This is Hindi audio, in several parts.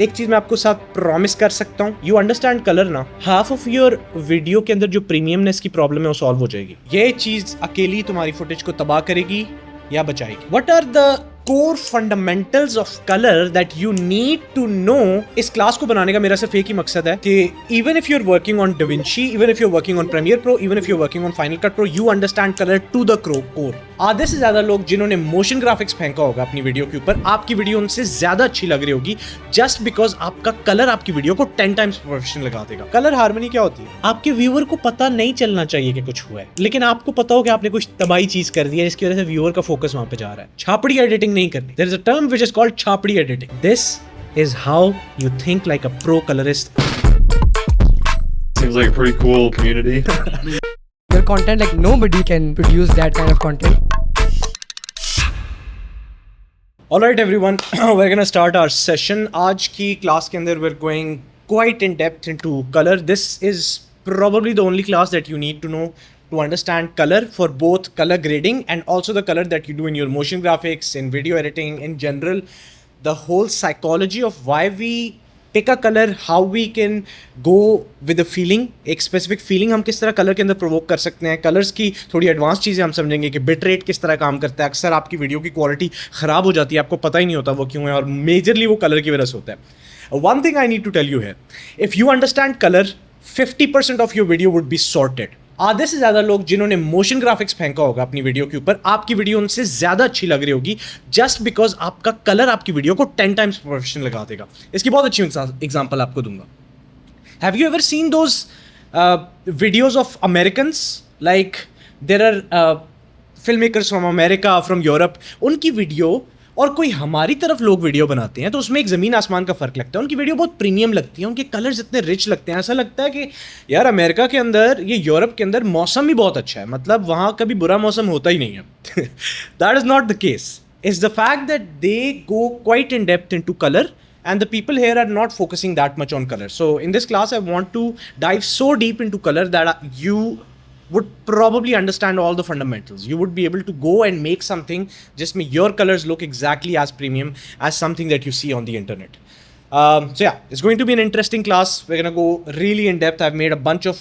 एक चीज मैं आपको साथ प्रॉमिस कर सकता हूँ, यू अंडरस्टैंड कलर ना, हाफ ऑफ योर वीडियो के अंदर जो प्रीमियमनेस की प्रॉब्लम है वो सॉल्व हो जाएगी। ये चीज अकेली तुम्हारी फुटेज को तबाह करेगी या बचाएगी। What are the core fundamentals of colour that you need to know. इस क्लास को बनाने का मेरा सिर्फ एक ही मकसद है कि even if you are working on DaVinci, even if you are working on Premiere Pro, even if you are working on Final Cut Pro, you understand colour to the core. आधे से ज्यादा लोग जिन्होंने मोशन ग्राफिक्स फेंका होगा अपनी वीडियो के ऊपर, आपकी वीडियो उनसे ज्यादा अच्छी लग रही होगी जस्ट बिकॉज आपका कलर आपकी वीडियो को 10 टाइम्स प्रोफेशनल लगा देगा। कलर हार्मनी क्या होती है? आपके व्यूअर को पता नहीं चलना चाहिए कि कुछ हुआ है, लेकिन आपको पता हो कि आपने कुछ तबाही चीज कर दी है जिसकी वजह से व्यूअर का फोकस वहां पे जा रहा है। छापड़ी एडिटिंग नहीं करनी। There is a term which is called छापड़ी editing. This is how you think like a pro colourist. Seems like a pretty cool community. Your content, like nobody can produce that kind of content. Alright everyone, we're gonna start our session. आज की क्लास के अंदर we're going quite in depth into color. This is probably the only class that you need to know to understand color, for both color grading and also the color that you do in your motion graphics, in video editing, in general. The whole psychology of why we pick a color, how we can go with a feeling, एक specific feeling हम किस तरह कलर के अंदर प्रोवोक कर सकते हैं। कलर्स की थोड़ी एडवांस चीज़ें हम समझेंगे कि बिट रेट किस तरह काम करता है। अक्सर आपकी वीडियो की क्वालिटी ख़राब हो जाती है, आपको पता ही नहीं होता वो क्यों है, और मेजरली वो कलर की वजह से होता है। One thing I need to tell you है, if you understand colour, 50% of your video would be sorted. आधे से ज़्यादा लोग जिन्होंने मोशन ग्राफिक्स फेंका होगा अपनी वीडियो के ऊपर, आपकी वीडियो उनसे ज़्यादा अच्छी लग रही होगी जस्ट बिकॉज आपका कलर आपकी वीडियो को 10 टाइम्स प्रोफेशनल लगा देगा। इसकी बहुत अच्छी एग्जांपल आपको दूंगा। Have you ever seen those videos of Americans? Like there are film makers from America, from Europe, उनकी वीडियो और कोई हमारी तरफ लोग वीडियो बनाते हैं तो उसमें एक ज़मीन आसमान का फ़र्क लगता है। उनकी वीडियो बहुत प्रीमियम लगती है, उनके कलर्स इतने रिच लगते हैं, ऐसा लगता है कि यार अमेरिका के अंदर, ये यूरोप के अंदर मौसम भी बहुत अच्छा है, मतलब वहाँ कभी बुरा मौसम होता ही नहीं है। That is not the case. Is the fact that they go quite in depth into colour and the people here are not focusing that much on color. So in this class I want to dive so deep into color that you would probably understand all the fundamentals. You would be able to go and make something just make your colors look exactly as premium as something that you see on the internet. So yeah, it's going to be an interesting class. We're gonna go really in depth. I've made a bunch of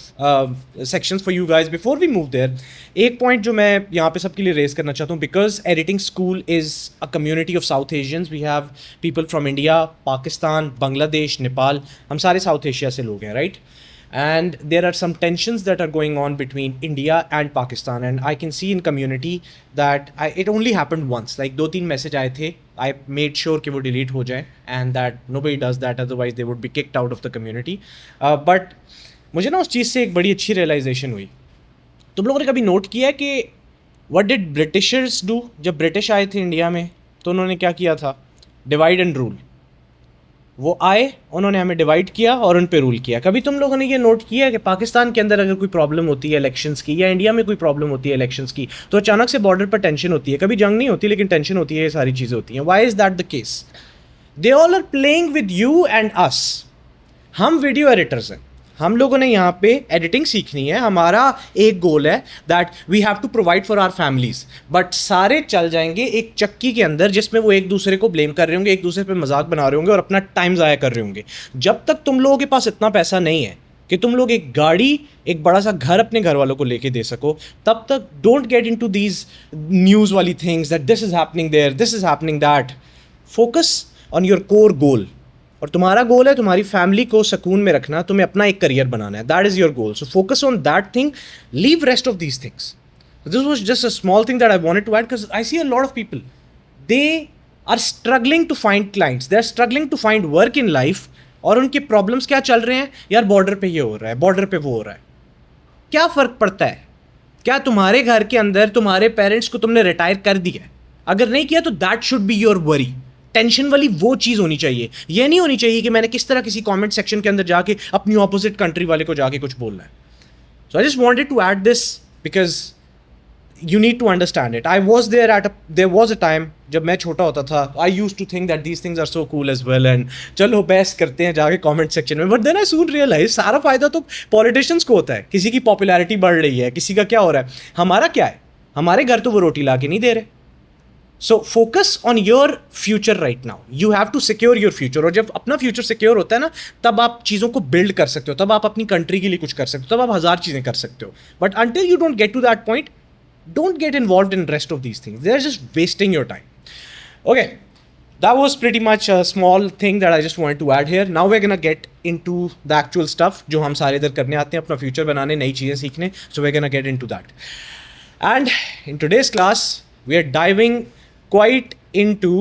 sections for you guys. Before we move there, एक point जो मैं यहाँ पे सबके लिए raise करना चाहता हूँ, because editing school is a community of South Asians. We have people from India, Pakistan, Bangladesh, Nepal. हम सारे South Asia से लोग हैं, right? And there are some tensions that are going on between India and Pakistan, and I can see in community that it only happened once. Like 2-3 message आए थे, I made sure कि वो delete हो जाए, and that nobody does that, otherwise they would be kicked out of the community. But मुझे ना उस चीज़ से एक बड़ी अच्छी realization हुई। तुम लोगों ने कभी नोट किया है कि what did Britishers do? जब ब्रिटिश आए थे इंडिया में तो उन्होंने क्या किया था? Divide and rule. वो आए, उन्होंने हमें डिवाइड किया और उन पे रूल किया। कभी तुम लोगों ने ये नोट किया है कि पाकिस्तान के अंदर अगर कोई प्रॉब्लम होती है इलेक्शंस की, या इंडिया में कोई प्रॉब्लम होती है इलेक्शंस की, तो अचानक से बॉर्डर पर टेंशन होती है? कभी जंग नहीं होती लेकिन टेंशन होती है, ये सारी चीज़ें होती हैं। Why is that the case? They all are playing with you and us. हम वीडियो एडिटर्स हैं, हम लोगों ने यहाँ पे एडिटिंग सीखनी है, हमारा एक गोल है that we have to provide for our families. But सारे चल जाएंगे एक चक्की के अंदर जिसमें वो एक दूसरे को ब्लेम कर रहे होंगे, एक दूसरे पे मजाक बना रहे होंगे और अपना टाइम ज़ाया कर रहे होंगे। जब तक तुम लोगों के पास इतना पैसा नहीं है कि तुम लोग एक गाड़ी, एक बड़ा सा घर अपने घर वालों को लेके दे सको, तब तक don't get into these news वाली things that this is happening there, this is happening that. Focus on your core goal. और तुम्हारा गोल है तुम्हारी फैमिली को सुकून में रखना, तुम्हें अपना एक करियर बनाना है, that is your goal. So focus on that thing, leave rest of these things. This was just a small thing that I wanted to add, because I see a lot of people, they are struggling to find clients, they are struggling to find work in life, और उनके प्रॉब्लम्स क्या चल रहे हैं? यार बॉर्डर पे ये हो रहा है, बॉर्डर पे वो हो रहा है। क्या फ़र्क पड़ता है? क्या तुम्हारे घर के अंदर तुम्हारे पेरेंट्स को तुमने रिटायर कर दिया है? अगर नहीं किया तो that should be your worry. Tension वाली वो चीज़ होनी चाहिए। ये नहीं होनी चाहिए कि मैंने किस तरह किसी कमेंट सेक्शन के अंदर जाके अपनी ऑपोजिट कंट्री वाले को जाके कुछ बोलना है। So I just wanted to add this because you need to understand it. I was there was a time जब मैं छोटा होता था, I use to think that these things are so cool as well, and चलो बहस करते हैं जाके कमेंट सेक्शन में। But then I soon realise सारा फायदा तो पॉलिटिशियंस को होता है। किसी की पॉपुलैरिटी बढ़ रही है, किसी का क्या हो रहा है, हमारा क्या है? हमारे घर तो वो रोटी ला के नहीं दे रहे, so focus on your future right now. You have to secure your future. और जब अपना फ्यूचर सिक्योर होता है ना, तब आप चीज़ों को बिल्ड कर सकते हो, तब आप अपनी कंट्री के लिए कुछ कर सकते हो, तब आप 1000 चीज़ें कर सकते हो. But until you don't get to that point, don't get involved in rest of these things. They're just wasting your time. Okay, that was pretty much a small thing that I just wanted to add here. Now we're gonna get into the actual stuff जो हम सारे इधर करने आते हैं, अपना फ्यूचर बनाने, नई चीज़ें सीखने. So we're gonna get into that. And in today's class, we are diving quite into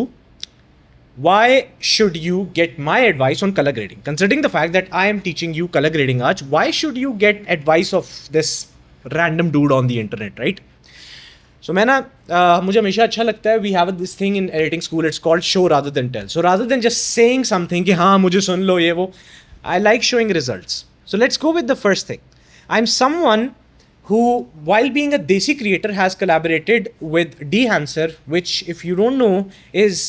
why should you get my advice on color grading. Considering the fact that I am teaching you color grading aaj, why should you get advice of this random dude on the internet, right? So मैं ना मुझे हमेशा अच्छा लगता है, we have this thing in editing school, it's called show rather than tell. So rather than just saying something कि हाँ मुझे सुन लो ये वो, I like showing results. So let's go with the first thing. I am someone who, while being a Desi creator, has collaborated with Dehancer, which, if you don't know, is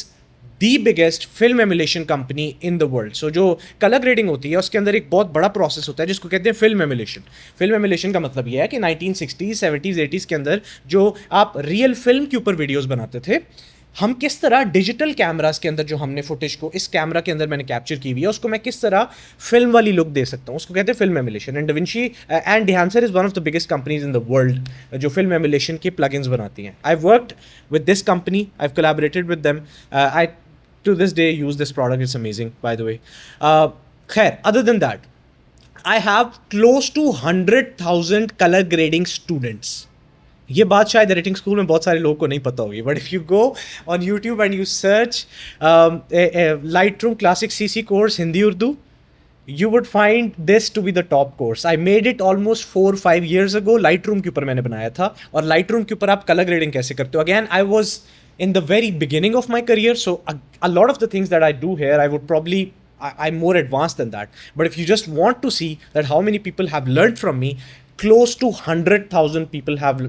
the biggest film emulation company in the world. So जो color grading होती है उसके अंदर एक बहुत बड़ा प्रोसेस होता है जिसको कहते हैं फिल्म एमुलेशन. फिल्म एमुलेशन का मतलब ये है कि 1960s, 70s, 80s के अंदर जो आप रियल फिल्म के ऊपर वीडियोस बनाते थे, हम किस तरह डिजिटल कैमरास के अंदर जो हमने फुटेज को इस कैमरा के अंदर मैंने कैप्चर की हुई है उसको मैं किस तरह फिल्म वाली लुक दे सकता हूँ, उसको कहते हैं film emulation. And DaVinci and Dehancer is one of the biggest companies in the world जो फिल्म एमुलेशन के प्लगइन्स बनाती हैं. I worked with this company, I have collaborated with them. I to this day use this product. It's amazing, by the way. Khair, other than that, I have close to 100,000 color grading students. ये बात शायद एडिटिंग स्कूल में बहुत सारे लोगों को नहीं पता होगी, but if you go on YouTube and you search Lightroom Classic CC course Hindi Urdu, you would find this to be the top course. I made it almost 4-5 years ago. Lightroom के ऊपर मैंने बनाया था, और Lightroom के ऊपर आप color grading कैसे करते हो. Again, I was in the very beginning of my career, so a lot of the things that I do here, I would probably, I'm more advanced than that. But if you just want to see that how many people have learned from me, close to 100,000 people have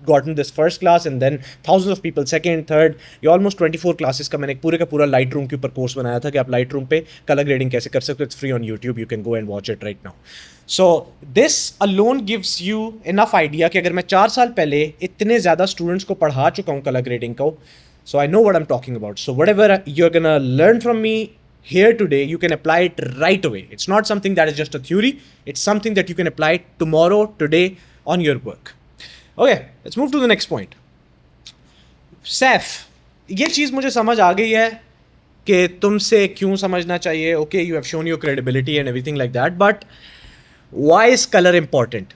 gotten this first class, and then thousands of people second, third. ये almost 24 classes का मैंने एक पूरे का पूरा Lightroom के ऊपर कोर्स बनाया था कि आप Lightroom पे कलर ग्रेडिंग कैसे कर सकते हो. It's free on YouTube. You can go and watch it right now. So this alone gives you enough idea कि अगर मैं 4 साल पहले इतने ज़्यादा स्टूडेंट्स को पढ़ा चुका हूँ कलर ग्रेडिंग को, so I know what I'm talking about. So whatever you're gonna learn from me here today, you can apply it right away. It's not something that is just a theory. It's something that you can apply tomorrow, today on your work. Okay, let's move to the next point. Saif, ये चीज़ मुझे समझ आ गई है कि तुमसे क्यों समझना चाहिए. Okay, you have shown your credibility and everything like that, but why is color important?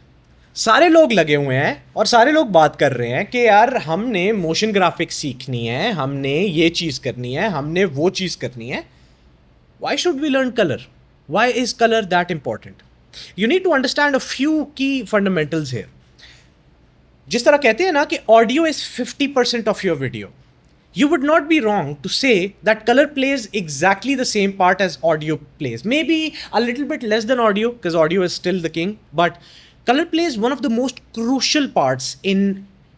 सारे लोग लगे हुए हैं और सारे लोग बात कर रहे हैं कि यार हमने मोशन ग्राफिक्स सीखनी है, हमने ये चीज़ करनी है, हमने वो चीज़ करनी है. Why should we learn color? Why is color that important? You need to understand a few key fundamentals here. जिस तरह कहते हैं ना कि audio is 50% of your video, you would not be wrong to say that color plays exactly the same part as audio plays. Maybe a little bit less than audio because audio is still the king, but color plays one of the most crucial parts in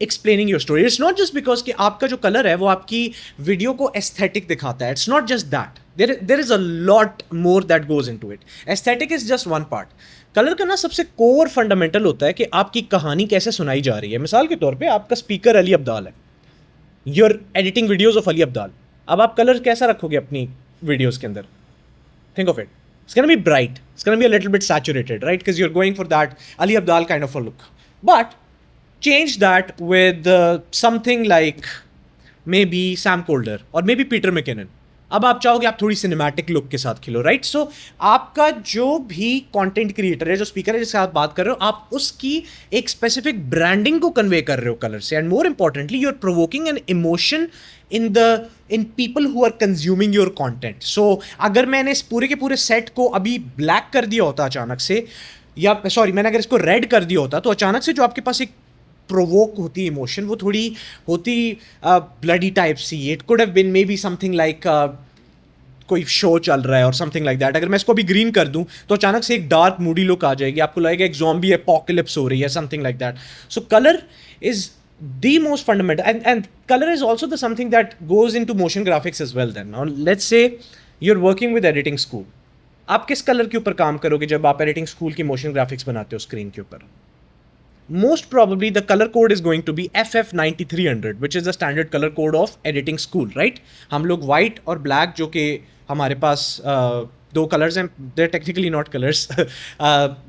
explaining your story. It's not just because कि आपका जो color है वो आपकी वीडियो को aesthetic दिखाता है. It's not just that. There is a lot more that goes into it. Aesthetic is just one part. Colour का ना सबसे कोर फंडामेंटल होता है कि आपकी कहानी कैसे सुनाई जा रही है. मिसाल के तौर पे आपका स्पीकर अली अब्दाल है, you're editing videos of Ali Abdal. अब आप कलर कैसा रखोगे अपनी वीडियोस के अंदर? Think of it. It's going to be bright. It's going to be a little bit saturated, right? Because you're going for that Ali Abdal kind of a look. But change that with something like maybe Sam Colder or maybe Peter McKinnon. अब आप चाहोगे आप थोड़ी सिनेमैटिक लुक के साथ खिलो, राइट? सो आपका जो भी कंटेंट क्रिएटर है, जो स्पीकर है जिसके साथ बात कर रहे हो, आप उसकी एक स्पेसिफिक ब्रांडिंग को कन्वे कर रहे हो कलर से. And more importantly you are provoking an emotion in people who are consuming your content. So अगर मैंने इस पूरे के पूरे सेट को अभी ब्लैक कर दिया होता अचानक से, या सॉरी मैंने अगर इसको रेड कर दिया होता, तो अचानक से जो आपके पास एक प्रोवोक होती इमोशन वो थोड़ी होती ब्लडी टाइप सी. It could have been maybe something like कोई शो चल रहा है और समथिंग लाइक दैट. अगर मैं इसको भी ग्रीन कर दूं तो अचानक से एक डार्क मूडी लुक आ जाएगी, आपको लगेगा एक ज़ॉम्बी एपोकलिप्स हो रही है, something like that. So colour is the most fundamental, and color is also the something that goes into motion graphics as well. Then now let's say you're working with editing school. आप किस कलर के ऊपर काम करोगे जब आप एडिटिंग स्कूल की मोशन ग्राफिक्स बनाते हो स्क्रीन के ऊपर? most probably the color code is going to be FF9300, which is the standard color code of editing school, right? हम लोग white और black जो कि हमारे पास दो कलर्स हैं, they're technically not colors,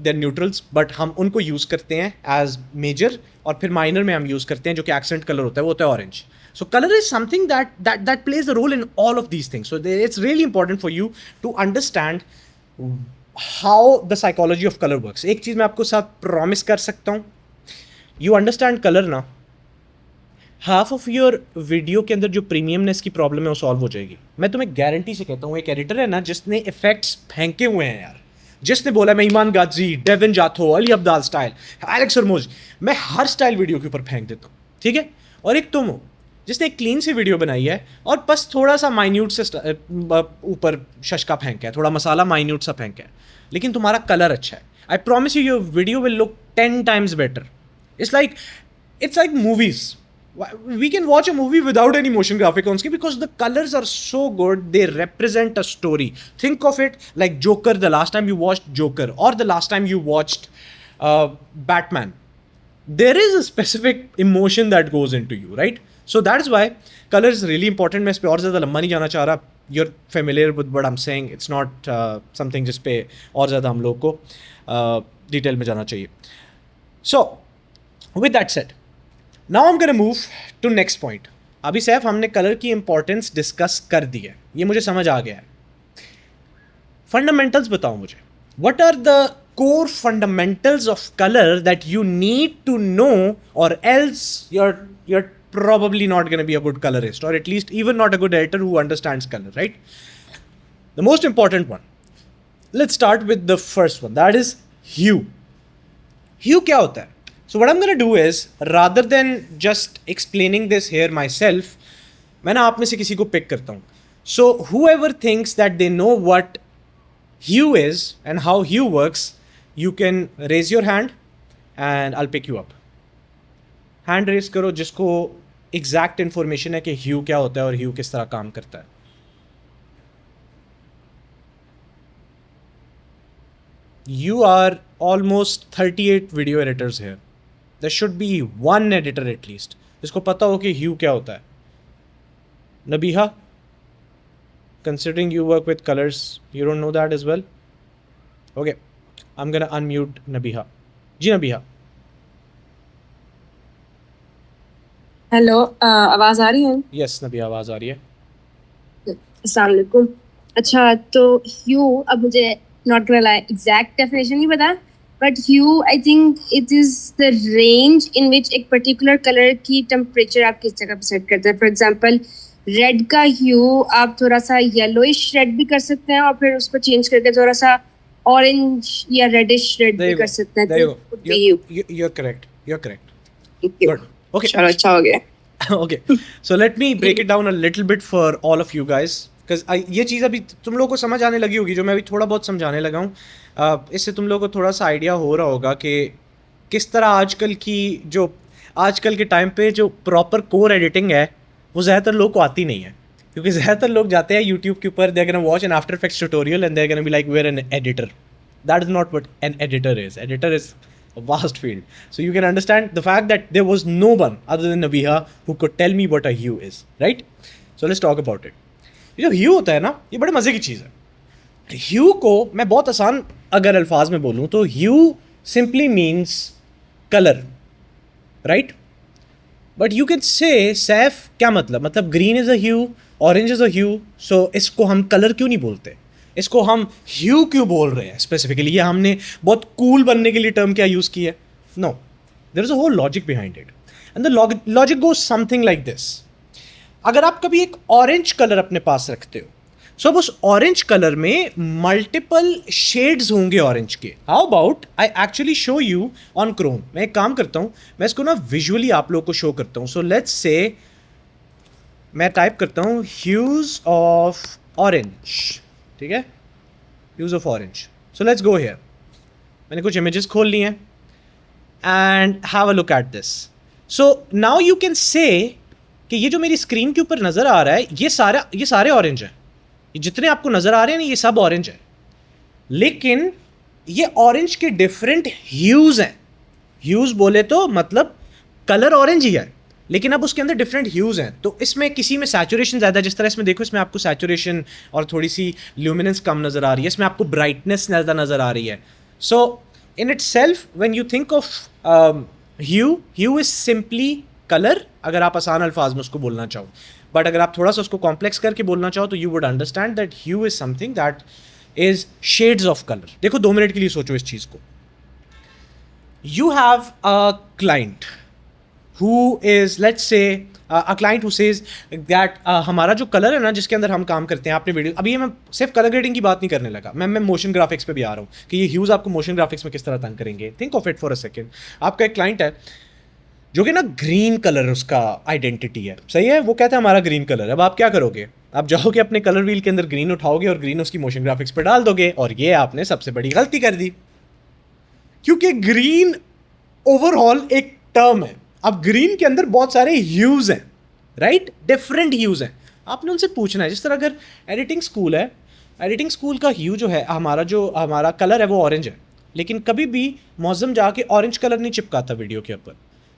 they're neutrals, but हम उनको यूज़ करते हैं as major, और फिर minor में हम यूज़ करते हैं जो कि accent color होता है, वो होता है orange. So color is something that plays a role in all of these things. So it's really important for you to understand how the psychology of color works. एक चीज़ मैं आपको साथ promise कर सकता हूँ, you understand color ना, हाफ ऑफ योर वीडियो के अंदर जो प्रीमियमनेस की प्रॉब्लम है वो सॉल्व हो जाएगी. मैं तुम्हें गारंटी से कहता हूँ, एक एडिटर है ना जिसने इफेक्ट्स फेंके हुए हैं यार, जिसने बोला मैं ईमान गाजी, डेविन जाथो, अली अब्दाल स्टाइल, एलेक्स हरमोज, मैं हर स्टाइल वीडियो के ऊपर फेंक देता हूँ, ठीक है. और एक तुम हो जिसने एक क्लीन सी वीडियो बनाई है और बस थोड़ा सा माइन्यूट से ऊपर शशका फेंका है, थोड़ा मसाला माइन्यूट सा फेंका है, लेकिन तुम्हारा कलर अच्छा है. I promise you your video will look 10 times better. It's like movies. We can watch a movie without any motion graphic on screen because the colors are so good. They represent a story. Think of it like Joker, the last time you watched Joker, or the last time you watched Batman. There is a specific emotion that goes into you, right? So that is why color is really important. मैं इस पे और ज़्यादा लंबा नहीं जाना चाह रहा. You're familiar with what I'm saying. It's not something जिस पे और ज़्यादा हम लोग को डिटेल में जाना चाहिए. So with that said, now I'm gonna move to next point. अभी सैफ हमने कलर की इंपॉर्टेंस डिस्कस कर दी है, ये मुझे समझ आ गया है. फंडामेंटल्स बताओ मुझे. What are the core fundamentals of color that you need to know, or else you're probably not going to be a good colorist, or at least even not a good editor who understands color, right? The most important one. Let's start with the first one. That is hue. Hue क्या होता है? So what I'm going to do is, rather than just explaining this here myself, मैं ना आप में से किसी को pick करता हूँ. So whoever thinks that they know what hue is and how hue works, you can raise your hand and I'll pick you up. Hand raise करो जिसको exact information है कि hue क्या होता है और hue किस तरह काम करता है. You are almost 38 video editors here. There should be one editor at least जिसको पता हो कि hue क्या होता है. Nabiha, considering you work with colors, you don't know that as well? Okay, I'm gonna unmute Nabiha. जी Nabiha. हेलो आवाज़ आ रही है? Yes Nabiha, आवाज़ आ रही है. अस्सलाम वालेकुम. अच्छा तो ह्यू, अब मुझे नॉट गonna एग्जैक्ट डेफिनेशन नहीं पता, but hue I think it is the range in which एक पर्टिकुलर कलर की टेम्परेचर आप किस जगह पे सेट करते हैं. फॉर एग्जांपल रेड का ह्यू आप थोड़ा सा येलोइश रेड भी कर सकते हैं और फिर उसको चेंज करके थोड़ा सा ऑरेंज या रेडिश रेड भी कर सकते हैं. There you go. You're correct. You're correct. Good. Okay. चलो अच्छा हो गया. Okay. So let me break it down a little bit for all of you guys. Because ये चीज़ अभी तुम लोगों को समझ आने लगी होगी जो मैं अभी थोड़ा बहुत समझाने लगा हूँ. इससे तुम लोगों को थोड़ा सा आइडिया हो रहा होगा कि किस तरह आजकल के टाइम पे जो प्रॉपर कोर एडिटिंग है वो ज़्यादातर लोग को आती नहीं है. क्योंकि ज़्यादातर लोग जाते हैं यूट्यूब के ऊपर, they are gonna watch an After Effects tutorial and they are gonna be like we are an editor. That is not what an editor is. Editor is a vast field. So you can understand the fact that there was no one other than Nabiha who could tell me what a hue is, right? So let's talk about it. ये जो hue होता है ना, ये बड़े मज़े की चीज़ है. Hue को मैं बहुत आसान अगर अल्फाज में बोलूँ तो hue simply means color, right? But you can say Saif क्या मतलब green is a hue, orange is a hue, so इसको हम color क्यों नहीं बोलते? इसको हम ह्यू क्यों बोल रहे हैं स्पेसिफिकली? ये हमने बहुत कूल बनने के लिए टर्म क्या यूज़ की है? No, there is a whole logic behind it and the logic goes something like this. अगर आप कभी एक ऑरेंज कलर अपने पास रखते हो, सो अब उस ऑरेंज कलर में मल्टीपल शेड्स होंगे ऑरेंज के. How about I actually show you on Chrome. मैं एक काम करता हूँ, मैं इसको ना विजुअली आप लोग को शो करता हूँ. सो लेट्स से मैं टाइप करता हूँ ह्यूज ऑफ ऑरेंज, ठीक है, huge of orange. So let's go here. मैंने कुछ इमेजेस खोल ली हैं and have a look at this. So now you can say कि ये जो मेरी स्क्रीन के ऊपर नज़र आ रहा है ये सारे ऑरेंज हैं. ये जितने आपको नज़र आ रहे हैं ना ये सब ऑरेंज है, लेकिन ये ऑरेंज के डिफरेंट ह्यूज हैं. ह्यूज बोले तो मतलब कलर ऑरेंज ही है, लेकिन अब उसके अंदर डिफरेंट ह्यूज हैं। तो इसमें किसी में सैचुरेशन ज़्यादा है, जिस तरह इसमें देखो, इसमें आपको सैचुरेशन और थोड़ी सी ल्यूमिनेंस कम नज़र आ रही है, इसमें आपको ब्राइटनेस ज़्यादा नज़र आ रही है। So in itself when you think of hue is simply colour, अगर आप आसान अल्फाज में उसको बोलना चाहो। बट अगर आप थोड़ा सा उसको कॉम्प्लेक्स करके बोलना चाहो तो you would understand that hue is something that is shades of colour. देखो 2 मिनट के लिए सोचो इस चीज़ को। You have a client who is, let's say, a client who says that हमारा जो कलर है ना जिसके अंदर हम काम करते हैं, आपने वीडियो, अभी ये मैं सिर्फ कलर ग्रेडिंग की बात नहीं करने लगा, मैं मोशन ग्राफिक्स पे भी आ रहा हूँ कि ये ह्यूज़ आपको मोशन ग्राफिक्स में किस तरह तंग करेंगे। Think of it for a second. आपका एक क्लाइंट है जो कि ना ग्रीन कलर उसका आइडेंटिटी है, सही है, वो कहता है हमारा ग्रीन कलर है। अब आप क्या करोगे? आप जाओगे अपने कलर व्हील के अंदर ग्रीन उठाओगे और ग्रीन उसकी मोशन ग्राफिक्स पर डाल दोगे, और ये आपने सबसे बड़ी गलती कर दी, क्योंकि ग्रीन ओवरऑल एक टर्म है। अब ग्रीन के अंदर बहुत सारे ह्यूज हैं, राइट, डिफरेंट ह्यूज हैं। आपने उनसे पूछना है, जिस तरह अगर एडिटिंग स्कूल है, एडिटिंग स्कूल का ह्यू जो है, हमारा कलर है वो ऑरेंज है, लेकिन कभी भी मौजम जाके ऑरेंज कलर नहीं चिपकाता वीडियो के ऊपर,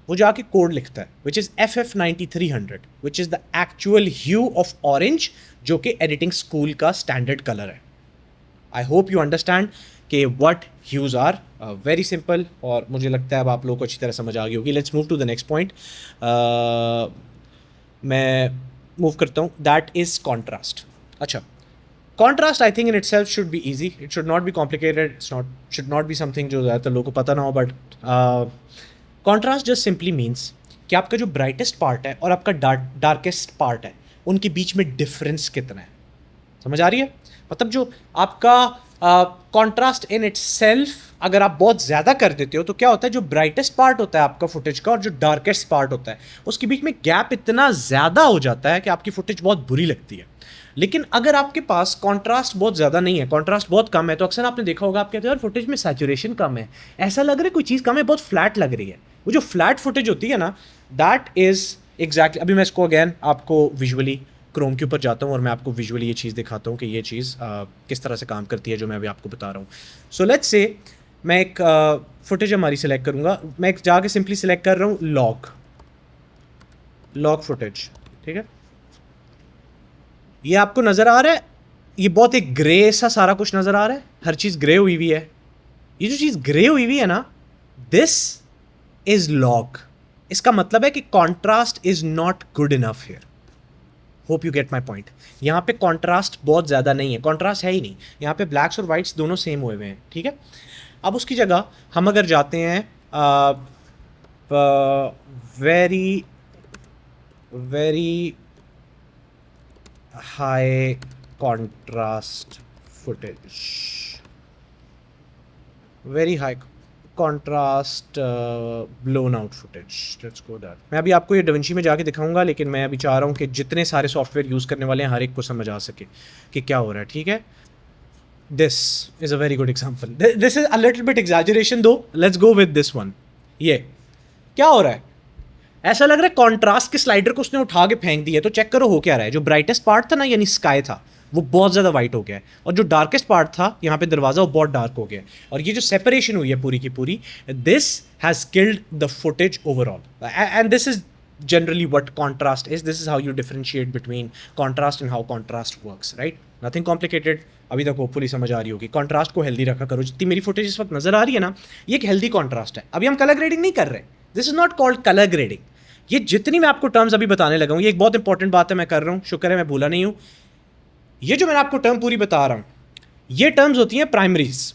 वो जाके कोड लिखता है which is FF9300 which is the actual hue of orange, जो कि एडिटिंग स्कूल का स्टैंडर्ड कलर है। आई होप यू अंडरस्टैंड कि what hues are. Very simple, और मुझे लगता है अब आप लोगों को अच्छी तरह समझ आ गई होगी। Let's move to the next point. मैं मूव करता हूँ, दैट इज़ कॉन्ट्रास्ट। अच्छा, contrast I think in itself should be easy, it should not be complicated, it's not should not be something जो ज़्यादातर लोगों को पता ना हो। But contrast just simply means कि आपका जो ब्राइटेस्ट पार्ट है और आपका डार्केस्ट पार्ट है, उनके बीच में डिफरेंस कितना है। समझ आ रही है? मतलब जो आपका कॉन्ट्रास्ट इन इट सेल्फ अगर आप बहुत ज़्यादा कर देते हो तो क्या होता है, जो ब्राइटेस्ट पार्ट होता है आपका फुटेज का और जो डार्केस्ट पार्ट होता है उसके बीच में गैप इतना ज़्यादा हो जाता है कि आपकी फुटेज बहुत बुरी लगती है। लेकिन अगर आपके पास कॉन्ट्रास्ट बहुत ज़्यादा नहीं है, कॉन्ट्रास्ट बहुत कम है, तो अक्सर आपने देखा होगा, आप कहते हो यार फुटेज में सैचुरेशन कम है, ऐसा लग रहा है कोई चीज़ कम है, बहुत फ्लैट लग रही है। वो जो फ्लैट फुटेज होती है ना, दैट इज़ एग्जैक्टली, अभी मैं इसको अगैन आपको विजुअली क्रोम के ऊपर जाता हूँ और मैं आपको विजुअली ये चीज़ दिखाता हूँ कि ये चीज़ किस तरह से काम करती है जो मैं अभी आपको बता रहा हूँ। सो लेट्स से मैं एक फुटेज हमारी सिलेक्ट करूँगा, मैं एक जाके सिंपली सिलेक्ट कर रहा हूँ लॉग फुटेज, ठीक है। ये आपको नज़र आ रहा है, ये बहुत एक ग्रे सा सारा कुछ नज़र आ रहा है, हर चीज़ ग्रे हुई हुई है। ये जो चीज़ ग्रे हुई हुई है ना, दिस इज़ लॉग। इसका मतलब है कि contrast is not good enough here. Hope you get my point. यहाँ पे कॉन्ट्रास्ट बहुत ज़्यादा नहीं है, कॉन्ट्रास्ट है ही नहीं, यहाँ पे ब्लैक्स और वाइट्स दोनों सेम हुए हुए हैं, ठीक है। अब उसकी जगह हम अगर जाते हैं very very high contrast footage, very high contrast blown out footage, let's go that. मैं अभी आपको ये डविंची में जाके दिखाऊंगा, लेकिन मैं अभी चाह रहा हूँ कि जितने सारे सॉफ्टवेयर यूज़ करने वाले हैं हर एक को समझ आ सके कि क्या हो रहा है, ठीक है। This is a very good example, this is a little bit exaggeration though, let's go with this one. ये क्या हो रहा है, ऐसा लग रहा है कॉन्ट्रास्ट के स्लाइडर को उसने उठा के फेंक दिया। तो चेक करो हो क्या रहा है, जो ब्राइटेस्ट पार्ट था ना, यानी स्काई था, वो बहुत ज़्यादा वाइट हो गया है, और जो डार्केस्ट पार्ट था यहाँ पे दरवाज़ा, वो बहुत डार्क हो गया है। और ये जो सेपरेशन हुई है पूरी की पूरी, this has killed the footage overall. And this is generally what contrast is, this is how you differentiate between contrast and how contrast works, right. Nothing complicated, अभी तक होपफुली समझ आ रही होगी। कॉन्ट्रास्ट को हेल्दी रखा करो। जितनी मेरी फुटेज इस वक्त नज़र आ रही है ना, ये एक हेल्दी कॉन्ट्रास्ट है। अभी हम कलर ग्रेडिंग नहीं कर रहे, this is not called colour grading. ये जितनी मैं आपको टर्म्स अभी बताने लगा हूँ, ये एक बहुत इंपॉर्टेंट बात है, मैं कर रहा हूँ, शुक्र है मैं भूला नहीं हूँ। ये जो मैंने आपको टर्म पूरी बता रहा हूँ, ये टर्म्स होती हैं प्राइमरीज।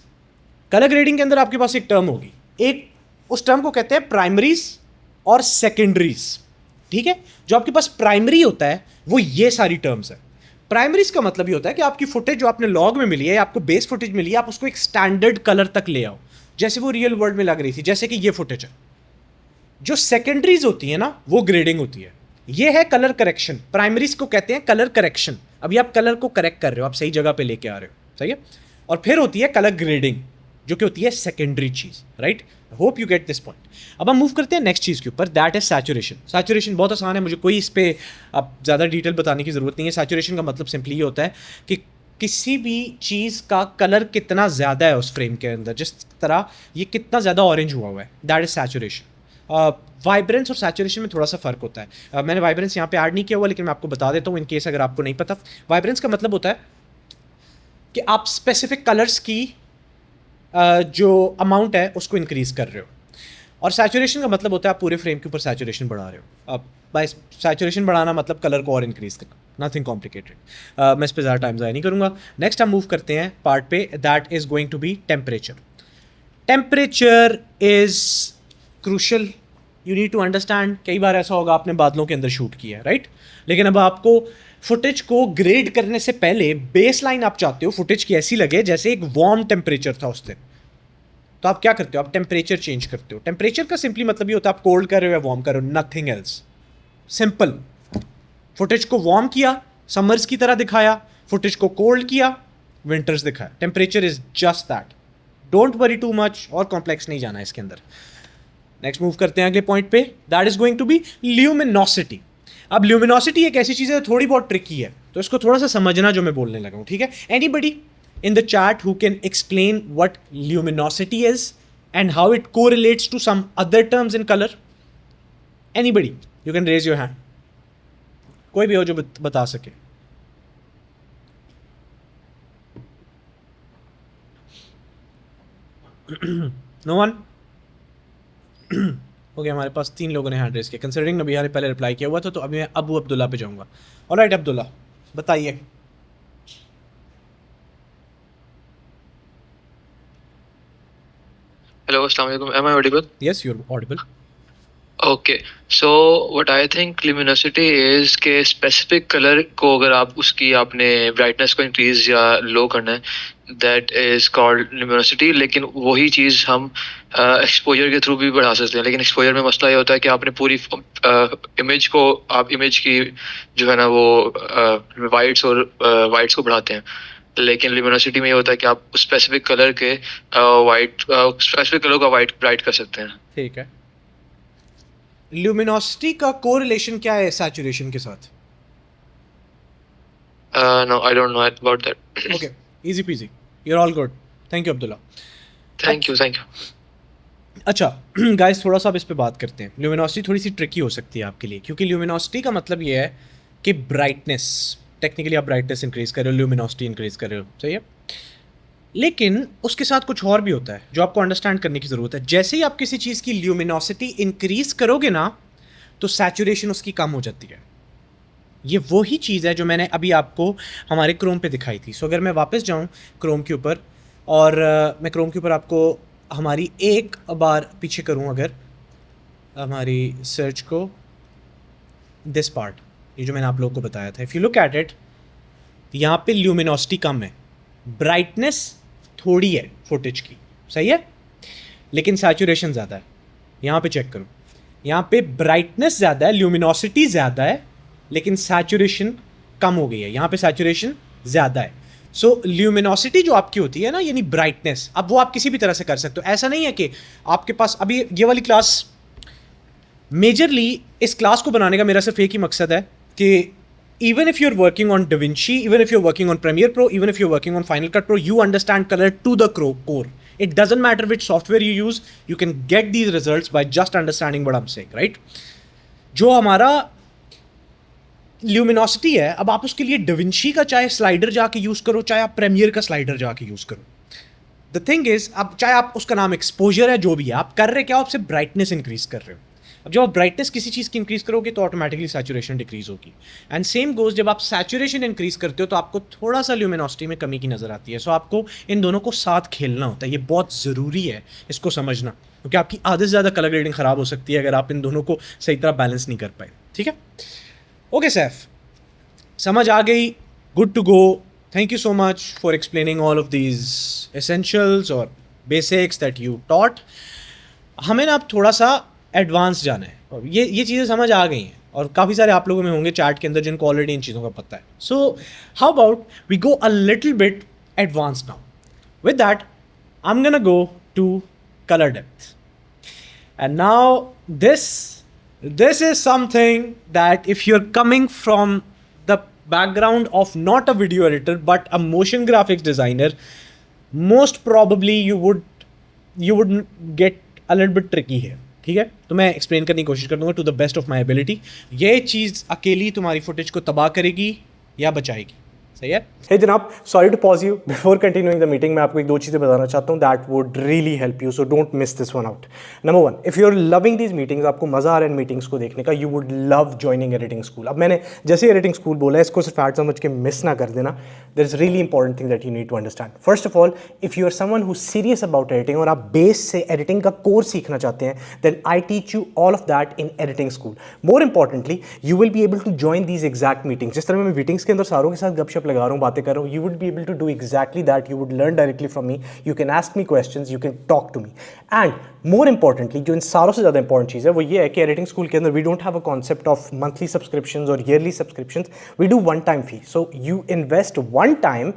कलर ग्रेडिंग के अंदर आपके पास एक टर्म होगी, एक उस टर्म को कहते हैं प्राइमरीज और सेकेंडरीज, ठीक है। जो आपके पास प्राइमरी होता है वो ये सारी टर्म्स है। प्राइमरीज का मतलब ये होता है कि आपकी फुटेज जो आपने लॉग में मिली है, आपको बेस फुटेज मिली है, आप उसको एक स्टैंडर्ड कलर तक ले आओ जैसे वो रियल वर्ल्ड में लग रही थी, जैसे कि ये फुटेज है। जो सेकेंडरीज होती है ना, वो ग्रेडिंग होती है। ये है कलर करेक्शन। प्राइमरीज को कहते हैं कलर करेक्शन, अभी आप कलर को करेक्ट कर रहे हो, आप सही जगह पे लेके आ रहे हो, सही है। और फिर होती है कलर ग्रेडिंग, जो कि होती है secondary cheese, right. Hope you get this point. अब हम मूव करते हैं नेक्स्ट चीज़ के ऊपर, दैट इज सैचुरेशन। सैचुरेशन बहुत आसान है, मुझे कोई इस पर अब ज़्यादा डिटेल बताने की ज़रूरत नहीं है। सैचुरेशन का मतलब सिंपली ये होता है कि किसी भी चीज़ का कलर कितना ज़्यादा है उस फ्रेम के अंदर, जिस तरह ये कितना ज़्यादा ऑरेंज हुआ है, दैट इज़ सैचुरेशन। वाइब्रेंस और सैचुरेशन में थोड़ा सा फ़र्क होता है। मैंने वाइब्रेंस यहाँ पे ऐड नहीं किया हुआ, लेकिन मैं आपको बता देता हूँ इन केस अगर आपको नहीं पता। वाइब्रेंस का मतलब होता है कि आप स्पेसिफिक कलर्स की जो अमाउंट है उसको इंक्रीज़ कर रहे हो, और सैचुरेशन का मतलब होता है आप पूरे फ्रेम के ऊपर सैचुरेशन बढ़ा रहे हो। अब बाय सैचुरेशन बढ़ाना मतलब कलर को और इंक्रीज़ करना, नथिंग कॉम्प्लिकेटेड। मैं इस पर ज़्यादा टाइम ज़ाया नहीं करूँगा। नेक्स्ट हम मूव करते हैं पार्ट पे, that is going to be temperature. Temperature is crucial, you need to understand. कई बार ऐसा होगा आपने बादलों के अंदर शूट किया है, राइट? लेकिन अब आपको फुटेज को ग्रेड करने से पहले बेस लाइन आप चाहते हो फुटेज की ऐसी लगे जैसे एक वार्म टेम्परेचर था उस दिन। तो आप क्या करते हो? आप टेम्परेचर चेंज करते हो। टेम्परेचर का सिंपली मतलब ये होता है आप कोल्ड कर रहे हो या वार्म कर रहे हो, नथिंग एल्स। सिंपल। फुटेज को वार्म किया, समर्स की तरह दिखाया, फुटेज को कोल्ड किया, विंटर्स दिखाया। Temperature is just that. Don't worry too much, और कॉम्प्लेक्स नहीं जाना है इसके अंदर। नेक्स्ट मूव करते हैं अगले पॉइंट पे, that is going to be luminosity. अब ल्यूमिनोसिटी एक ऐसी चीज़ है थोड़ी बहुत ट्रिकी है, तो इसको थोड़ा सा समझना जो मैं बोलने लगा हूँ, ठीक है? Anybody in the chat who can explain what luminosity is and how it correlates to some other terms in color? Anybody, you can raise your hand. कोई भी हो जो बता सके। No one? ओके, हमारे पास 3 लोगों ने हैंड रेज किया। कंसिडरिंग नबिया ने पहले रिप्लाई किया हुआ था, तो अभी मैं अबू अब्दुल्ला पे जाऊंगा। ऑलराइट अब्दुल्ला, बताइए। Hello, Assalamu alaikum. Am I audible? Yes, you're audible. Okay. So what I think luminosity is कि specific color को अगर आप उसकी आपने brightness को increase या low करना है, that is called luminosity. लेकिन वही चीज़ हम exposure के through भी बढ़ा सकते हैं। लेकिन exposure में मसला ये होता है कि आपने पूरी image को, आप image की जो है ना वो whites और whites को बढ़ाते हैं। लेकिन luminosity में ये होता है कि आप स्पेसिफिक कलर के स्पेसिफिक कलर का वाइट ब्राइट कर सकते हैं। ठीक है। ल्यूमिनोसिटी का कोरिलेशन क्या है सैचुरेशन के साथ? No, I don't know about that. Okay, easy peasy, you are all good. Thank you Abdullah. Thank you. अच्छा गाइस, थोड़ा सा अब इस पे बात करते हैं। ल्यूमिनोसिटी थोड़ी सी ट्रिकी हो सकती है आपके लिए, क्योंकि ल्यूमिनोसिटी का मतलब ये है कि ब्राइटनेस, टेक्निकली आप ब्राइटनेस इंक्रीज कर रहे हो, ल्यूमिनोसिटी इंक्रीज कर रहे हो, सही है? लेकिन उसके साथ कुछ और भी होता है जो आपको अंडरस्टैंड करने की ज़रूरत है। जैसे ही आप किसी चीज़ की ल्यूमिनोसिटी इंक्रीज करोगे ना, तो सैचुरेशन उसकी कम हो जाती है। ये वही चीज़ है जो मैंने अभी आपको हमारे क्रोम पे दिखाई थी। सो अगर मैं वापस जाऊँ क्रोम के ऊपर, और मैं क्रोम के ऊपर आपको हमारी एक बार पीछे करूँ, अगर हमारी सर्च को, दिस पार्ट, ये जो मैंने आप लोगों को बताया था, if you look at it, यहाँ पे ल्यूमिनोसिटी कम है, ब्राइटनेस थोड़ी है फुटेज की, सही है, लेकिन सैचुरेशन ज़्यादा है। यहाँ पे चेक करो, यहाँ पे ब्राइटनेस ज़्यादा है, ल्यूमिनोसिटी ज़्यादा है, लेकिन सैचुरेशन कम हो गई है। यहाँ पे सैचुरेशन ज़्यादा है। सो ल्यूमिनोसिटी जो आपकी होती है ना, यानी ब्राइटनेस, अब वो आप किसी भी तरह से कर सकते हो। ऐसा नहीं है कि आपके पास अभी ये वाली क्लास, मेजरली इस क्लास को बनाने का मेरा सिर्फ एक ही मकसद है कि even if you're working on DaVinci, even if you're working on Premiere Pro, even if you're working on Final Cut Pro, you understand color to the core. It doesn't matter which software you use, you can get these results by just understanding what I'm saying, right? जो हमारा ल्यूमिनोसिटी है, अब आप उसके लिए DaVinci का चाहे स्लाइडर जाके यूज़ करो, चाहे आप प्रीमियर का स्लाइडर जाके यूज़ करो, द थिंग इज, अब चाहे आप उसका नाम एक्सपोजर है, जो भी है, आप कर रहे क्या हो, आप सिर्फ ब्राइटनेस इंक्रीज कर रहे हो। अब जब आप ब्राइटनेस किसी चीज़ की इंक्रीज करोगे तो ऑटोमेटिकली सैचुरेशन डिक्रीज होगी। एंड सेम गोज, जब आप सैचुरेशन इंक्रीज करते हो तो आपको थोड़ा सा ल्यूमिनोसिटी में कमी की नज़र आती है। सो आपको इन दोनों को साथ खेलना होता है। ये बहुत ज़रूरी है इसको समझना, क्योंकि आपकी आधे से ज़्यादा कलर ग्रेडिंग ख़राब हो सकती है अगर आप इन दोनों को सही तरह बैलेंस नहीं कर पाए। ठीक है, ओके सैफ, समझ आ गई, good to go. Thank you so much for explaining all of these essentials और बेसिक्स दैट यू टॉट। हमें ना अब थोड़ा सा एडवांस जाना है, और ये चीज़ें समझ आ गई हैं, और काफ़ी सारे आप लोगों में होंगे चैट के अंदर जिनको ऑलरेडी इन चीज़ों का पता है। So how about we go a little bit advance now. With that I am gonna go to colour depth, and now this is something that if you are coming from the background of not a video editor but a motion graphics designer, most probably you would get a little bit tricky here. ठीक है, तो मैं एक्सप्लेन करने की कोशिश कर दूंगा to the best of my ability. ये चीज़ अकेली तुम्हारी फुटेज को तबाह करेगी या बचाएगी. सही है. हे जनाब, sorry to pause you before continuing the meeting. मैं आपको एक दो चीज़ें बताना चाहता हूँ that would really help you, so don't miss this one out. Number one, if you are loving these meetings, आपको मज़ा आ रहा है इन मीटिंग्स को देखने का, you would love joining editing school. अब मैंने जैसे एडिटिंग स्कूल बोला है, इसको सिर्फ ऐड समझ के मिस ना कर देना. There is really important thing that you need to understand. First of all, if you are someone who serious about editing और आप बेस से एडिटिंग का कोर्स सीखना चाहते हैं, then I teach you all of that in editing school. More importantly, you will be able to join these exact meetings. जिस तरह मैं मीटिंग्स के अंदर सारों के साथ गपशप लगा रहा हूँ, बातें कर रहा हूँ, you would be able to do exactly that. You would learn directly from me. You can ask me questions. You can talk to me. And more importantly, जो इन सारों से ज़्यादा इंपॉर्टेंट चीज़ है वो ये है कि एडिटिंग स्कूल के अंदर we don't have a concept of monthly subscriptions or yearly subscriptions. We do one time fee. So you invest one time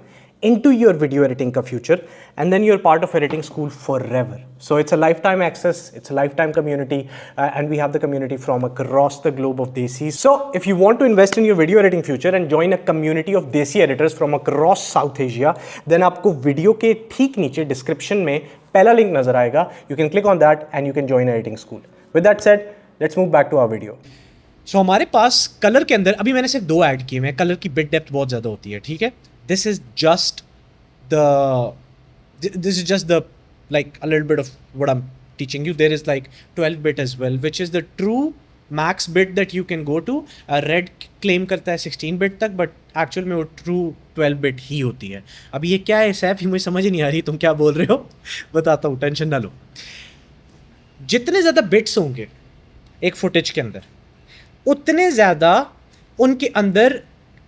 into your video editing ka future, and then you're part of editing school forever. So it's a lifetime access, it's a lifetime community, and we have the community from across the globe of Desis. So if you want to invest in your video editing future and join a community of Desi editors from across South Asia, then आपको वीडियो के ठीक नीचे डिस्क्रिप्शन में पहला लिंक नजर आएगा. You can click on that and you can join editing school. With that said, let's move back to our video. So हमारे पास कलर के अंदर अभी मैंने सिर्फ दो ऐड किए हैं. कलर की बिट डेप्थ बहुत ज़्यादा होती है, ठीक है. This is just the like a little bit of what I'm teaching you. There is like 12 bit as well, which is the true max bit that you can go to. Red claim करता है 16 bit तक, but actual में वो true 12 bit ही होती है. अब ये क्या है सैफ, मुझे समझ नहीं आ रही तुम क्या बोल रहे हो. बताता हूँ, टेंशन ना लो. जितने ज़्यादा बिट्स होंगे एक फुटेज के अंदर, उतने ज़्यादा उनके अंदर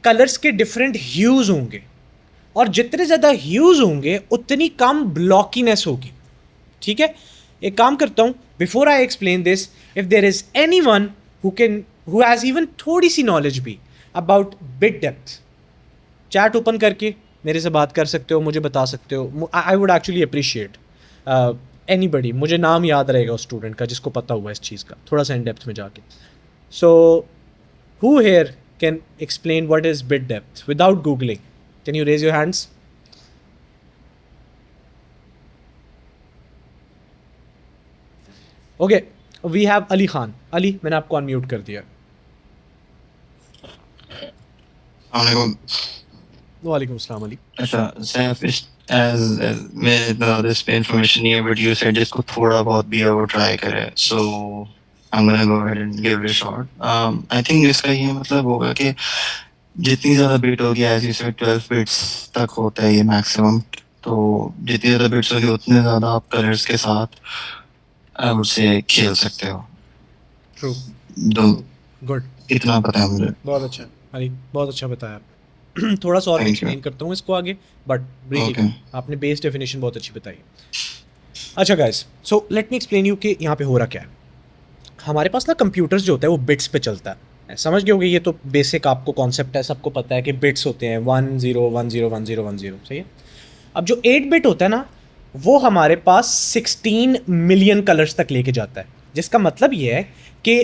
कलर्स के डिफरेंट ह्यूज होंगे, और जितने ज़्यादा ह्यूज होंगे उतनी कम ब्लॉकीनेस होगी. ठीक है, एक काम करता हूँ, before I explain this, if there is anyone who has even थोड़ी सी नॉलेज भी about bit depth, chat open करके मेरे से बात कर सकते हो, मुझे बता सकते हो. I would actually appreciate anybody. मुझे नाम याद रहेगा उस स्टूडेंट का जिसको पता हुआ इस चीज़ का, थोड़ा सा इन डेप्थ में जाके. So who here can explain what is bit depth without googling? Can you raise your hands? Okay, we have Ali Khan. Ali, मैंने आपको unmute कर दिया. वालेकुम अस्सलाम अली. अच्छा सैफ, as मेरे इतना इस पे इंफॉर्मेशन नहीं है, बट यू सेड इसको थोड़ा बहुत भी वो ट्राई करे, so I'm gonna go ahead and give it a shot. I think इसका ये मतलब होगा कि जितनी ज़्यादा बिट होगी, एज यू सेड 12 बिट्स तक होता है ये मैक्सिमम, तो जितनी ज़्यादा बिट्स होगी उतने ज़्यादा आप कलर्स के साथ आई वुड से खेल सकते हो. ट्रू. गुड. इतना पता है मुझे. बहुत अच्छा अली, बहुत अच्छा बताया. थोड़ा सा और एक्सप्लेन करता हूँ इसको आगे, बट ब्रीफली आपने बेस डेफिनेशन बहुत अच्छी बताई. अच्छा guys, so let me explain you कि यहाँ पे हो रहा क्या है. हमारे पास ना कंप्यूटर्स जो होता है वो बिट्स पे चलता है. समझ गए होगे, ये तो बेसिक आपको कॉन्सेप्ट है, सबको पता है कि बिट्स होते हैं 1 0 1 0 1 0 1 0. सही है. अब जो 8 बिट होता है ना, वो हमारे पास 16 मिलियन कलर्स तक लेके जाता है, जिसका मतलब ये है कि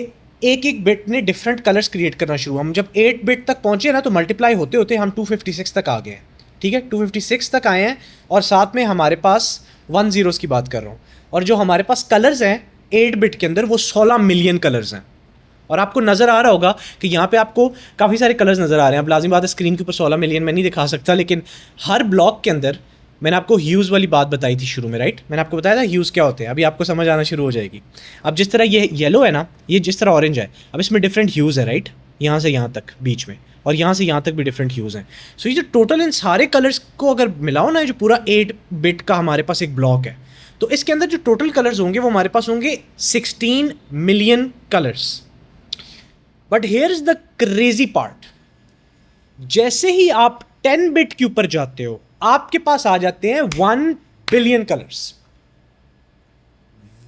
एक एक बिट ने डिफरेंट कलर्स क्रिएट करना शुरू. हम जब 8 बिट तक पहुँचे ना, तो मल्टीप्लाई होते होते हम 256 तक आ गए हैं. ठीक है, 256 तक आए हैं, और साथ में हमारे पास 1 zeros की बात कर रहा हूँ. और जो हमारे पास कलर्स हैं 8 बिट के अंदर, वो 16 मिलियन कलर्स हैं. और आपको नज़र आ रहा होगा कि यहाँ पे आपको काफ़ी सारे कलर्स नज़र आ रहे हैं. अब लाजिम बात है, स्क्रीन के ऊपर 16 मिलियन मैं नहीं दिखा सकता, लेकिन हर ब्लॉक के अंदर मैंने आपको ह्यूज़ वाली बात बताई थी शुरू में, राइट. मैंने आपको बताया था ह्यूज़ क्या होते हैं. अभी आपको समझ आना शुरू हो जाएगी. अब जिस तरह ये येलो है ना, ये जिस तरह ऑरेंज है, अब इसमें डिफरेंट ह्यूज़ है, राइट. यहाँ से यहाँ तक बीच में, और यहाँ से यहाँ तक भी डिफरेंट ह्यूज़ हैं. सो ये जो टोटल इन सारे कलर्स को अगर मिलाओ ना, जो पूरा 8 बिट का हमारे पास एक ब्लॉक है, तो इसके अंदर जो टोटल कलर्स होंगे वो हमारे पास होंगे 16 million colours. But here is the crazy part, जैसे ही आप 10 बिट के ऊपर जाते हो, आपके पास आ जाते हैं 1 billion colours.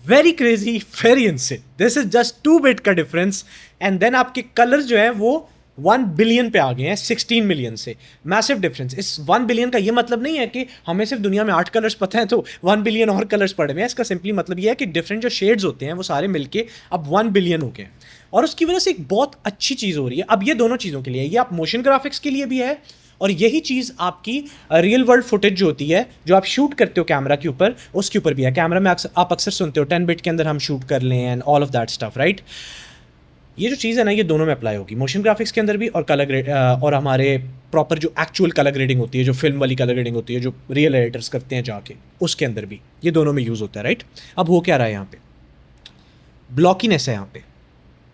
Very crazy, very insane. This is just 2 bit का डिफरेंस, एंड देन आपके कलर्स जो है वो 1 बिलियन पे आ गए हैं 16 मिलियन से। Massive difference. इस 1 बिलियन का ये मतलब नहीं है कि हमें सिर्फ दुनिया में 8 कलर्स पता हैं तो 1 बिलियन और कलर्स पड़े हुए हैं। इसका सिंपली मतलब ये है कि डिफरेंट जो शेड्स होते हैं वो सारे मिलके अब 1 बिलियन हो गए हैं, और उसकी वजह से एक बहुत अच्छी चीज़ हो रही है। अब ये दोनों चीज़ों के लिए, ये आप मोशन ग्राफिक्स के लिए भी है, और यही चीज़ आपकी रियल वर्ल्ड फुटेज जो होती है, जो आप शूट करते हो कैमरा के ऊपर, उसके ऊपर भी है। कैमरा में आप अक्सर सुनते हो 10 बिट के अंदर हम शूट कर लें and all of that stuff, right. ये जो चीज़ है ना, ये दोनों में अप्लाई होगी, मोशन ग्राफिक्स के अंदर भी और कलर ग्रेड और हमारे प्रॉपर जो एक्चुअल कलर ग्रेडिंग होती है, जो फिल्म वाली कलर ग्रेडिंग होती है, जो रियल एडिटर्स करते हैं जाके, उसके अंदर भी ये दोनों में यूज़ होता है, राइट। अब हो क्या रहा है यहाँ पे, ब्लॉकीनेस है यहाँ पे,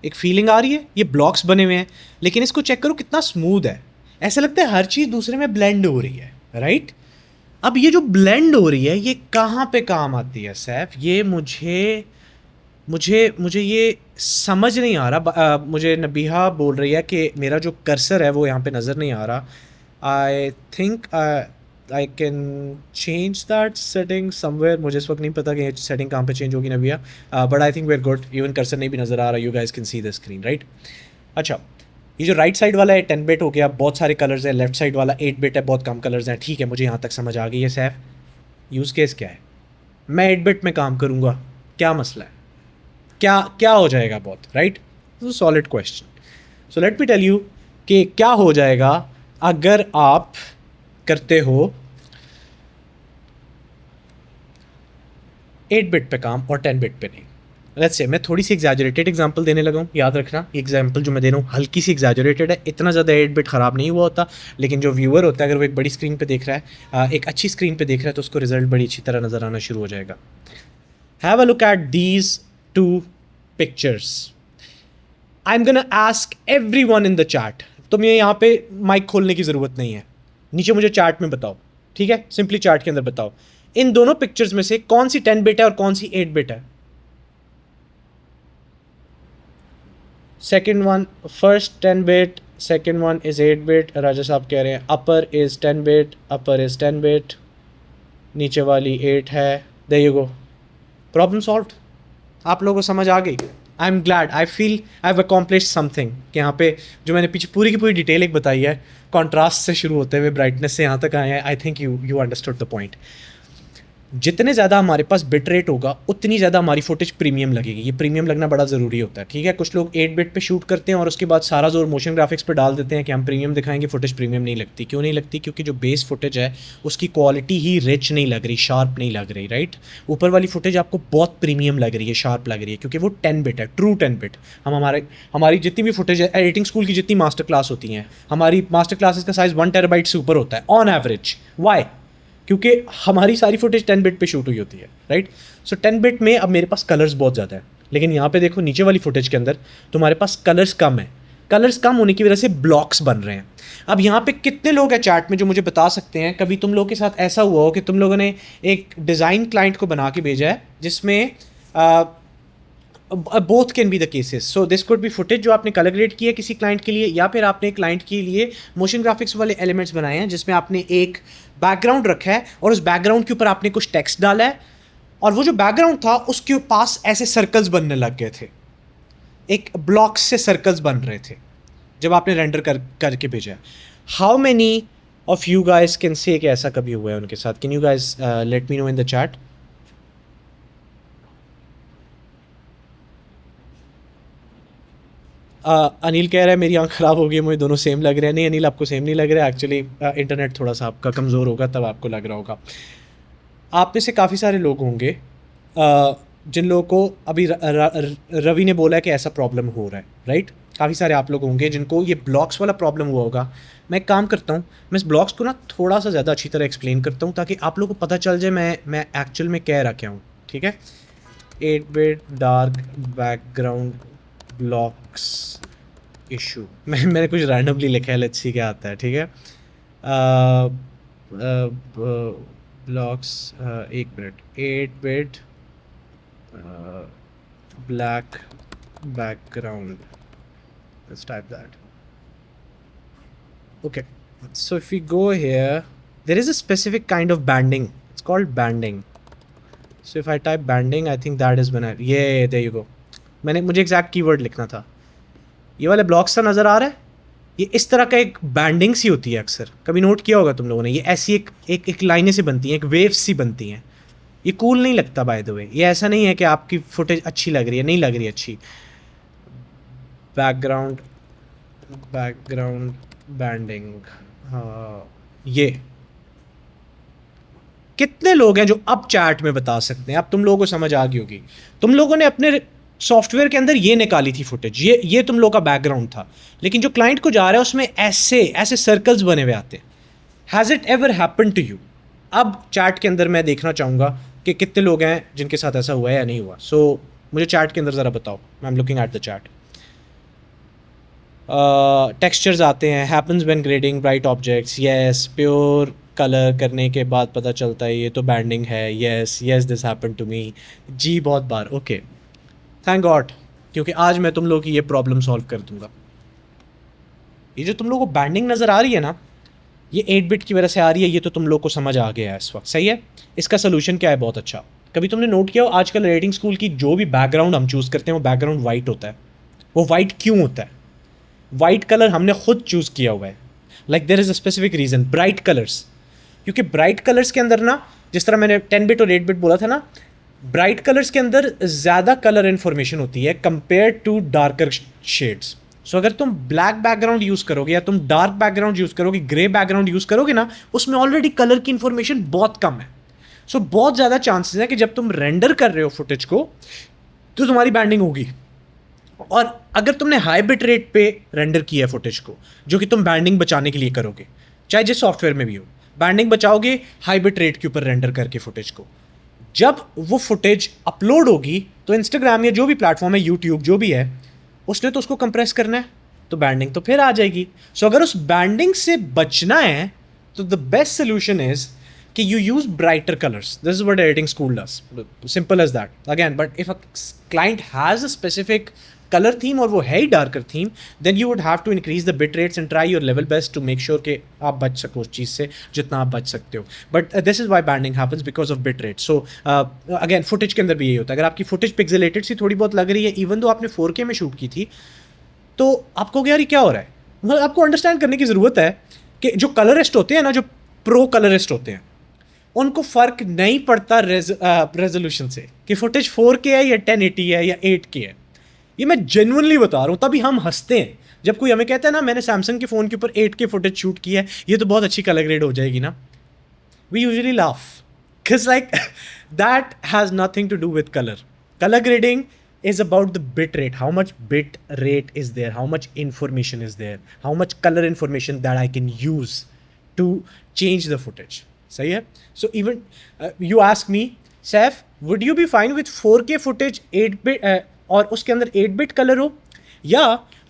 एक फीलिंग आ रही है, ये ब्लॉक्स बने हुए हैं, लेकिन इसको चेक करो कितना स्मूथ है, ऐसा लगता है हर चीज़ दूसरे में ब्लेंड हो रही है, राइट। अब ये जो ब्लेंड हो रही है, ये कहाँ पे काम आती है सैफ, ये मुझे ये समझ नहीं आ रहा। मुझे नबीहा बोल रही है कि मेरा जो कर्सर है वो यहाँ पे नज़र नहीं आ रहा। I think I can change that setting somewhere. मुझे इस वक्त नहीं पता कि सेटिंग कहाँ पे चेंज होगी Nabiha, but I think we are good. Even cursor नहीं भी नज़र आ रहा, you guys can see the screen, right. अच्छा, ये जो राइट साइड वाला है 10 बिट हो गया, बहुत सारे कलर्स हैं। लेफ्ट साइड वाला 8 बिट है, बहुत कम कलर्स हैं। ठीक है, मुझे यहाँ तक समझ आ गई है सैफ। यूज़ केस क्या है, मैं 8 बिट में काम करूँगा, क्या मसला है, क्या हो जाएगा बहुत, right. Solid question. So let me tell you कि क्या हो जाएगा अगर आप करते हो 8 बिट पे काम और 10 बिट पे नहीं। लेट्स से मैं थोड़ी सी एग्जैजरेटेड एग्जांपल देने लगा हूँ, याद रखना ये एग्जांपल जो मैं दे रहा हूँ हल्की सी एग्जैजरेटेड है, इतना ज़्यादा 8 बिट ख़राब नहीं हुआ होता, लेकिन जो व्यूअर होता है अगर वो एक बड़ी स्क्रीन पे देख रहा है, एक अच्छी स्क्रीन पे देख रहा है, तो उसको रिजल्ट बड़ी अच्छी तरह नज़र आना शुरू हो जाएगा। Have a look at these 2 pictures. I'm gonna ask everyone in the chat. तुम्हें यहाँ पे माइक खोलने की ज़रूरत नहीं है, नीचे मुझे चैट में बताओ, ठीक है, सिंपली चैट के अंदर बताओ इन दोनों पिक्चर्स में से कौन सी 10 बिट है और कौन सी 8 बिट है। Second one, first 10 bit, second one is 8 bit. Raja Sahab कह रहे हैं upper is 10 bit, upper is 10 bit, नीचे वाली 8 है। There you go, problem solved. आप लोगों को समझ आ गई। I am glad, I feel I have accomplished something कि यहाँ पे जो मैंने पीछे पूरी की पूरी डिटेल एक बताई है, कॉन्ट्रास्ट से शुरू होते हुए ब्राइटनेस से यहाँ तक आए हैं। I think you understood the point. जितने ज़्यादा हमारे पास बिट रेट होगा उतनी ज़्यादा हमारी फुटेज प्रीमियम लगेगी। ये प्रीमियम लगना बड़ा ज़रूरी होता है, ठीक है। कुछ लोग 8 बिट पे शूट करते हैं और उसके बाद सारा जोर मोशन ग्राफिक्स पे डाल देते हैं कि हम प्रीमियम दिखाएंगे, फुटेज प्रीमियम नहीं लगती। क्यों नहीं लगती? क्योंकि जो बेस फुटेज है उसकी क्वालिटी ही रिच नहीं लग रही, शार्प नहीं लग रही, राइट। ऊपर वाली फुटेज आपको बहुत प्रीमियम लग रही है, शार्प लग रही है, क्योंकि वो 10 बिट है, ट्रू 10 बिट। हमारी जितनी भी फुटेज है, एडिटिंग स्कूल की जितनी मास्टर क्लास होती हैं, हमारी मास्टर क्लासेस का साइज़ 1 टेराबाइट से ऊपर होता है ऑन एवरेज। वाई? क्योंकि हमारी सारी फुटेज 10 बिट पे शूट हुई होती है, राइट। सो 10 बिट में अब मेरे पास कलर्स बहुत ज़्यादा है, लेकिन यहाँ पे देखो नीचे वाली फुटेज के अंदर तुम्हारे पास कलर्स कम है। कलर्स कम होने की वजह से ब्लॉक्स बन रहे हैं। अब यहाँ पे कितने लोग हैं चैट में जो मुझे बता सकते हैं, कभी तुम लोगों के साथ ऐसा हुआ हो कि तुम लोगों ने एक डिज़ाइन क्लाइंट को बना के भेजा है जिसमें both can be the cases. So this could be footage जो आपने कलर ग्रेड की है किसी क्लाइंट के लिए, या फिर आपने क्लाइंट के लिए मोशन ग्राफिक्स वाले एलिमेंट्स बनाए हैं जिसमें आपने एक बैकग्राउंड रखा है और उस बैकग्राउंड के ऊपर आपने कुछ टेक्स्ट डाला है, और वो जो बैकग्राउंड था उसके पास ऐसे सर्कल्स बनने लग गए थे, एक ब्लॉक्स से सर्कल्स बन रहे थे जब आपने रेंडर करके भेजा है। How many of you guys can say कि ऐसा कभी हुआ है उनके साथ? Can you guys let me know in the chat. Anil कह रहा है मेरी आँख ख़राब हो गई, मुझे दोनों सेम लग रहे हैं। नहीं अनिल, आपको सेम नहीं लग रहा है, एक्चुअली इंटरनेट थोड़ा सा आपका कमज़ोर होगा तब आपको लग रहा होगा। आप में से काफ़ी सारे लोग होंगे जिन लोगों को अभी रवि ने बोला है कि ऐसा प्रॉब्लम हो रहा है, राइट। काफ़ी सारे आप लोग होंगे जिनको ये ब्लॉक्स वाला प्रॉब्लम हुआ होगा। मैं एक काम करता हूँ, मैं इस ब्लॉक्स को ना थोड़ा सा ज़्यादा अच्छी तरह एक्सप्लेन करता हूँ ताकि आप लोगों को पता चल जाए मैं एक्चुअल में कह रहा क्या हूँ, ठीक है। 8 bit dark background blocks issue, मैंने कुछ रैंडमली लिखा है, लेट्स सी क्या आता है, ठीक है। ब्लॉक्स, एक minute, 8 bit black background, let's type that. Okay, so if we go here, there is a specific kind of banding, it's called banding. So if I type banding, I think that is when there you go. मुझे एग्जैक्ट कीवर्ड लिखना था। ये वाले ब्लॉक्स सा नज़र आ रहा है, ये इस तरह का एक बैंडिंग सी होती है अक्सर, कभी नोट किया होगा तुम लोगों ने, ये ऐसी एक लाइनें से बनती हैं, एक वेव्स सी बनती हैं। ये कूल नहीं लगता बाय द वे, ये ऐसा नहीं है कि आपकी फुटेज अच्छी लग रही है, नहीं लग रही अच्छी। बैकग्राउंड बैंडिंग, हाँ ये कितने लोग हैं जो अब चैट में बता सकते हैं? अब तुम लोगों को समझ आ गई होगी। तुम लोगों ने अपने सॉफ्टवेयर के अंदर ये निकाली थी फुटेज, ये तुम लोग का बैकग्राउंड था, लेकिन जो क्लाइंट को जा रहा है उसमें ऐसे सर्कल्स बने हुए आते हैं। Has it ever happen to you? अब चैट के अंदर मैं देखना चाहूँगा कि कितने लोग हैं जिनके साथ ऐसा हुआ है या नहीं हुआ। सो मुझे चैट के अंदर ज़रा बताओ, I am looking at the chat. Textures आते हैं, happens when grading bright objects, yes. Pure colour करने के बाद पता चलता है ये तो बैंडिंग है, yes this happen to me जी, बहुत बार। ओके, थैंक गॉड, क्योंकि आज मैं तुम लोग की ये प्रॉब्लम सॉल्व कर दूंगा। ये जो तुम लोग को बैंडिंग नज़र आ रही है ना, ये 8 बिट की वजह से आ रही है, ये तो तुम लोग को समझ आ गया है इस वक्त, सही है। इसका सोल्यूशन क्या है? बहुत अच्छा। कभी तुमने नोट किया हो आजकल रेटिंग स्कूल की जो भी बैकग्राउंड हम चूज़ करते हैं वो बैकग्राउंड वाइट होता है। वो वाइट क्यों होता है? वाइट कलर हमने खुद चूज़ किया हुआ है, like there is a specific reason. Bright colours, क्योंकि ब्राइट कलर्स के अंदर ना, जिस तरह मैंने 10 बिट और 8 बिट बोला था ना, ब्राइट कलर्स के अंदर ज़्यादा कलर इन्फॉर्मेशन होती है कंपेयर टू डार्कर शेड्स। सो अगर तुम ब्लैक बैकग्राउंड यूज़ करोगे या तुम डार्क बैकग्राउंड यूज़ करोगे, ग्रे बैकग्राउंड यूज़ करोगे ना, उसमें ऑलरेडी कलर की इन्फॉर्मेशन बहुत कम है। सो बहुत ज़्यादा चांसेस है कि जब तुम रेंडर कर रहे हो फुटेज को तो तुम्हारी बैंडिंग होगी। और अगर तुमने हाई बिट रेट पे रेंडर किया है फुटेज को, जो कि तुम बैंडिंग बचाने के लिए करोगे, चाहे जिस सॉफ्टवेयर में भी हो, बैंडिंग बचाओगे हाई बिट रेट के ऊपर रेंडर करके फुटेज को, जब वो फुटेज अपलोड होगी तो इंस्टाग्राम या जो भी प्लेटफॉर्म है, यूट्यूब जो भी है, उसने तो उसको कंप्रेस करना है, तो बैंडिंग तो फिर आ जाएगी। सो अगर उस बैंडिंग से बचना है तो द बेस्ट सोल्यूशन इज कि you use brighter colors. This is what editing school does. Simple as that. Again, but if a client has a specific color theme और वो है ही darker theme, then you would have to increase the bit rates and try your level best to make sure कि आप बच सको उस चीज़ से जितना आप बच सकते हो. But this is why banding happens because of bit rate. So again, footage के अंदर भी यही होता है. अगर आपकी footage pixelated सी थोड़ी बहुत लग रही है, even though आपने 4K में शूट की थी, तो आप कहोगे यार ये क्या हो रहा है? मतलब आपको अंडरस्टैंड करने की ज़रूरत है कि जो कलरिस्ट होते हैं ना, जो प्रो कलरिस्ट होते हैं, उनको फ़र्क नहीं पड़ता रेजोल्यूशन से कि फुटेज 4K है या 1080 है या 8K है। ये मैं जेन्युइनली बता रहा हूँ, तभी हम हंसते हैं जब कोई हमें कहता है ना मैंने सैमसंग के फ़ोन के ऊपर 8K फुटेज शूट की है, ये तो बहुत अच्छी कलर ग्रेड हो जाएगी ना। We usually laugh because like that has nothing to do with colour. Colour grading is about the bit rate, how much bit rate is there, how much information is there, how much color information that I can use to change the footage. सही है? So even you ask me, Saif, would you be fine with 4K footage 8 bit और उसके अंदर 8 bit color हो, या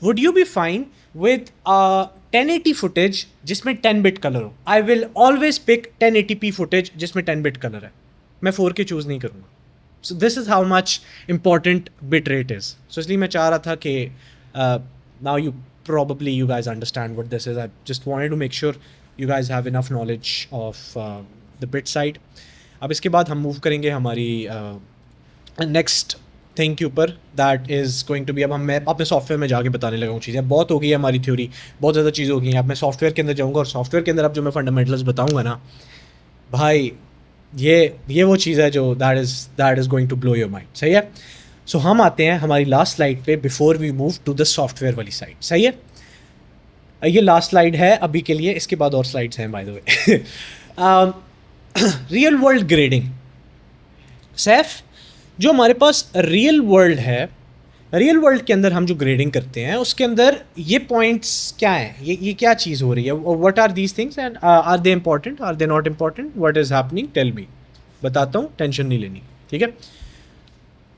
would you be fine with 1080 footage जिसमें 10 bit color हो? I will always pick 1080p footage जिसमें 10 bit color है, मैं 4K चूज़ नहीं करूँगा। So this is how much important bit rate is. So इसलिए मैं चाह रहा था कि now you guys understand what this is. I just wanted to make sure you guys have enough knowledge of the bit side. अब इसके बाद हम मूव करेंगे हमारी next thing के ऊपर, that is going to be, अब मैं अपने सॉफ्टवेयर में जाके बताने लगा हूँ चीज़ें। बहुत हो गई है हमारी थ्योरी, बहुत ज़्यादा चीज़ें हो गई हैं। अब मैं सॉफ्टवेयर के अंदर जाऊँगा और सॉफ्टवेयर के अंदर अब जो मैं फंडामेंटल्स बताऊँगा ना भाई, ये वो चीज़ है जो that is going to blow your mind. सही है? सो हम आते हैं हमारी लास्ट स्लाइड पे before we move to the software वाली साइड। सही है? ये लास्ट स्लाइड है अभी के लिए, इसके बाद और स्लाइड्स हैं by the way. Real world grading. Saif, जो हमारे पास रियल वर्ल्ड है, रियल वर्ल्ड के अंदर हम जो ग्रेडिंग करते हैं उसके अंदर ये पॉइंट्स क्या हैं, ये क्या चीज़ हो रही है, what are these things and are they important, are they not important, what is happening, tell me. बताता हूँ, टेंशन नहीं लेनी, ठीक है।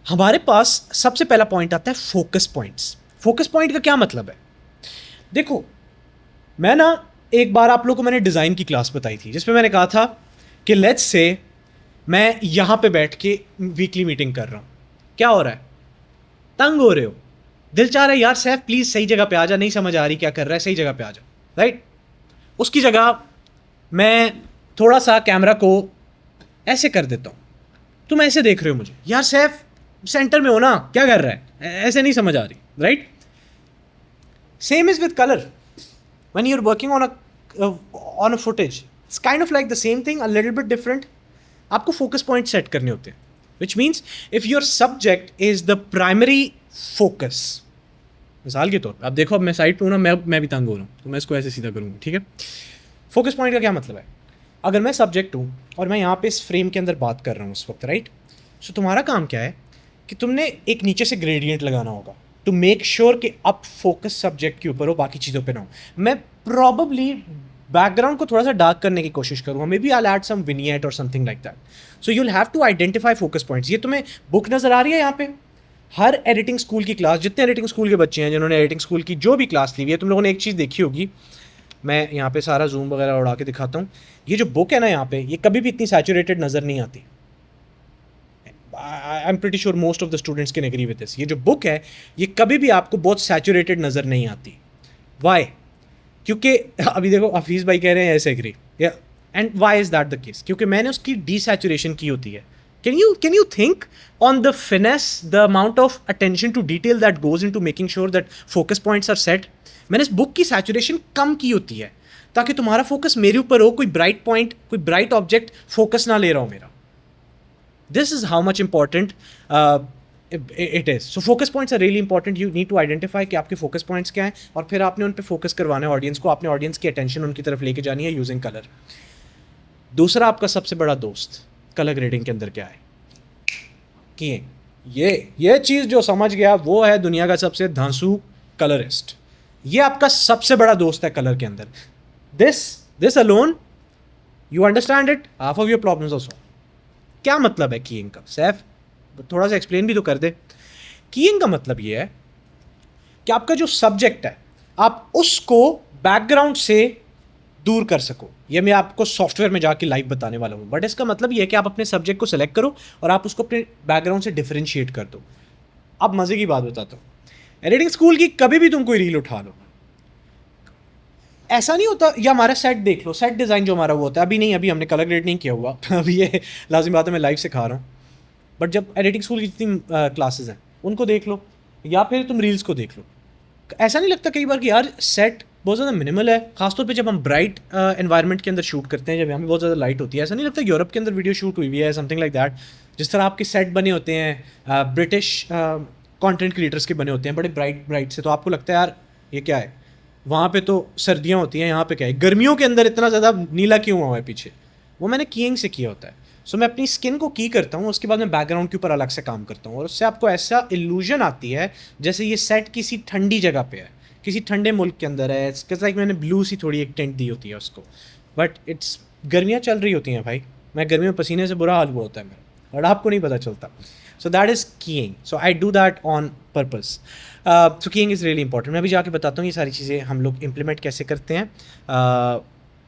हमारे पास सबसे पहला पॉइंट आता है फोकस पॉइंट्स। फोकस पॉइंट का क्या मतलब है? देखो, मैं ना एक बार आप लोग को मैंने डिज़ाइन की क्लास बताई थी जिसमें मैंने कहा था कि लेट्स से मैं यहाँ पे बैठ के वीकली मीटिंग कर रहा हूँ, क्या हो रहा है, तंग हो रहे हो, दिल चाह रहा है यार सैफ प्लीज़ सही जगह पे आ जा, नहीं समझ आ रही क्या कर रहा है, सही जगह पे आ जा, राइट। उसकी जगह मैं थोड़ा सा कैमरा को ऐसे कर देता हूँ, तुम ऐसे देख रहे हो मुझे, यार सैफ सेंटर में हो ना, क्या कर रहा है, ऐसे नहीं समझ आ रही, right. Same is with colour. when you're working on a footage, it's kind of like the same thing, a little bit different. आपको focus point set करने होते हैं, which means if your subject is the primary focus, मिसाल के तौर पर आप देखो, अब मैं साइड पे हूँ ना, मैं भी तंग हो रहा हूँ, तो मैं इसको ऐसे सीधा करूँगा, ठीक है। फोकस पॉइंट का क्या मतलब है? अगर मैं सब्जेक्ट हूँ और मैं यहाँ पे इस फ्रेम के अंदर बात कर रहा हूँ उस वक्त, राइट, सो तुम्हारा काम क्या है कि तुमने एक नीचे से ग्रेडियंट लगाना होगा टू मेक श्योर कि अब फोकस सब्जेक्ट के ऊपर हो, बाकी चीज़ों पे ना हो। मैं प्रॉबली बैकग्राउंड को थोड़ा सा डार्क करने की कोशिश करूँगा, may B I add some vignette और something like that. So you will have to identify focus points. ये तुम्हें बुक नज़र आ रही है यहाँ पे, हर एडिटिंग स्कूल की क्लास, जितने एडिटिंग स्कूल के बच्चे हैं जिन्होंने एडिटिंग स्कूल की जो भी क्लास ली हुई है, तुम लोगों ने एक चीज़ देखी होगी, मैं यहाँ पे सारा जूम वगैरह उड़ा के दिखाता हूँ। ये जो बुक है ना यहाँ पे, ये कभी भी इतनी सैचुरेटेड नज़र नहीं आती। I am pretty sure most of the students can agree with this. ये जो बुक है ये कभी भी आपको बहुत सैचुरेटेड नज़र नहीं आती। वाई? क्योंकि अभी देखो हफीज़ भाई कह रहे हैं ऐसे agree, and why is that the case? क्योंकि मैंने उसकी डीसैचुरेशन की होती है। Can you think on the finesse, the amount of attention to detail that goes into making sure that focus points are set? मैंने इस बुक की सैचुरेशन कम की होती है ताकि तुम्हारा फोकस मेरे ऊपर हो, कोई ब्राइट पॉइंट, कोई ब्राइट ऑब्जेक्ट फोकस ना ले रहा हो मेरा। This is how much important it is. So focus points are really important. You need to identify कि आपके फोकस पॉइंट्स क्या हैं, और फिर आपने उन पर फोकस करवाना है ऑडियंस को, आपने ऑडियंस की अटेंशन उनकी तरफ लेके जानी है यूजिंग कलर। दूसरा आपका सबसे बड़ा दोस्त कलर ग्रेडिंग के अंदर क्या है? कीइंग। ये चीज़ जो समझ गया वो है दुनिया का सबसे धांसू कलरिस्ट। ये आपका सबसे बड़ा दोस्त है कलर के अंदर। This alone, you understand it, half of your problems are solve. क्या मतलब है कीइंग का? सैफ थोड़ा सा एक्सप्लेन भी तो कर दे। कीइंग का मतलब ये है कि आपका जो सब्जेक्ट है आप उसको बैकग्राउंड से दूर कर सको। ये मैं आपको सॉफ्टवेयर में जाके लाइव बताने वाला हूँ, बट इसका मतलब ये है कि आप अपने सब्जेक्ट को सेलेक्ट करो और आप उसको अपने बैकग्राउंड से डिफरेंशिएट कर दो। अब मज़े की बात बताता हूँ, एडिटिंग स्कूल की कभी भी तुम कोई रील उठा लो, ऐसा नहीं होता, या हमारा सेट देख लो, सेट डिज़ाइन जो हमारा वो होता है, अभी हमने कलर ग्रेड नहीं किया हुआ अभी ये लाजिम बात है, मैं लाइव सिखा रहा हूँ। बट जब एडिटिंग स्कूल की जितनी क्लासेस हैं उनको देख लो, या फिर तुम रील्स को देख लो, ऐसा नहीं लगता कई बार कि यार सेट बहुत ज़्यादा मिनिमल है, खासतौर पे जब हम ब्राइट एनवायरनमेंट के अंदर शूट करते हैं, जब यहाँ पे बहुत ज़्यादा लाइट होती है। ऐसा नहीं लगता यूरोप के अंदर वीडियो शूट हुई है, समथिंग लाइक दैट, जिस तरह आपके सेट बने होते हैं ब्रिटिश कंटेंट क्रिएटर्स के बने होते हैं, बड़े ब्राइट से, तो आपको लगता है यार ये क्या है? वहाँ पे तो सर्दियाँ होती हैं, यहाँ पे क्या है? गर्मियों के अंदर इतना ज़्यादा नीला क्यों हुआ है पीछे? वो मैंने कीइंग से किया होता है। सो मैं अपनी स्किन को की करता हूँ, उसके बाद मैं बैकग्राउंड के ऊपर अलग से काम करता हूँ, और उससे आपको ऐसा इल्यूजन आती है जैसे ये सेट किसी ठंडी जगह पे है, किसी ठंडे मुल्क के अंदर है। इट्स लाइक मैंने ब्लू सी थोड़ी एक टेंट दी होती है उसको, बट इट्स गर्मियाँ चल रही होती हैं भाई, मैं गर्मियों में पसीने से बुरा हाल हुआ होता है मेरा, और आपको नहीं पता चलता। सो that is keying. So I do that on purpose. So keying is really important. मैं भी जाके बताता हूँ ये सारी चीज़ें हम लोग इम्प्लीमेंट कैसे करते हैं।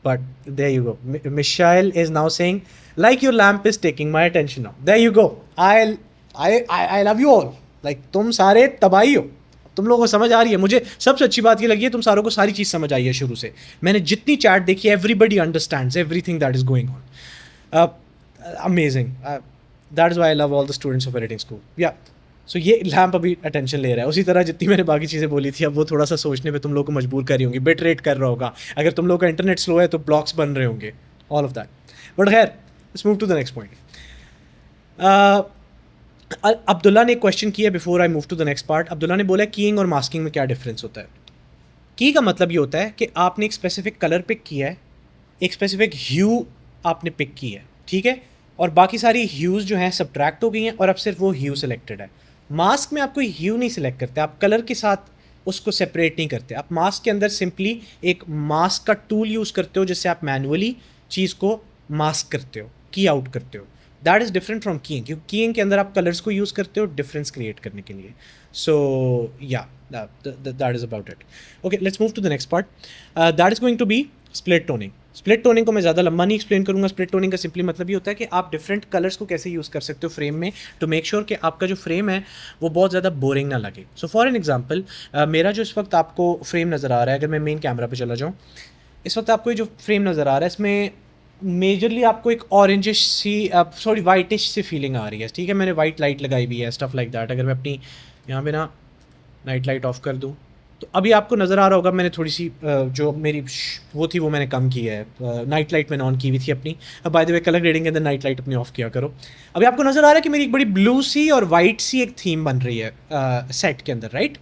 But there you go, Mishal is now saying like your lamp is taking my attention now. There you go, I love you all. Like तुम सारे तबाही हो, तुम लोगों को समझ आ रही है। मुझे सबसे अच्छी बात ये लगी है तुम सारों को सारी चीज़ समझ आई है शुरू से। मैंने जितनी चैट देखी है, everybody understands everything that is going on. Amazing. That is why I love all the students of editing school. या सो ये लैम्प अभी अटेंशन ले रहा है, उसी तरह जितनी मैंने बाकी चीज़ें बोली थी, अब वो थोड़ा सा सोचने पे तुम लोग को मजबूर कर रही होंगी, बिट रेट कर रहा होगा, अगर तुम लोग का इंटरनेट स्लो है तो ब्लॉक्स बन रहे होंगे, ऑल ऑफ दैट। बट खैर, let's move to the next point. Abdullah ने एक क्वेश्चन किया before I move to the next part. Abdullah ने बोला कीइंग और मास्किंग में क्या डिफरेंस होता है? की का मतलब ये होता है कि आपने एक स्पेसिफिक कलर पिक किया है, एक स्पेसिफिक ह्यू आपने पिक की है, ठीक है, और बाकी सारी ह्यूज़ जो हैं सब्ट्रैक्ट हो गई हैं और अब सिर्फ वो ह्यू सेलेक्टेड है। मास्क में आप कोई ह्यू नहीं सिलेक्ट करते, आप कलर के साथ उसको सेपरेट नहीं करते। आप मास्क के अंदर सिंपली एक मास्क का टूल यूज़ करते हो जिससे आप मैनुअली चीज़ को मास्क करते हो, की आउट करते हो। That is different from keying, क्योंकि कीइंग के अंदर आप कलर्स को यूज़ करते हो डिफरेंस क्रिएट करने के लिए। सो या that is about it. Okay, let's move to the next part. That is going to be split toning. Split toning को मैं ज़्यादा लंबा नहीं एक्सप्लेन करूँगा। स्प्लिट टोनिंग का सिंपली मतलब ये होता है कि आप डिफरेंट कलर्स को कैसे यूज़ कर सकते हो फ्रेम में, टू मेक श्योर कि आपका जो फ्रेम है वो बहुत ज़्यादा बोरिंग ना लगे। सो फॉर एन एग्जांपल, मेरा जो इस वक्त आपको फ्रेम नज़र आ रहा है, अगर मैं मेन कैमरा पे चला जाऊँ, इस वक्त आपको ये जो फ्रेम नज़र आ रहा है इसमें मेजरली आपको एक ऑरेंजिश सी सॉरी वाइटिश सी फीलिंग आ रही है, ठीक है। मैंने वाइट लाइट लगाई हुई है, स्टफ लाइक दैट। अगर मैं अपनी यहाँ पे ना नाइट लाइट ऑफ कर दूँ तो अभी आपको नज़र आ रहा होगा मैंने थोड़ी सी जो मेरी वो थी वो मैंने कम की है, नाइट लाइट मैंने ऑन की हुई थी अपनी। अब bye the way colour grading के अंदर नाइट लाइट अपनी ऑफ किया करो। अभी आपको नज़र आ रहा है कि मेरी एक बड़ी ब्लू सी और वाइट सी एक थीम बन रही है सेट के अंदर, राइट।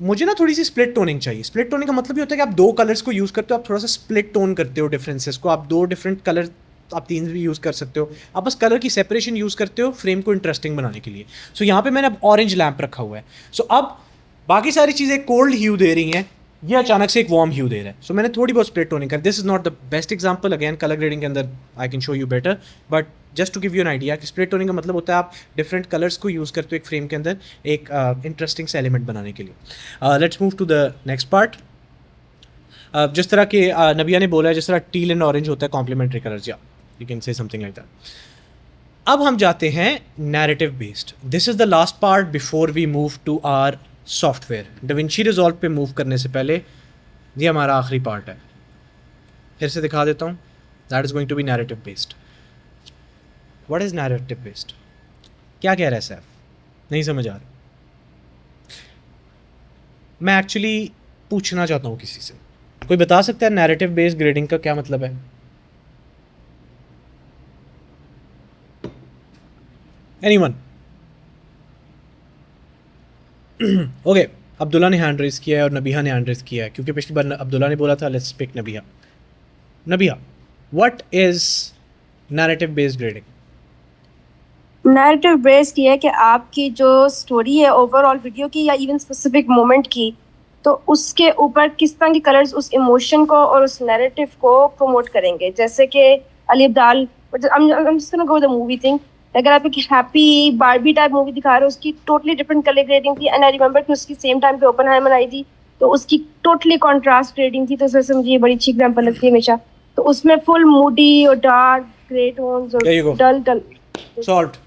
मुझे ना थोड़ी सी स्प्लिट टोनिंग चाहिए। स्प्लिट टोनिंग का मतलब ये होता है कि आप दो कलर्स को यूज़ करते हो, आप थोड़ा सा स्प्लिट टोन करते हो डिफरेंसेस को। आप दो डिफरेंट कलर, आप तीन भी यूज़ कर सकते हो, आप बस कलर की सेपरेशन यूज़ करते हो फ्रेम को इंटरेस्टिंग बनाने के लिए। सो यहाँ पे मैंने अब ऑरेंज लैम्प रखा हुआ है। सो अब बाकी सारी चीज़ें कोल्ड ह्यू दे रही हैं, ये अचानक से एक वार्म ह्यू दे रहा है। सो मैंने थोड़ी बहुत स्प्लिट टोनिंग कर। This is not the best example, again colour grading के अंदर I can show you better, but just to give you an idea कि स्प्लिट टोनिंग का मतलब होता है आप डिफरेंट कलर्स को यूज़ करते हो एक फ्रेम के अंदर एक इंटरेस्टिंग से एलिमेंट बनाने के लिए। Let's move to the next part. जिस तरह के नबिया ने बोला है, जिस तरह टील एंड ऑरेंज होता है कॉम्प्लीमेंट्री कलर्स, या you can say something like that. अब हम जाते हैं narrative based. This is the last part before we move to our software. DaVinci resolve पे मूव करने से पहले ये हमारा आखिरी पार्ट है। फिर से दिखा देता हूँ। That is going to be narrative based. What is narrative based? क्या कह रहा है सैफ? नहीं समझ आ रहा। मैं एक्चुअली पूछना चाहता हूँ किसी से, कोई बता सकता है नैरेटिव बेस्ड ग्रेडिंग का क्या मतलब है? एनीवन? ओके, अब्दुल्ला ने हैंड रेज किया है और नबिया ने हैंड रेज किया है, क्योंकि पिछली बार अब्दुल्ला ने बोला था लेट्स पिक नबिया। नबिया, what is narrative based grading? Narrative based ये है कि आपकी जो स्टोरी है ओवरऑल वीडियो की या इवन स्पेसिफिक मोमेंट की, तो उसके ऊपर किस तरह के कलर्स उस इमोशन को और उस नैरेटिव को प्रमोट करेंगे। जैसे कि Ali Abdal, I'm just gonna go with the movie thing. अगर आप एक हैप्पी बारबी टाइप मूवी दिखा रहे हो, उसकी टोटली डिफरेंट कलर ग्रेडिंग थी, एंड आई रिमेंबर कि उसकी सेम टाइम पे ओपनहाइमर आई थी, तो उसकी टोटली कॉन्ट्रास्ट ग्रेडिंग थी। तो इस वजह से मुझे ये बड़ी अच्छी एग्जांपल लगती है हमेशा। तो उसमें फुल मूडी और डार्क ग्रे टोन्स और डल Solved.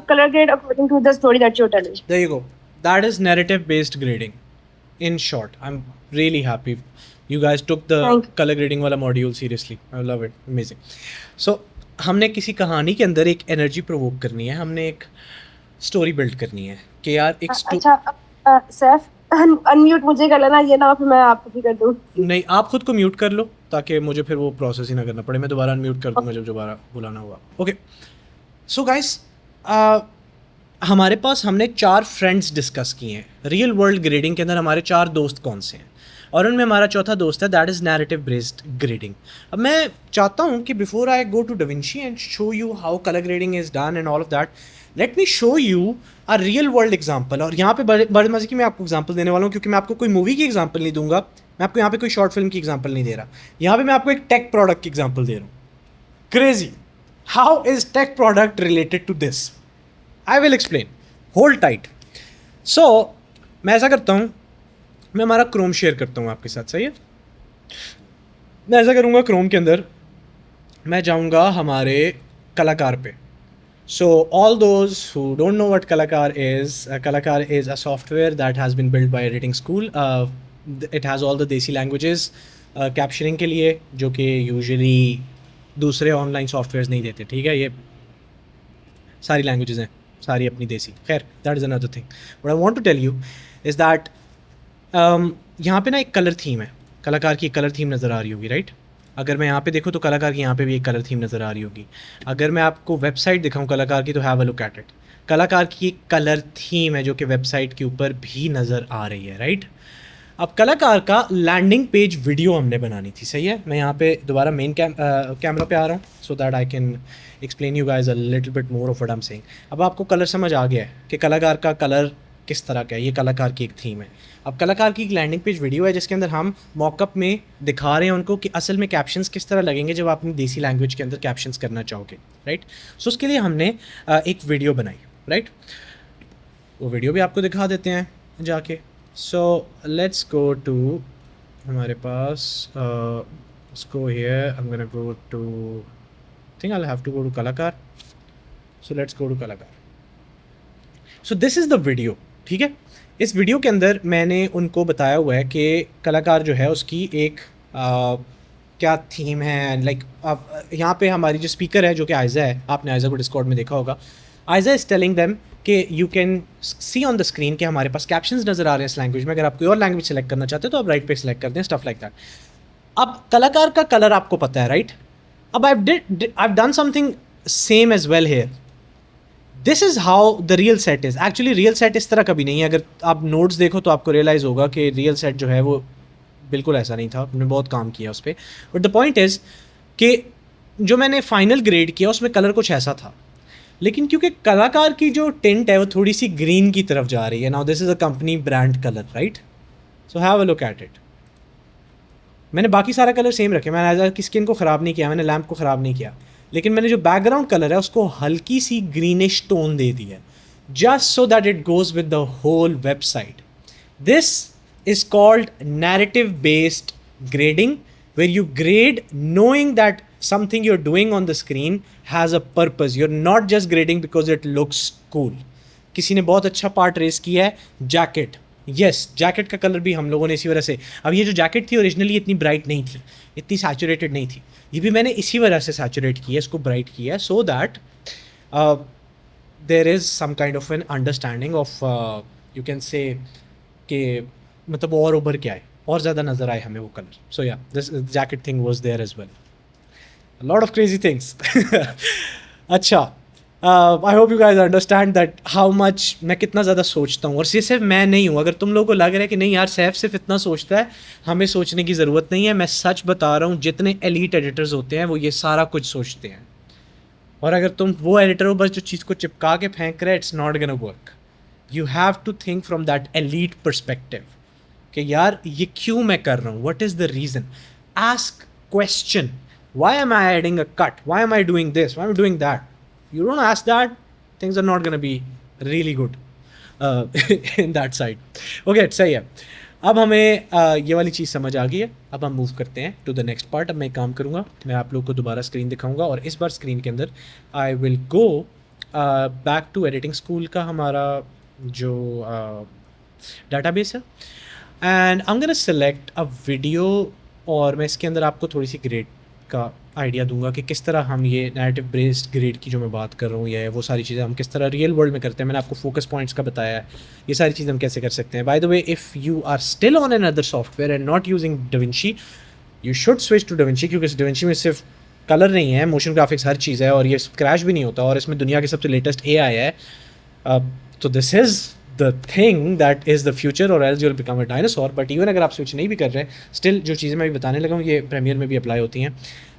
color grade according to the story that you're telling. There you go. That is narrative based grading. In short, I'm really happy you guys took the Thank you. color grading वाला module seriously. I love it. Amazing. So हमने किसी कहानी के अंदर एक एनर्जी प्रोवोक करनी है, हमने एक स्टोरी बिल्ड करनी है कि यार एक अच्छा सैफ अनम्यूट मुझे कर लेना, ये ना फिर मैं आपको भी कर दूं। नहीं, आप खुद को म्यूट कर लो ताकि मुझे फिर वो प्रोसेस ही ना करना पड़े। मैं दोबारा अनम्यूट कर दूंगा जब दोबारा बुलाना हुआ। ओके, सो गाइस, हमारे पास हमने 4 फ्रेंड्स डिस्कस किए हैं। रियल वर्ल्ड ग्रेडिंग के अंदर हमारे 4 दोस्त कौन से हैं, और उनमें हमारा चौथा दोस्त है, that is narrative based grading. अब मैं चाहता हूँ कि before I go to DaVinci and show you how colour grading is done and all of that, let me show you a real world example. और यहाँ पे बड़े मज़े की मैं आपको एग्जाम्पल देने वाला हूँ, क्योंकि मैं आपको कोई मूवी की एग्जाम्पल नहीं दूंगा, मैं आपको यहाँ पे कोई शॉर्ट फिल्म की एग्जाम्पल नहीं दे रहा। यहाँ पे मैं आपको एक टेक प्रोडक्ट की एग्जाम्पल दे रहा हूँ। Crazy, how is tech product related to this? I will explain, hold tight. So मैं ऐसा करता हूँ, मैं हमारा क्रोम शेयर करता हूँ आपके साथ, सही है? मैं ऐसा करूँगा, क्रोम के अंदर मैं जाऊँगा हमारे कलाकार पे। So all those who don't know what Kalakar is a software that has been build by editing school. It has all the desi languages capturing के लिए, जो कि यूजुअली दूसरे ऑनलाइन सॉफ्टवेयर्स नहीं देते, ठीक है? ये सारी लैंग्वेजेस हैं, सारी अपनी देसी। खैर, that is another thing. What I want to tell you is that यहाँ पे ना एक कलर थीम है, कलाकार की एक कलर थीम नज़र आ रही होगी, राइट? अगर मैं यहाँ पे देखूँ तो कलाकार की यहाँ पे भी एक कलर थीम नज़र आ रही होगी। अगर मैं आपको वेबसाइट दिखाऊँ कलाकार की, तो have a look at it. कलाकार की एक कलर थीम है जो कि वेबसाइट के ऊपर भी नज़र आ रही है, राइट? अब कलाकार का लैंडिंग पेज वीडियो हमने बनानी थी, सही है? मैं यहाँ पे दोबारा मेन कैमरा पे आ रहा हूँ so that I can explain you guys a little bit more of what I am saying. अब आपको कलर समझ आ गया है कि कलाकार का कलर किस तरह का है। ये कलाकार की एक थीम है। अब कलाकार की एक लैंडिंग पेज वीडियो है जिसके अंदर हम मॉकअप में दिखा रहे हैं उनको कि असल में कैप्शंस किस तरह लगेंगे जब आप अपनी देसी लैंग्वेज के अंदर कैप्शंस करना चाहोगे, राइट? सो उसके लिए हमने एक वीडियो बनाई, राइट? वो वीडियो भी आपको दिखा देते हैं जाके। सो लेट्स गो टू हमारे पास उसको here, I am gonna go to, think I will have to go to Kalakar. So let's go to Kalakar. So this is the video, ठीक है? इस वीडियो के अंदर मैंने उनको बताया हुआ है कि कलाकार जो है उसकी एक क्या थीम है। लाइक अब यहाँ पे हमारी जो स्पीकर है जो कि आयज़ा है, आपने आयज़ा को डिस्कॉर्ड में देखा होगा, Aiza is telling them कि you can see on the screen कि हमारे पास captions नज़र आ रहे हैं इस लैंग्वेज में, अगर आप कोई और लैंग्वेज सेलेक्ट करना चाहते हो तो आप राइट पे सेलेक्ट करते हैं, स्टफ लाइक दैट. अब कलाकार का कलर आपको पता है, राइट? अब I've done something same as well here. This is how the real set is. Actually real set इस तरह कभी नहीं है. अगर आप नोट्स देखो तो आपको रियलाइज़ होगा कि रियल सेट जो है वो बिल्कुल ऐसा नहीं था. हमने बहुत काम किया उस पर. बट द पॉइंट इज़ कि जो मैंने फाइनल ग्रेड किया उसमें कलर कुछ ऐसा था, लेकिन क्योंकि कलाकार की जो टिंट है वो थोड़ी सी ग्रीन की तरफ जा रही है. Now this is a company brand colour, right? So have a look at it. मैंने बाकी सारा कलर सेम रखे, मैंने एज की स्किन को ख़राब नहीं किया, मैंने लैम्प को ख़राब नहीं किया, लेकिन मैंने जो बैकग्राउंड कलर है उसको हल्की सी ग्रीनिश टोन दे दी है, just so that it goes with the whole website. This is called narrative based grading, where you grade knowing that something you're doing on the screen has a purpose. You're not just grading because it looks cool. किसी ने बहुत अच्छा पार्ट रेस किया है, जैकेट. यस, जैकेट का कलर भी हम लोगों ने इसी वजह से, अब ये जो जैकेट थी ओरिजिनली इतनी ब्राइट नहीं थी, इतनी सैचुरेटेड नहीं थी, ये भी मैंने इसी वजह से सैचुरेट किया है, इसको ब्राइट किया है, so that there is some kind of an understanding of you can say कि मतलब और उभर के आए और ज़्यादा नज़र आए हमें वो colour. So yeah this jacket thing was there as well. A lot of crazy things. अच्छा, I hope you guys understand that how much मैं कितना ज़्यादा सोचता हूँ, और ये सिर्फ मैं नहीं हूँ. अगर तुम लोगों को लग रहा है कि नहीं यार सैफ सिर्फ इतना सोचता है, हमें सोचने की ज़रूरत नहीं है. मैं सच बता रहा हूँ, जितने एलीट एडिटर्स होते हैं वो ये सारा कुछ सोचते हैं. और अगर तुम वो एडिटर हो बस जो चीज़ को चिपका के फेंक रहे, it's not gonna work. You have to think from that elite perspective कि यार ये क्यों मैं कर रहा हूँ, what is the reason. Ask question. Why am I adding a cut? Why am I doing this? Why am I doing that? You don't ask that, things are not going to be really good in that side. Okay, सही है. अब हमें ये वाली चीज़ समझ आ गई है. अब हम मूव करते हैं टू द नेक्स्ट पार्ट. अब मैं काम करूँगा, मैं आप लोग को दोबारा स्क्रीन दिखाऊंगा, और इस बार स्क्रीन के अंदर I will go back to editing school का हमारा जो डाटाबेस है, and I am gonna select a video, और मैं इसके अंदर आपको थोड़ी सी ग्रेड का आइडिया दूंगा कि किस तरह हम ये नैरेटिव बेस्ड ग्रेड की जो मैं बात कर रहा हूँ, या वो सारी चीज़ें हम किस तरह रियल वर्ल्ड में करते हैं. मैंने आपको फोकस पॉइंट्स का बताया है, ये सारी चीज़ें हम कैसे कर सकते हैं. By the way, if you are still on an other software and not using DaVinci, you should switch to DaVinci, क्योंकि इस डाविंची में सिर्फ कलर नहीं है, मोशन ग्राफिक्स हर चीज़ है, और ये क्रैश भी नहीं होता, और इसमें दुनिया की सबसे लेटेस्ट AI है. तो this is the thing that is the future, और else you will become a dinosaur. But even अगर आप स्विच नहीं भी कर रहे हैं, स्टिल जो चीज़ें मैं भी बताने लगा हूँ ये प्रीमियर में भी अप्लाई होती हैं.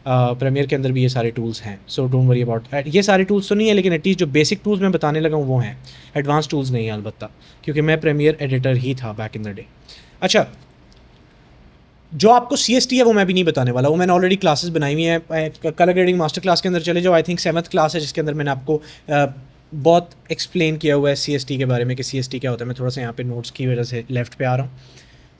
प्रीमियर के अंदर भी ये सारे टूल्स हैं, सो डोंट वरी अबाउट. ये सारे टूल्स तो नहीं है, लेकिन एटलीस्ट जो बेसिक टूल्स मैं बताने लगा हूँ वो हैं. एडवांस टूल्स नहीं है अलबत्ता, क्योंकि मैं प्रीमियर एडिटर ही था बैक इन द डे. अच्छा, जो आपको CST है वो मैं भी नहीं बताने वाला, वो मैंने ऑलरेडी क्लासेस बनाई हुई हैं. कलर ग्रेडिंग मास्टर क्लास के अंदर चले जाओ, आई थिंक 7th क्लास है, जिसके अंदर मैंने आपको बहुत एक्सप्लेन किया हुआ है CST के बारे में कि CST क्या होता है. मैं थोड़ा सा यहाँ पे नोट्स की वजह से लेफ्ट पे आ रहा हूँ.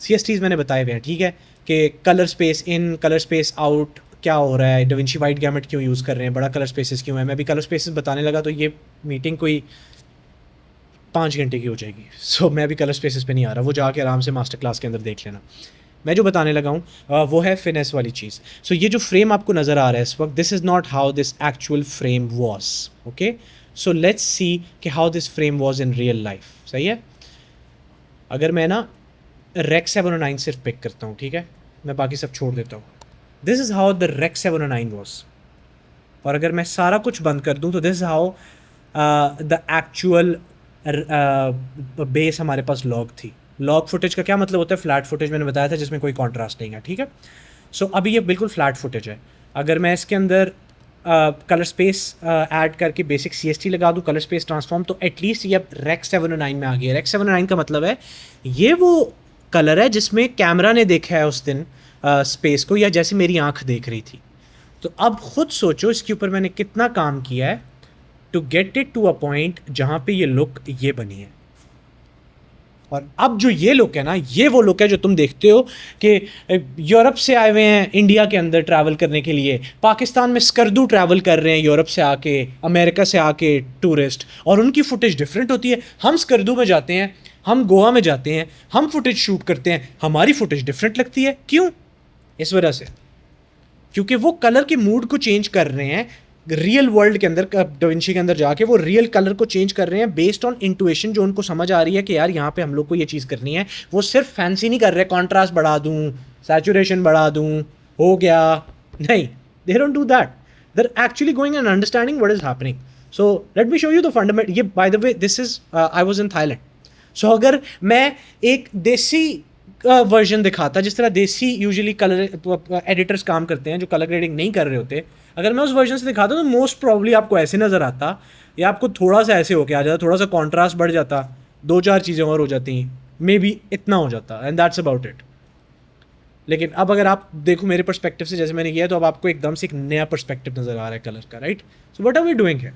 CSTs मैंने बताए हुए हैं, ठीक है, कि colour space in, colour space out क्या हो रहा है, डाविंची वाइट गैमेट क्यों यूज़ कर रहे हैं, बड़ा कलर स्पेसेस क्यों है. मैं भी कलर स्पेसेस बताने लगा तो ये मीटिंग कोई 5 घंटे की हो जाएगी. सो मैं भी कलर स्पेसेस पे नहीं आ रहा, वो जाके आराम से मास्टर क्लास के अंदर देख लेना. मैं जो बताने लगा हूँ वो है फिनेस वाली चीज़. सो ये जो फ्रेम आपको नज़र आ रहा है इस वक्त, this is not how this actual frame was. Okay, so let's see कि how this frame was in real life. सही है. अगर मैं ना Rec 709 सिर्फ पिक करता हूँ, ठीक है, मैं बाकी सब छोड़ देता हूँ. This is how the Rec 709 was. और अगर मैं सारा कुछ बंद कर दूँ तो this is how the actual base हमारे पास लॉग थी. लॉग फुटेज का क्या मतलब होता है? फ्लैट फुटेज मैंने बताया था जिसमें कोई कॉन्ट्रास्ट नहीं है, ठीक है. सो अभी ये बिल्कुल फ्लैट फुटेज है. अगर मैं इसके अंदर कलर स्पेस ऐड करके बेसिक CST लगा दूँ, कलर स्पेस ट्रांसफॉर्म, तो एटलीस्ट ये अब Rec 709 में आ गया. Rec 709 का मतलब है ये वो कलर है जिसमें कैमरा ने देखा है उस दिन स्पेस को, या जैसे मेरी आंख देख रही थी. तो अब खुद सोचो इसके ऊपर मैंने कितना काम किया है to get it to a point जहाँ पे ये लुक ये बनी है. और अब जो ये लुक है ना, ये वो लुक है जो तुम देखते हो कि यूरोप से आए हुए हैं इंडिया के अंदर ट्रैवल करने के लिए, पाकिस्तान में स्कर्दू ट्रैवल कर रहे हैं यूरोप से आके, अमेरिका से आके टूरिस्ट, और उनकी फुटेज डिफरेंट होती है. हम स्कर्दू में जाते हैं, हम गोवा में जाते हैं, हम फुटेज शूट करते हैं, हमारी फुटेज डिफरेंट लगती है. क्यों? इस वजह से, क्योंकि वो कलर के मूड को चेंज कर रहे हैं. रियल वर्ल्ड के अंदर डाविंची के अंदर जाके वो रियल कलर को चेंज कर रहे हैं बेस्ड ऑन इंटुइशन, जो उनको समझ आ रही है कि यार यहाँ पे हम लोग को ये चीज़ करनी है। वो सिर्फ फैंसी नहीं कर रहे, कॉन्ट्रास्ट बढ़ा दूँ, सैचुरेशन बढ़ा दूँ, हो गया, नहीं, they don't do that, they are actually going and understanding what is happening. So let me show you the fundamental. ये by the way this is I was in Thailand. So अगर मैं एक देसी वर्जन दिखाता, जिस तरह देसी यूजुअली कलर एडिटर्स काम करते हैं जो कलर ग्रेडिंग नहीं कर रहे होते, अगर मैं उस वर्जन से दिखाता तो मोस्ट प्रॉब्ली आपको ऐसे नज़र आता, या आपको थोड़ा सा ऐसे होके आ जाता, थोड़ा सा कॉन्ट्रास्ट बढ़ जाता, 2-4 चीज़ें और हो जाती, मे बी इतना हो जाता, एंड दैट्स अबाउट इट। लेकिन अब अगर आप देखो मेरे पर्सपेक्टिव से जैसे मैंने किया, तो अब आपको एकदम से एक नया पर्सपेक्टिव नज़र आ रहा है कलर का, right. So what are we doing है,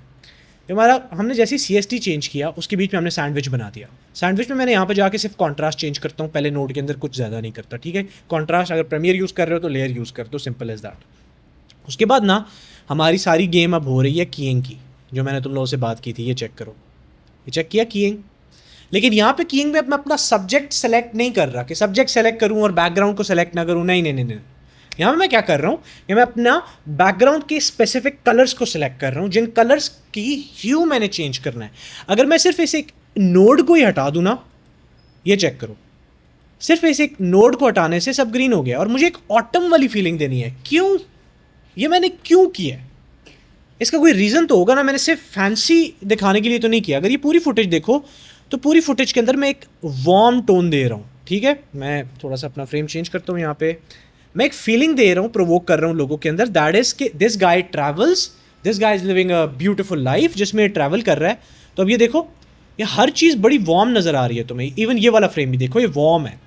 हमारा हमने जैसे CST चेंज किया, उसके बीच में हमने सैंडविच बना दिया। सैंडविच में मैंने यहाँ पे जाके सिर्फ कॉन्ट्रास्ट चेंज करता हूँ, पहले नोड के अंदर कुछ ज़्यादा नहीं करता, ठीक है। कॉन्ट्रास्ट अगर प्रीमियर यूज़ कर रहे हो तो लेयर यूज़ कर दो, सिंपल एज दैट। उसके बाद ना हमारी सारी गेम अब हो रही है कीइंग की, जो मैंने तुम लोगों से बात की थी, ये चेक करो, ये चेक किया कीइंग। लेकिन यहाँ पे कीइंग में मैं अपना सब्जेक्ट सेलेक्ट नहीं कर रहा कि सब्जेक्ट सेलेक्ट करूँ और बैकग्राउंड को सेलेक्ट ना करूँ, नहीं नहीं नहीं नहीं। यहाँ पे मैं क्या कर रहा हूँ कि मैं अपना बैकग्राउंड के स्पेसिफिक कलर्स को सिलेक्ट कर रहा हूँ, जिन कलर्स की ह्यू मैंने चेंज करना है। अगर मैं सिर्फ इस एक नोड को ही हटा दूँ ना, ये चेक करो, सिर्फ इस एक नोड को हटाने से सब ग्रीन हो गया, और मुझे एक ऑटम वाली फीलिंग देनी है। क्यों? ये मैंने क्यों किया है? इसका कोई रीज़न तो होगा ना, मैंने सिर्फ फैंसी दिखाने के लिए तो नहीं किया। अगर ये पूरी फुटेज देखो तो पूरी फुटेज के अंदर मैं एक वार्म टोन दे रहा हूँ, ठीक है। मैं थोड़ा सा अपना फ्रेम चेंज करता हूँ, यहाँ पे मैं एक फीलिंग दे रहा हूँ, प्रोवोक कर रहा हूँ लोगों के अंदर, दैट इज़ कि this guy travels, this guy is living a beautiful life, जिसमें ट्रैवल कर रहा है। तो अब ये देखो, ये हर चीज़ बड़ी वार्म नज़र आ रही है तुम्हें। इवन ये वाला फ्रेम भी देखो, ये वार्म है,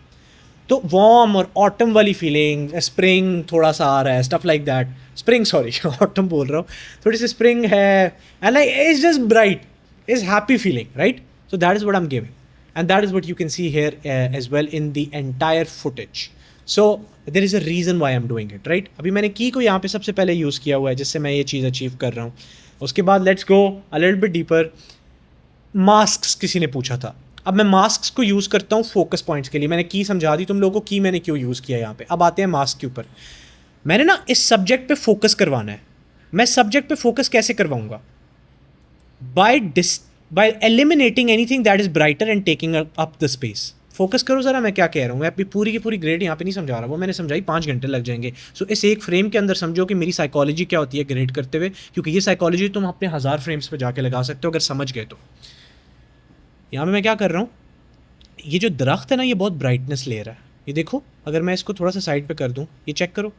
तो वार्म और ऑटम वाली फीलिंग, स्प्रिंग थोड़ा सा आ रहा है, stuff like that, spring sorry autumn बोल रहा हूँ, थोड़ी सी स्प्रिंग है, and like it's just bright, is happy feeling, right. So that is what I am giving, and that is what you can see here as well in the entire footage. So there is a reason why I am doing it, right. अभी मैंने की को यहाँ पे सबसे पहले यूज़ किया हुआ है, जिससे मैं ये चीज़ अचीव कर रहा हूँ। उसके बाद let's go a little bit deeper. Masks किसी ने पूछा था, अब मैं मास्क्स को यूज़ करता हूँ फोकस पॉइंट्स के लिए। मैंने की समझा दी तुम लोगों को, की मैंने क्यों यूज़ किया यहाँ पे। अब आते हैं मास्क के ऊपर। मैंने ना इस सब्जेक्ट पे फोकस करवाना है। मैं सब्जेक्ट पे फोकस कैसे करवाऊँगा? By eliminating anything that is brighter and taking up the space. Focus करो ज़रा, मैं क्या कह रहा हूँ। मैं अभी पूरी की पूरी ग्रेड यहाँ पे नहीं समझा रहा, वो मैंने समझाई 5 घंटे लग जाएंगे। सो इस एक फ्रेम के अंदर समझो कि मेरी साइकोलॉजी क्या होती है ग्रेड करते हुए, क्योंकि ये साइकोलॉजी तुम अपने 1000 फ्रेम्स पे जाके लगा सकते हो अगर समझ गए तो। यहाँ पे मैं क्या कर रहा हूँ, ये जो दरख्त है ना, ये बहुत ब्राइटनेस ले रहा है। ये देखो, अगर मैं इसको थोड़ा सा साइड पे कर दूँ, ये चेक करो,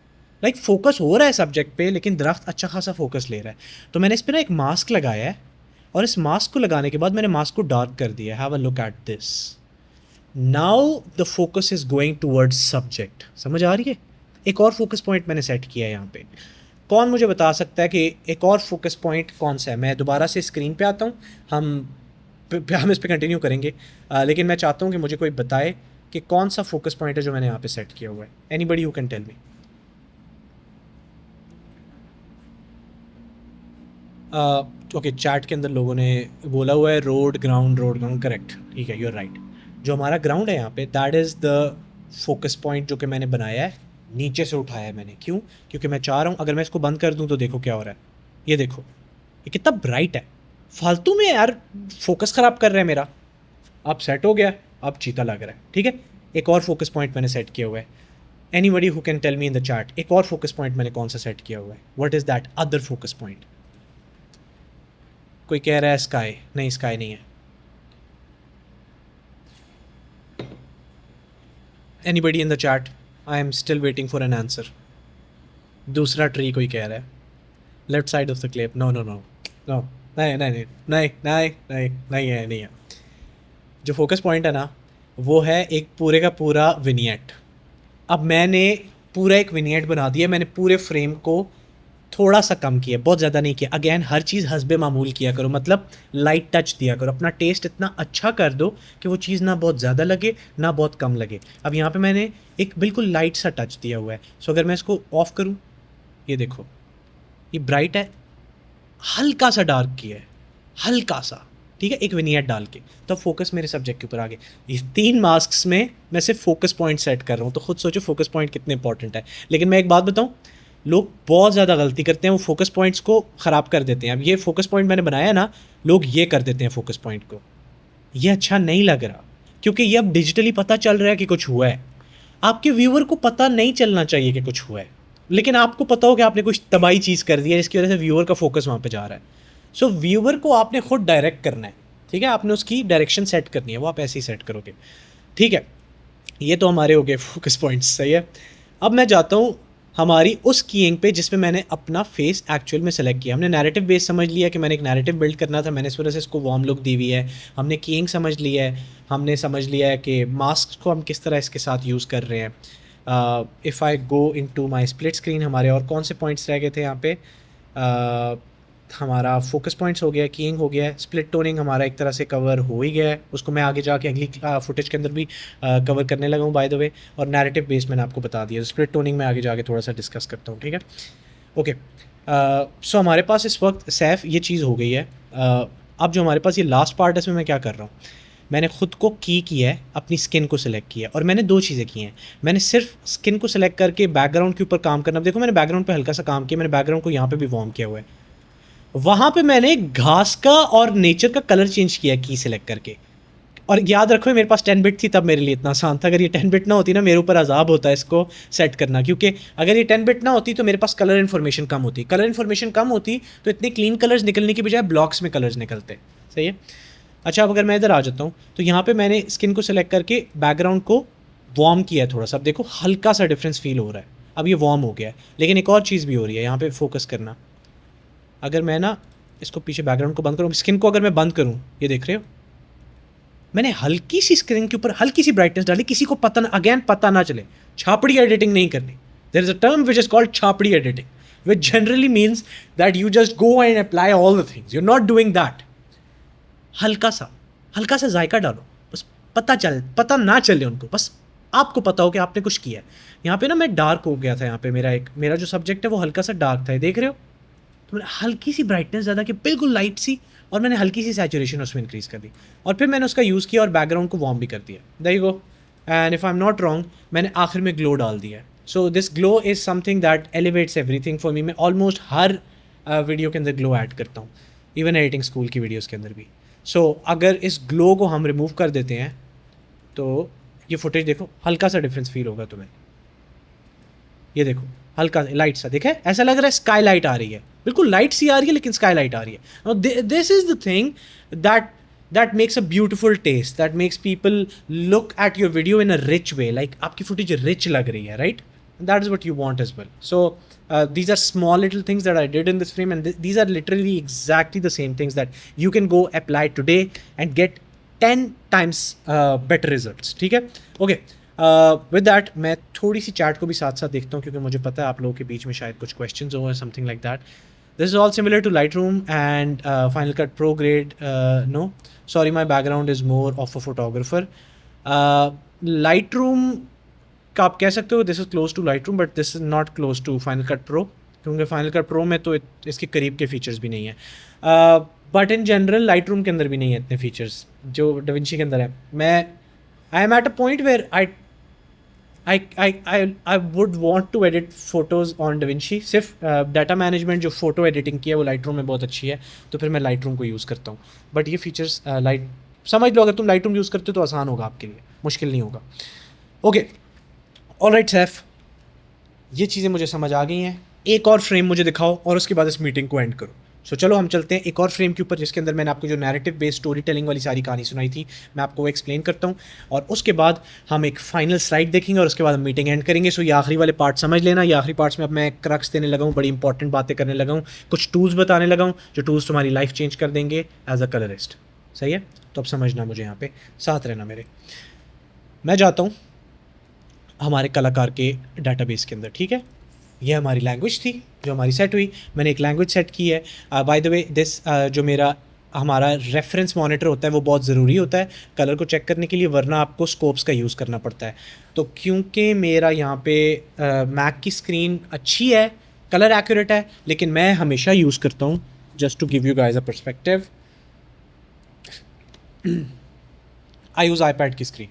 लाइक फोकस हो रहा है सब्जेक्ट पे, लेकिन दरख्त अच्छा खासा फोकस ले रहा है। तो मैंने इस पर ना एक मास्क लगाया है, और इस मास्क को लगाने के बाद मैंने मास्क को डार्क कर दिया। Have a look at this. Now the focus is going towards subject. समझ आ रही है? एक और फोकस पॉइंट मैंने सेट किया है यहाँ पे। कौन मुझे बता सकता है कि एक और फोकस पॉइंट कौन सा है? मैं दोबारा से स्क्रीन पे आता हूँ, हम इस पे कंटिन्यू करेंगे, लेकिन मैं चाहता हूँ कि मुझे कोई बताए कि कौन सा फोकस पॉइंट है जो मैंने यहाँ पे सेट किया हुआ है। Anybody who can tell me? Okay, chat के अंदर लोगों ने बोला हुआ है रोड ग्राउंड, करेक्ट, ठीक है, यू आर राइट। जो हमारा ग्राउंड है यहाँ पे, that is the focus point जो कि मैंने बनाया है, नीचे से उठाया है मैंने। क्यों? क्योंकि मैं चाह रहा हूँ, अगर मैं इसको बंद कर दूँ तो देखो क्या हो रहा है। ये देखो, ये कितना ब्राइट है। फालतू में यार फोकस ख़राब कर रहा है मेरा। अब सेट हो गया, अब चीता लग रहा है, ठीक है। एक और फोकस पॉइंट मैंने सेट किया हुआ है। Anybody who can tell me in the chat, एक और फोकस पॉइंट मैंने कौन सा सेट किया हुआ है? What is that other focus point? कोई कह रहा है स्काई, नहीं स्काई नहीं है। Anybody in the chat? I am still waiting for an answer. दूसरा ट्री कोई कह रहा है, left side of the clip. No no no no, नहीं है। जो फोकस पॉइंट है ना, वो है एक पूरे का पूरा विनियट। अब मैंने पूरा एक विनियट बना दिया। मैंने पूरे फ्रेम को थोड़ा सा कम किया, बहुत ज़्यादा नहीं किया। अगेन हर चीज़ हस्बे मामूल किया करो, मतलब लाइट टच दिया करो। अपना टेस्ट इतना अच्छा कर दो कि वो चीज़ ना बहुत ज़्यादा लगे ना बहुत कम लगे। अब यहाँ पे मैंने एक बिल्कुल लाइट सा टच दिया हुआ है। सो अगर मैं इसको ऑफ़ करूँ, ये देखो, ये ब्राइट है, हल्का सा डार्क किया है, हल्का सा, ठीक है, एक विनियट डाल के। तो फोकस मेरे सब्जेक्ट के ऊपर आ गए। इस 3 मास्क्स में मैं सिर्फ फोकस पॉइंट सेट कर रहा हूँ, तो खुद सोचो फोकस पॉइंट कितने इंपॉर्टेंट है। लेकिन मैं एक बात बताऊँ, लोग बहुत ज़्यादा गलती करते हैं, वो फोकस पॉइंट्स को ख़राब कर देते हैं। अब ये फोकस पॉइंट मैंने बनाया ना, लोग ये कर देते हैं फोकस पॉइंट को, ये अच्छा नहीं लग रहा, क्योंकि ये अब डिजिटली पता चल रहा है कि कुछ हुआ है। आपके व्यूअर को पता नहीं चलना चाहिए कि कुछ हुआ है, लेकिन आपको पता हो कि आपने कुछ तबाही चीज़ कर दी है जिसकी वजह से व्यूअर का फोकस वहाँ पे जा रहा है। सो व्यूअर को आपने खुद डायरेक्ट करना है, ठीक है, आपने उसकी डायरेक्शन सेट करनी है, वो आप ऐसे ही सेट करोगे, ठीक है। ये तो हमारे हो गए फोकस पॉइंट्स, सही है। अब मैं जाता हूँ हमारी उस कीइंग पे जिसमें मैंने अपना फेस एक्चुअल में सेलेक्ट किया। हमने नैरेटिव बेस समझ लिया कि मैंने एक नैरेटिव बिल्ड करना था, मैंने इस वजह से इसको वार्म लुक दी हुई है। हमने कीइंग समझ लिया है, हमने समझ लिया है कि मास्क को हम किस तरह इसके साथ यूज़ कर रहे हैं। If I go into my split screen, हमारे और कौन से पॉइंट्स रह गए थे यहाँ पे? हमारा फोकस पॉइंट्स हो गया, कीइंग हो गया, स्प्लिट टोनिंग हमारा एक तरह से कवर हो ही गया है, उसको मैं आगे जाके अगली फुटेज के अंदर भी कवर करने लगा हूँ बाय द वे। और नैरेटिव बेस मैंने आपको बता दिया, स्प्लिट टोनिंग में आगे जाके थोड़ा सा डिस्कस करता हूँ, ठीक है। ओके, सो हमारे पास इस वक्त सैफ ये चीज़ हो गई है। अब जो हमारे पास ये लास्ट पार्ट है, इसमें मैं क्या कर रहा हूँ, मैंने ख़ुद को किया है, अपनी स्किन को सिलेक्ट किया है, और मैंने दो चीज़ें की हैं। मैंने सिर्फ स्किन को सिलेक्ट करके बैकग्राउंड के ऊपर काम करना, देखो मैंने बैकग्राउंड पे हल्का सा काम किया, मैंने बैकग्राउंड को यहाँ पे भी वार्म किया हुआ है। वहाँ पे मैंने घास का और नेचर का कलर चेंज किया की सिलेक्ट करके। और याद रखो मेरे पास 10 बिट थी, तब मेरे लिए इतना आसान था। अगर ये 10 बिट ना होती ना, मेरे ऊपर अजाब होता है इसको सेट करना, क्योंकि अगर ये 10 बिट ना होती तो मेरे पास कलर इन्फॉर्मेशन कम होती। कलर इन्फॉर्मेशन कम होती तो इतने क्लीन कलर्स निकलने की बजाय ब्लॉक्स में कलर्स निकलते, सही है। अच्छा, अब अगर मैं इधर आ जाता हूँ तो यहाँ पे मैंने स्किन को सिलेक्ट करके बैकग्राउंड को वार्म किया है थोड़ा सा। अब देखो हल्का सा डिफरेंस फील हो रहा है, अब ये वार्म हो गया है। लेकिन एक और चीज़ भी हो रही है, यहाँ पे फोकस करना। अगर मैं ना इसको पीछे बैकग्राउंड को बंद करूँ, स्किन को अगर मैं बंद करूँ, ये देख रहे हो, मैंने हल्की सी स्क्रीन के ऊपर हल्की सी ब्राइटनेस डाली, किसी को पता ना, अगेन पता ना चले। छापड़ी एडिटिंग नहीं करनी। There is a term which is called छापड़ी editing, which generally means that you just go and apply all the things, you are not doing that. हल्का सा जायका डालो, बस पता ना चले उनको, बस आपको पता हो कि आपने कुछ किया है। यहाँ पे ना मैं डार्क हो गया था, यहाँ पे मेरा जो सब्जेक्ट है वो हल्का सा डार्क था, देख रहे हो। तो मैंने हल्की सी ब्राइटनेस ज़्यादा की, बिल्कुल लाइट सी, और मैंने हल्की सी सैचुरेशन उसमें इंक्रीज़ कर दी, और फिर मैंने उसका यूज़ किया और बैकग्राउंड को वार्म भी कर दिया। There you go. And if I am not wrong, मैंने आखिर में ग्लो डाल दिया। So this glow is something that elevates everything for me. मैं ऑलमोस्ट हर वीडियो के अंदर ग्लो ऐड करता हूँ, इवन एडिटिंग स्कूल की वीडियोज़ के अंदर भी। सो अगर इस ग्लो को हम रिमूव कर देते हैं तो ये फुटेज देखो, हल्का सा डिफरेंस फील होगा तुम्हें। ये देखो हल्का लाइट सा, देखा है, ऐसा लग रहा है स्काई लाइट आ रही है, बिल्कुल लाइट सी आ रही है लेकिन स्काई लाइट आ रही है। This is the thing that makes a beautiful taste, that makes people look at your video in a rich way, like आपकी फुटेज रिच लग रही है, right? That is what you want as well. So these are small little things that I did in this frame, and these are literally exactly the same things that you can go apply today and get 10 times better results, ठीक है। ओके, विद दैट मैं थोड़ी सी चैट को भी साथ साथ देखता हूँ, क्योंकि मुझे पता है आप लोगों के बीच में शायद कुछ क्वेश्चंस हो, something like that. This is all similar to Lightroom and Final Cut Pro grade. No, sorry, my background is more of a photographer. Lightroom का आप कह सकते हो this is close to Lightroom, but this is not close to Final Cut Pro, क्योंकि Final Cut Pro में तो इसके करीब के फीचर्स भी नहीं है। बट इन जनरल Lightroom के अंदर भी नहीं है इतने फीचर्स जो DaVinci के अंदर है। I am at a point where I would want to edit photos on DaVinci। सिर्फ डाटा मैनेजमेंट जो फ़ोटो एडिटिंग की है वो Lightroom में बहुत अच्छी है, तो फिर मैं Lightroom को यूज़ करता हूँ। बट ये फीचर्स समझ लो, अगर तुम Lightroom यूज़ करते हो तो आसान होगा आपके लिए, मुश्किल नहीं होगा। ओके, ऑलराइट सैफ, ये चीज़ें मुझे समझ आ गई हैं। एक और फ्रेम मुझे दिखाओ और उसके बाद इस मीटिंग को एंड करो। सो चलो हम चलते हैं एक और फ्रेम के ऊपर, जिसके अंदर मैंने आपको जो नैरेटिव बेस्ड स्टोरी टेलिंग वाली सारी कहानी सुनाई थी, मैं आपको वो एक्सप्लेन करता हूँ, और उसके बाद हम एक फाइनल स्लाइड देखेंगे और उसके बाद हम मीटिंग एंड करेंगे। सो ये आखिरी वाले पार्ट समझ लेना। ये आखिरी पार्ट्स में अब मैं क्रक्स देने लगा हूँ, बड़ी इंपॉर्टेंट बातें करने लगा हूँ, कुछ टूल्स बताने लगा हूँ जो टूल्स तुम्हारी लाइफ चेंज कर देंगे एज अ कलरिस्ट, सही है। तो अब समझना, मुझे यहाँ पे साथ रहना मेरे। मैं जाता हूँ हमारे कलाकार के डाटाबेस के अंदर, ठीक है। ये हमारी लैंग्वेज थी जो हमारी सेट हुई, मैंने एक लैंग्वेज सेट की है। बाय द वे दिस जो हमारा रेफरेंस मॉनिटर होता है वो बहुत ज़रूरी होता है कलर को चेक करने के लिए, वरना आपको स्कोप्स का यूज़ करना पड़ता है। तो क्योंकि मेरा यहाँ पे मैक की स्क्रीन अच्छी है, कलर एक्यूरेट है, लेकिन मैं हमेशा यूज़ करता हूँ, just to give you guys a perspective, I use iPad की स्क्रीन।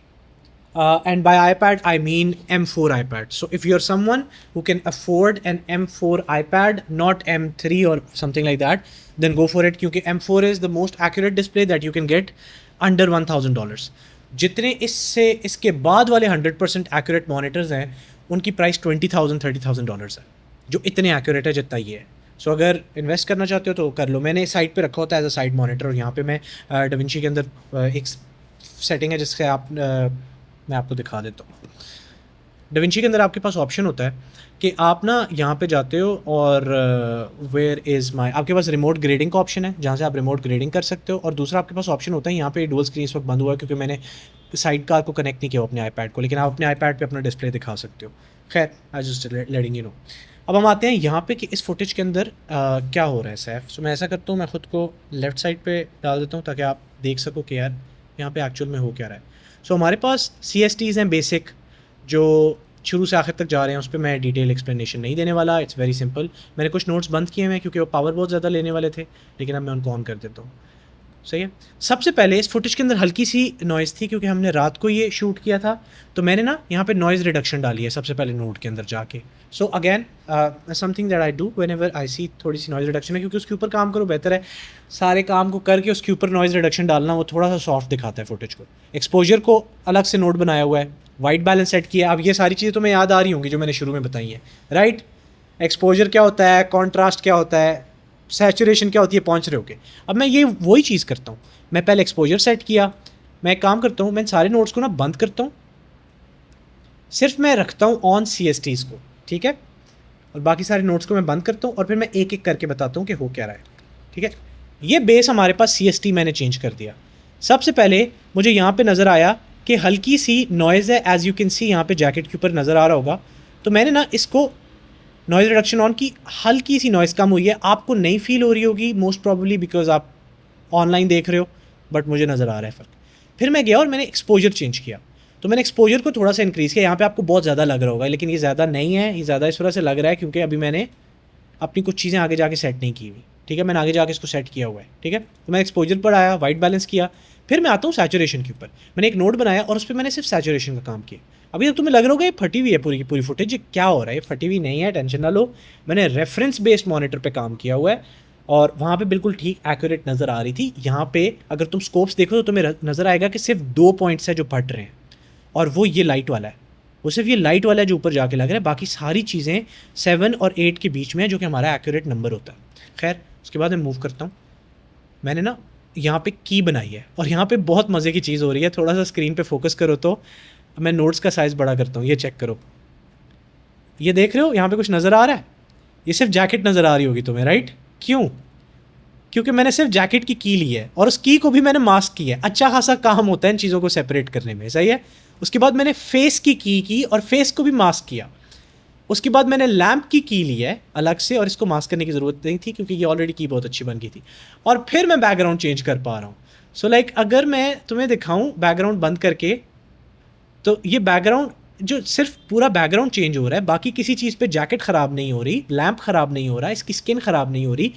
And by iPad, I mean M4 iPad. So if you're someone who can afford an M4 iPad, not M3 or something like that, then go for it. क्योंकि M4 is the most accurate display that you can get under $1,000. जितने इससे इसके बाद वाले 100% accurate monitors हैं, उनकी प्राइस $20,000 $30,000 है, जो इतने accurate है जितना ये है. सो अगर इन्वेस्ट करना चाहते हो तो कर लो. मैंने साइड पे रखा होता है एज अ साइड मॉनिटर, और यहाँ पे मैं डाविंची के अंदर एक सेटिंग है जिससे आप मैं आपको दिखा देता हूँ. डाविंची के अंदर आपके पास ऑप्शन होता है कि आप ना यहाँ पे जाते हो और वेयर इज़ माई, आपके पास रिमोट ग्रेडिंग का ऑप्शन है जहाँ से आप रिमोट ग्रेडिंग कर सकते हो. और दूसरा आपके पास ऑप्शन होता है, यहाँ पे डुअल स्क्रीन इस वक्त बंद हुआ है क्योंकि मैंने साइड कार को कनेक्ट नहीं किया अपने आईपैड को, लेकिन आप अपने आईपैड पे अपना डिस्प्ले दिखा सकते हो. खैर, I just letting you know. अब हम आते हैं यहाँ पे कि इस फुटेज के अंदर क्या हो रहा है सैफ. सो मैं ऐसा करता हूँ, मैं ख़ुद को लेफ़्ट साइड पे डाल देता हूँ ताकि आप देख सको कि यार यहाँ पे एक्चुअल में हो क्या रहा है. सो हमारे पास CSTs हैं बेसिक, जो शुरू से आखिर तक जा रहे हैं. उस पर मैं डिटेल एक्सप्लेनेशन नहीं देने वाला. It's very simple. मैंने कुछ नोट्स बंद किए हैं क्योंकि वो पावर बहुत ज़्यादा लेने वाले थे, लेकिन अब मैं उनको ऑन कर देता हूँ. सही है. सबसे पहले इस फुटेज के अंदर हल्की सी नॉइज़ थी क्योंकि हमने रात को ये शूट किया था, तो मैंने ना यहाँ पे नॉइज़ रिडक्शन डाली है सबसे पहले नोट के अंदर जाके. So again something that I do whenever I see थोड़ी सी नॉइज़ रिडक्शन है, क्योंकि उसके ऊपर काम करो बेहतर है. सारे काम को करके उसके ऊपर नॉइज़ रिडक्शन डालना वो थोड़ा सा सॉफ्ट दिखाता है फुटेज को. एक्सपोजर को अलग से नोट बनाया हुआ है, वाइट बैलेंस सेट किया. अब ये सारी चीज़ें तुम्हें याद आ रही होंगी जो मैंने शुरू में बताई हैं, राइट. एक्सपोजर क्या होता है, कॉन्ट्रास्ट क्या होता है, सैचुरेशन क्या होती है, पहुँच रहे होगे. अब मैं ये वही चीज़ करता हूँ. मैं पहले एक्सपोजर सेट किया, मैं एक काम करता हूँ, मैं सारे नोट्स को ना बंद करता हूँ, सिर्फ मैं रखता हूँ ऑन CSTs को, ठीक है, और बाकी सारे नोट्स को मैं बंद करता हूँ और फिर मैं एक एक करके बताता हूँ कि हो क्या रहा है. ठीक है. ये बेस हमारे पास CST मैंने चेंज कर दिया. सबसे पहले मुझे यहाँ पे नज़र आया कि हल्की सी नॉइज़ है, एज़ यू कैन सी यहाँ पे जैकेट के ऊपर नज़र आ रहा होगा. तो मैंने ना इसको नॉइज़ रिडक्शन ऑन की, हल्की सी नॉइज़ कम हुई है. आपको नहीं फील हो रही होगी मोस्ट प्रॉब्ली बिकॉज आप ऑनलाइन देख रहे हो, बट मुझे नज़र आ रहा है फ़र्क. फिर मैं गया और मैंने एक्सपोजर चेंज किया, तो मैंने एक्सपोजर को थोड़ा सा इंक्रीज़ किया. यहाँ पे आपको बहुत ज़्यादा लग रहा होगा, लेकिन ये ज़्यादा नहीं है. ये ज़्यादा इस वजह से लग रहा है क्योंकि अभी मैंने अपनी कुछ चीज़ें आगे जाके सेट नहीं की हुई. ठीक है, मैंने आगे जाके इसको सेट किया हुआ है. ठीक है, तो मैं एक्सपोजर पर आया, वाइट बैलेंस किया, फिर मैं आता हूँ सैचुरेशन के ऊपर. मैंने एक नोट बनाया और उस पर मैंने सिर्फ सैचुरेशन का काम किया. अभी तुम्हें लग रहा होगा ये फटी हुई है पूरी की पूरी फुटेज, ये क्या हो रहा है. ये फटी हुई नहीं है, टेंशन ना लो. मैंने रेफरेंस बेस्ड मॉनिटर पे काम किया हुआ है और वहाँ पे बिल्कुल ठीक एक्यूरेट नज़र आ रही थी. यहाँ पे अगर तुम स्कोप्स देखो तो तुम्हें नज़र आएगा कि सिर्फ 2 पॉइंट्स है जो फट रहे हैं, और वो ये लाइट वाला है. वो सिर्फ ये लाइट वाला है जो ऊपर जाके लग रहा है. बाकी सारी चीज़ें 7 और 8 के बीच में है, जो कि हमारा एक्यूरेट नंबर होता है. खैर, उसके बाद मैं मूव करता हूँ. मैंने ना यहाँ पे की बनाई है और यहाँ पे बहुत मज़े की चीज़ हो रही है. थोड़ा सा स्क्रीन पे फोकस करो तो मैं नोट्स का साइज़ बड़ा करता हूँ. ये चेक करो, ये देख रहे हो यहाँ पे कुछ नज़र आ रहा है. ये सिर्फ जैकेट नज़र आ रही होगी तुम्हें, राइट. क्यों? क्योंकि मैंने सिर्फ जैकेट की ली है और उस की को भी मैंने मास्क किया है. अच्छा खासा काम होता है इन चीज़ों को सेपरेट करने में, सही है. उसके बाद मैंने फेस की और फेस को भी मास्क किया. उसके बाद मैंने लैम्प की ली है अलग से, और इसको मास्क करने की ज़रूरत नहीं थी क्योंकि ये ऑलरेडी की बहुत अच्छी बन गई थी. और फिर मैं बैकग्राउंड चेंज कर पा रहा हूँ. सो लाइक अगर मैं तुम्हें दिखाऊँ बैकग्राउंड बंद करके, तो ये बैकग्राउंड जो सिर्फ पूरा बैकग्राउंड चेंज हो रहा है, बाकी किसी चीज़ पे जैकेट ख़राब नहीं हो रही, लैम्प ख़राब नहीं हो रहा, इसकी स्किन ख़राब नहीं हो रही,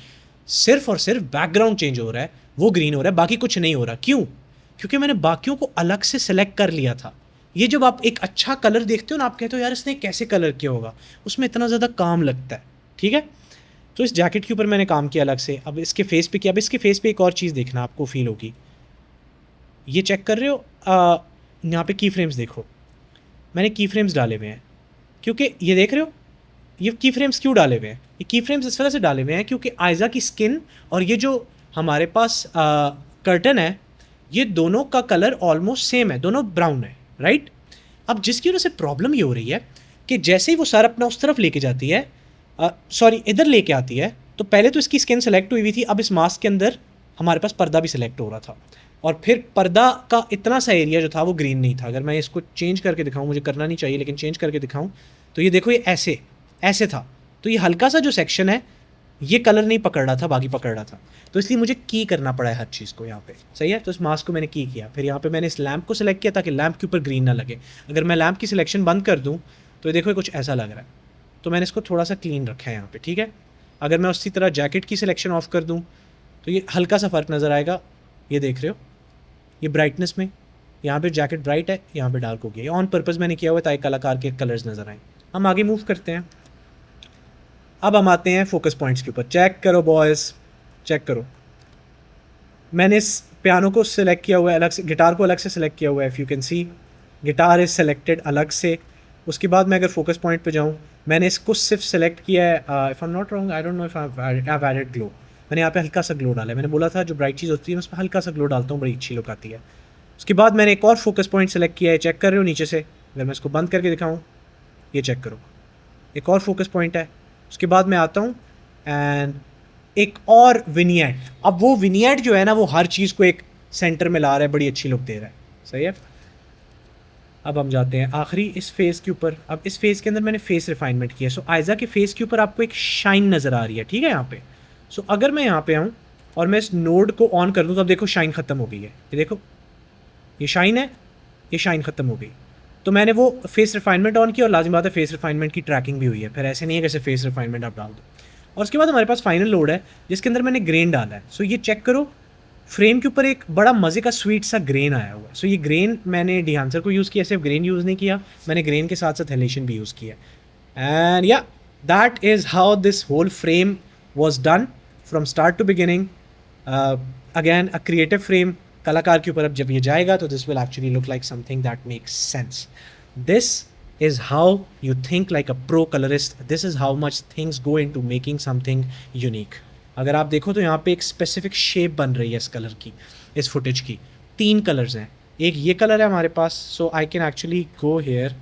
सिर्फ और सिर्फ बैकग्राउंड चेंज हो रहा है, वो ग्रीन हो रहा है, बाकी कुछ नहीं हो रहा. क्यों? क्योंकि मैंने बाकियों को अलग से सेलेक्ट कर लिया था. ये जब आप एक अच्छा कलर देखते हो ना, आप कहते हो यार इसने कैसे कलर किया होगा, उसमें इतना ज़्यादा काम लगता है. ठीक है, तो इस जैकेट के ऊपर मैंने काम किया अलग से. अब इसके फेस पे किया. अब इसके फेस पे एक और चीज़ देखना, आपको फील होगी. ये चेक कर रहे हो, यहाँ पे की फ्रेम्स देखो, मैंने की फ्रेम्स डाले हुए हैं. क्योंकि ये देख रहे हो, ये की फ्रेम्स क्यों डाले हुए हैं? ये की फ्रेम्स इस वजह से डाले हुए हैं क्योंकि आयज़ा की स्किन और ये जो हमारे पास कर्टन है, ये दोनों का कलर ऑलमोस्ट सेम है, दोनों ब्राउन है, राइट. अब जिसकी वजह से प्रॉब्लम ये हो रही है कि जैसे ही वो सर अपना उस तरफ लेके जाती है, सॉरी इधर लेके आती है, तो पहले तो इसकी स्किन सेलेक्ट हुई थी, अब इस मास्क के अंदर हमारे पास पर्दा भी सिलेक्ट हो रहा था, और फिर पर्दा का इतना सा एरिया जो था वो ग्रीन नहीं था. अगर मैं इसको चेंज करके दिखाऊं, मुझे करना नहीं चाहिए लेकिन चेंज करके दिखाऊं, तो ये देखो, ये ऐसे ऐसे था. तो ये हल्का सा जो सेक्शन है ये कलर नहीं पकड़ रहा था, बाकी पकड़ रहा था. तो इसलिए मुझे की करना पड़ा है हर चीज़ को यहाँ पे, सही है. तो इस मास्क को मैंने की किया. फिर यहाँ पे मैंने इस लैम्प को सिलेक्ट किया ताकि लैम्प के ऊपर ग्रीन ना लगे. अगर मैं लैम्प की सिलेक्शन बंद कर दूँ तो ये देखो, ये कुछ ऐसा लग रहा है. तो मैंने इसको थोड़ा सा क्लीन रखा है यहाँ पे, ठीक है. अगर मैं उसी तरह जैकेट की सिलेक्शन ऑफ कर दूँ तो ये हल्का सा फ़र्क नज़र आएगा. ये देख रहे हो, ये ब्राइटनेस में यहाँ पे जैकेट ब्राइट है, यहाँ पे डार्क हो गया। ऑन पर्पज़ मैंने किया हुआ है ताकि कलाकार के कलर्स नज़र आएँ। हम आगे मूव करते हैं। अब हम आते हैं फोकस पॉइंट्स के ऊपर। चेक करो बॉयज़, चेक करो। मैंने इस पियानो को सिलेक्ट किया हुआ है अलग से, गिटार को अलग से सिलेक्ट किया हुआ है। If you can C guitar is selected अलग से। उसके बाद मैं अगर फोकस पॉइंट पे जाऊँ, मैंने इसको सिर्फ सेलेक्ट किया है। If I am not wrong, I don't know if I have added glow. मैंने यहाँ पे हल्का सा ग्लो डाला है। मैंने बोला था जो ब्राइट चीज़ होती है मैं उसमें हल्का सा ग्लो डालता हूँ, बड़ी अच्छी लुक आती है। उसके बाद मैंने एक और फोकस पॉइंट सेलेक्ट किया है, चेक कर रहे हो नीचे से। अगर मैं इसको बंद करके दिखाऊँ, ये चेक करो, एक और फोकस पॉइंट है। उसके बाद मैं आता हूँ एंड एक और विनियट। अब वो विनियट जो है ना, वो हर चीज़ को एक सेंटर में ला रहा है, बड़ी अच्छी लुक दे रहा है। सही है। अब हम जाते हैं आखिरी इस फेस के ऊपर। अब इस फेस के अंदर मैंने फेस रिफाइनमेंट किया। सो आयज़ा के फेस के ऊपर आपको एक शाइन नज़र आ रही है, ठीक है यहाँ पे। सो अगर मैं यहाँ पे आऊँ और मैं इस नोड को ऑन कर दूँ तो अब देखो शाइन ख़त्म हो गई है। ये देखो, ये शाइन है, ये शाइन ख़त्म हो गई। तो मैंने वो फेस रिफाइनमेंट ऑन किया और लाजिम बात है फेस रिफाइनमेंट की ट्रैकिंग भी हुई है। फिर ऐसे नहीं है कैसे फेस रिफाइनमेंट आप डाल दो। और उसके बाद हमारे पास फाइनल लोड है जिसके अंदर मैंने ग्रेन डाला है। सो ये चेक करो, फ्रेम के ऊपर एक बड़ा मज़े का स्वीट सा ग्रेन आया हुआ है। सो ये ग्रेन मैंने डिहांसर को यूज़ किया, सिर्फ ग्रेन यूज़ नहीं किया, मैंने ग्रेन के साथ साथ हेलेशन भी यूज़ किया। And yeah that is how this whole frame was done from start to beginning. Again a creative frame Kalakar के ऊपर अब जब ये जाएगा तो this will actually look like something that makes sense. This is how you think like a pro colorist. This is how much things go into making something unique. अगर आप देखो तो यहाँ पे एक स्पेसिफिक शेप बन रही है इस कलर की, इस फुटेज की। 3 कलर्स हैं, एक ये कलर है हमारे पास। So I can actually go here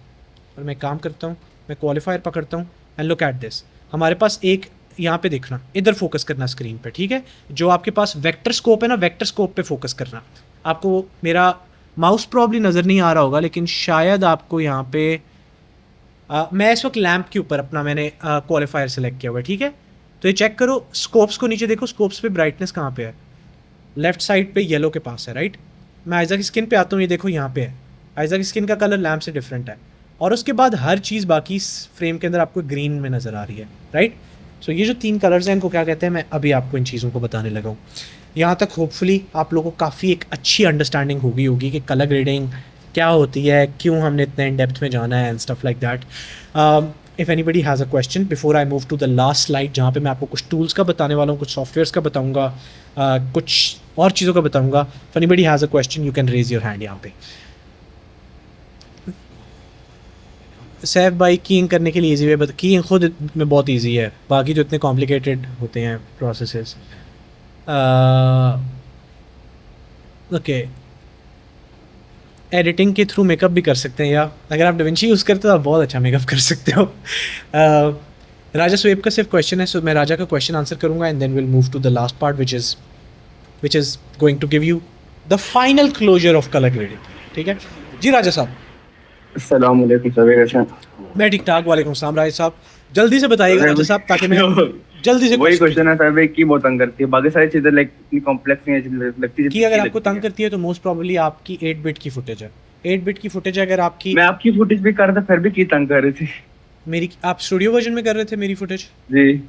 और मैं काम करता हूँ, मैं क्वालिफायर पकड़ता हूँ एंड लुक एट दिस। हमारे पास एक यहाँ पे देखना, इधर फोकस करना स्क्रीन पे, ठीक है। जो आपके पास वेक्टर स्कोप है ना, वेक्टर स्कोप पे फोकस करना। आपको मेरा माउस प्रॉब्ली नज़र नहीं आ रहा होगा, लेकिन शायद आपको यहाँ पे मैं इस वक्त लैंप के ऊपर अपना मैंने क्वालिफायर सेलेक्ट किया हुआ है, ठीक है। तो ये चेक करो, स्कोप्स को नीचे देखो, स्कोप्स पे ब्राइटनेस कहाँ पे है, लेफ्ट साइड पे येलो के पास है, राइट। मैं आयज़ा की स्किन पे आता हूँ, ये देखो यहाँ पे है। आयज़ा की स्किन का कलर लैंप से डिफरेंट है। और उसके बाद हर चीज़ बाकी फ्रेम के अंदर आपको ग्रीन में नज़र आ रही है, राइट। सो ये जो 3 कलर्स हैं इनको क्या कहते हैं, मैं अभी आपको इन चीज़ों को बताने लगा हूँ। यहाँ तक होपफुली आप लोगों को काफ़ी एक अच्छी अंडरस्टैंडिंग होगी कि कलर ग्रेडिंग क्या होती है, क्यों हमने इतने इन डेप्थ में जाना है and stuff like that. If anybody has a question before I move to the last slide, जहाँ पे मैं आपको कुछ टूल्स का बताने वाला हूँ, कुछ सॉफ्टवेयर्स का बताऊँगा, कुछ और चीज़ों का बताऊँगा। If anybody has a question you can raise your hand यहाँ पे। सैफ भाई कीइंग करने के लिए ईजी वे कीइंग खुद में बहुत ईजी है, बाकी जो इतने कॉम्प्लिकेटेड होते हैं प्रोसेसेस। ओके, एडिटिंग के थ्रू मेकअप भी कर सकते हैं, या अगर आप डिविंची यूज़ करते हो तो आप बहुत अच्छा मेकअप कर सकते हो। राजा स्वेब का सिर्फ क्वेश्चन है, सो मैं राजा का क्वेश्चन आंसर करूँगा and then will move to the last part which is going to give you the final closure of colour grading, ठीक है जी। राजा साहब अस्सलाम वालेकुम सर, कैसे हैं? मैं ठीक ठाक। वालेकुम सलाम। राजा साहब जल्दी से बताइएगा राजा साहब, ताकि मैं जल्दी से वही क्वेश्चन है सर, एक की बहुत तंग करती है, बाकी सारी चीजें लाइक इतनी कॉम्प्लेक्स नहीं लगती कि अगर आपको तंग करती है तो मोस्ट प्रोबेबली आपकी 8 बिट की फुटेज है। 8 बिट की फुटेज अगर आपकी, मैं आपकी फुटेज भी कर रहा था फिर भी की तंग कर रही थी। मेरी आप स्टूडियो वर्जन में कर रहे थे मेरी फुटेज जी,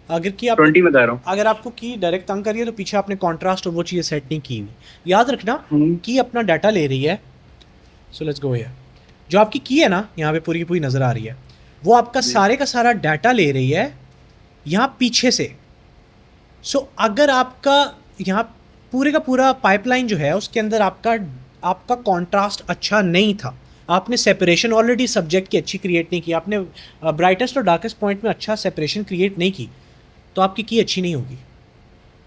अगर की आप 20 में कर रहा हूँ। अगर आपको की डायरेक्ट तंग कर रही है तो पीछे आपने कॉन्ट्रास्ट और वो चीज़ सेट नहीं की हुई। याद रखना की अपना डाटा ले रही है। सो लेट्स गो हियर। जो आपकी की है ना, यहाँ पे पूरी की पूरी नज़र आ रही है, वो आपका सारे का सारा डाटा ले रही है यहाँ पीछे से। सो अगर आपका यहाँ पूरे का पूरा पाइपलाइन जो है उसके अंदर आपका कॉन्ट्रास्ट अच्छा नहीं था, आपने सेपरेशन ऑलरेडी सब्जेक्ट की अच्छी क्रिएट नहीं की, आपने ब्राइटेस्ट और डार्केस्ट पॉइंट में अच्छा सेपरेशन क्रिएट नहीं की, तो आपकी की अच्छी नहीं होगी।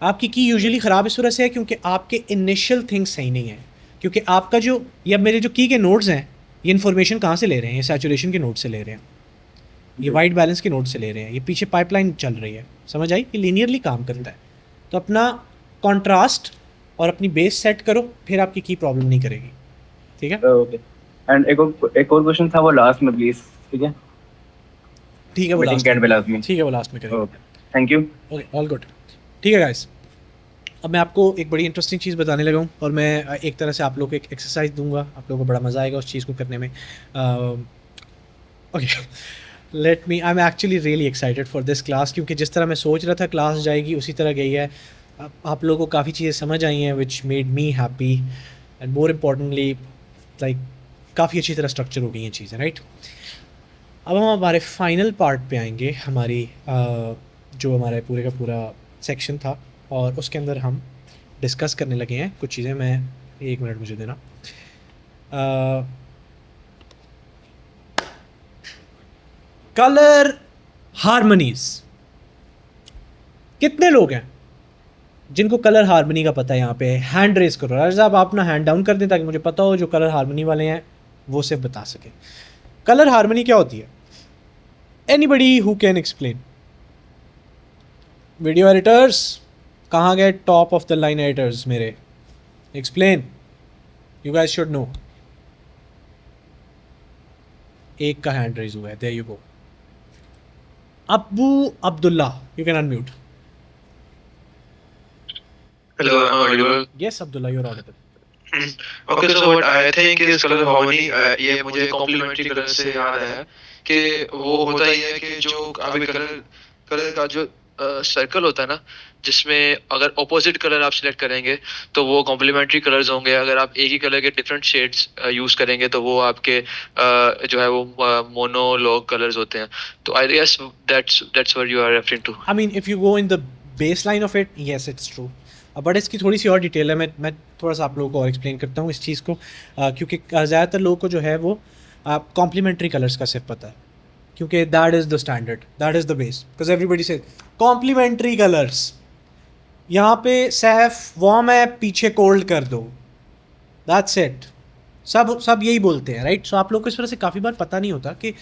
आपकी की यूजुअली ख़राब इस वजह से है क्योंकि आपके इनिशियल थिंग्स सही नहीं है, क्योंकि आपका जो या मेरे जो की के नोड्स हैं ये इन्फॉर्मेशन कहाँ से ले रहे हैं, ये सैचुरेशन के नोड से ले रहे हैं, ये वाइट बैलेंस के नोड से ले रहे हैं, ये पीछे पाइपलाइन चल रही है, समझ आई, ये लीनियरली काम करता है। तो अपना कॉन्ट्रास्ट और अपनी बेस सेट करो, फिर आपकी की प्रॉब्लम नहीं करेगी, ठीक है। ओके, एंड एक और क्वेश्चन था, वो लास्ट में प्लीज, ठीक है। ठीक है, वो मीटिंग लास्ट के एंड पे लास्ट में। ठीक है, वो लास्ट में करेंगे। Okay, thank you. Okay, all good. ठीक है गाइस, अब मैं आपको एक बड़ी इंटरेस्टिंग चीज़ बताने लगा हूँ और मैं एक तरह से आप लोग को एक एक्सरसाइज दूंगा, आप लोगों को बड़ा मज़ा आएगा उस चीज़ को करने में। Okay, let me, I am actually really excited for this class, क्योंकि जिस तरह मैं सोच रहा था क्लास जाएगी उसी तरह गई है। आप लोगों को काफ़ी चीज़ें समझ आई हैं which made me happy, and more importantly like काफ़ी अच्छी तरह स्ट्रक्चर हो गई हैं चीज़ें, राइट। अब हम हमारे फाइनल पार्ट पे आएंगे, हमारी जो हमारा पूरे का पूरा सेक्शन था, और उसके अंदर हम डिस्कस करने लगे हैं कुछ चीज़ें। मैं 1 मिनट मुझे देना। Colour harmonies. कितने लोग हैं जिनको कलर हार्मनी का पता है? यहाँ पे हैंड रेज करो। राजा साहब आप अपना हैंड डाउन कर दें ताकि मुझे पता हो जो कलर हार्मनी वाले हैं वो सिर्फ बता सके। कलर हार्मनी क्या होती है? Anybody who can explain? Video editors कहाँ गए? Top of the line editors मेरे, explain. You guys should know. एक का हैंड रेज हुआ है, there you go. Abbu Abdullah, you can unmute. Hello, am I audible? Yes, Abdullah, you're audible. Okay, so what I think is color harmony, ये मुझे complementary color से याद आया कि वो होता ही है कि जो अभी कलर का जो सर्कल होता है ना, जिसमें अगर ऑपोजिट कलर आप सिलेक्ट करेंगे तो वो कॉम्प्लीमेंट्री कलर्स होंगे। अगर आप एक ही कलर के डिफरेंट शेड्स यूज करेंगे तो वो आपके जो है वो मोनोलॉग कलर्स होते हैं। तो I guess that's what you are referring to. I mean, if you go in the baseline of it, yes, it's true. But इसकी थोड़ी सी और डिटेल है। मैं थोड़ा सा आप लोगों को और एक्सप्लेन करता हूँ इस चीज़ को, क्योंकि ज़्यादातर लोगों को जो है वो कॉम्प्लीमेंट्री कलर्स का सिर्फ पता है, क्योंकि that is the standard, that is the base, because everybody से कॉम्प्लीमेंट्री कलर्स। यहाँ पे सैफ वार्म है, पीछे कोल्ड कर दो, दैट्स इट। सब यही बोलते हैं, राइट। सो आप लोग को इस वजह से काफ़ी बार पता नहीं होता कि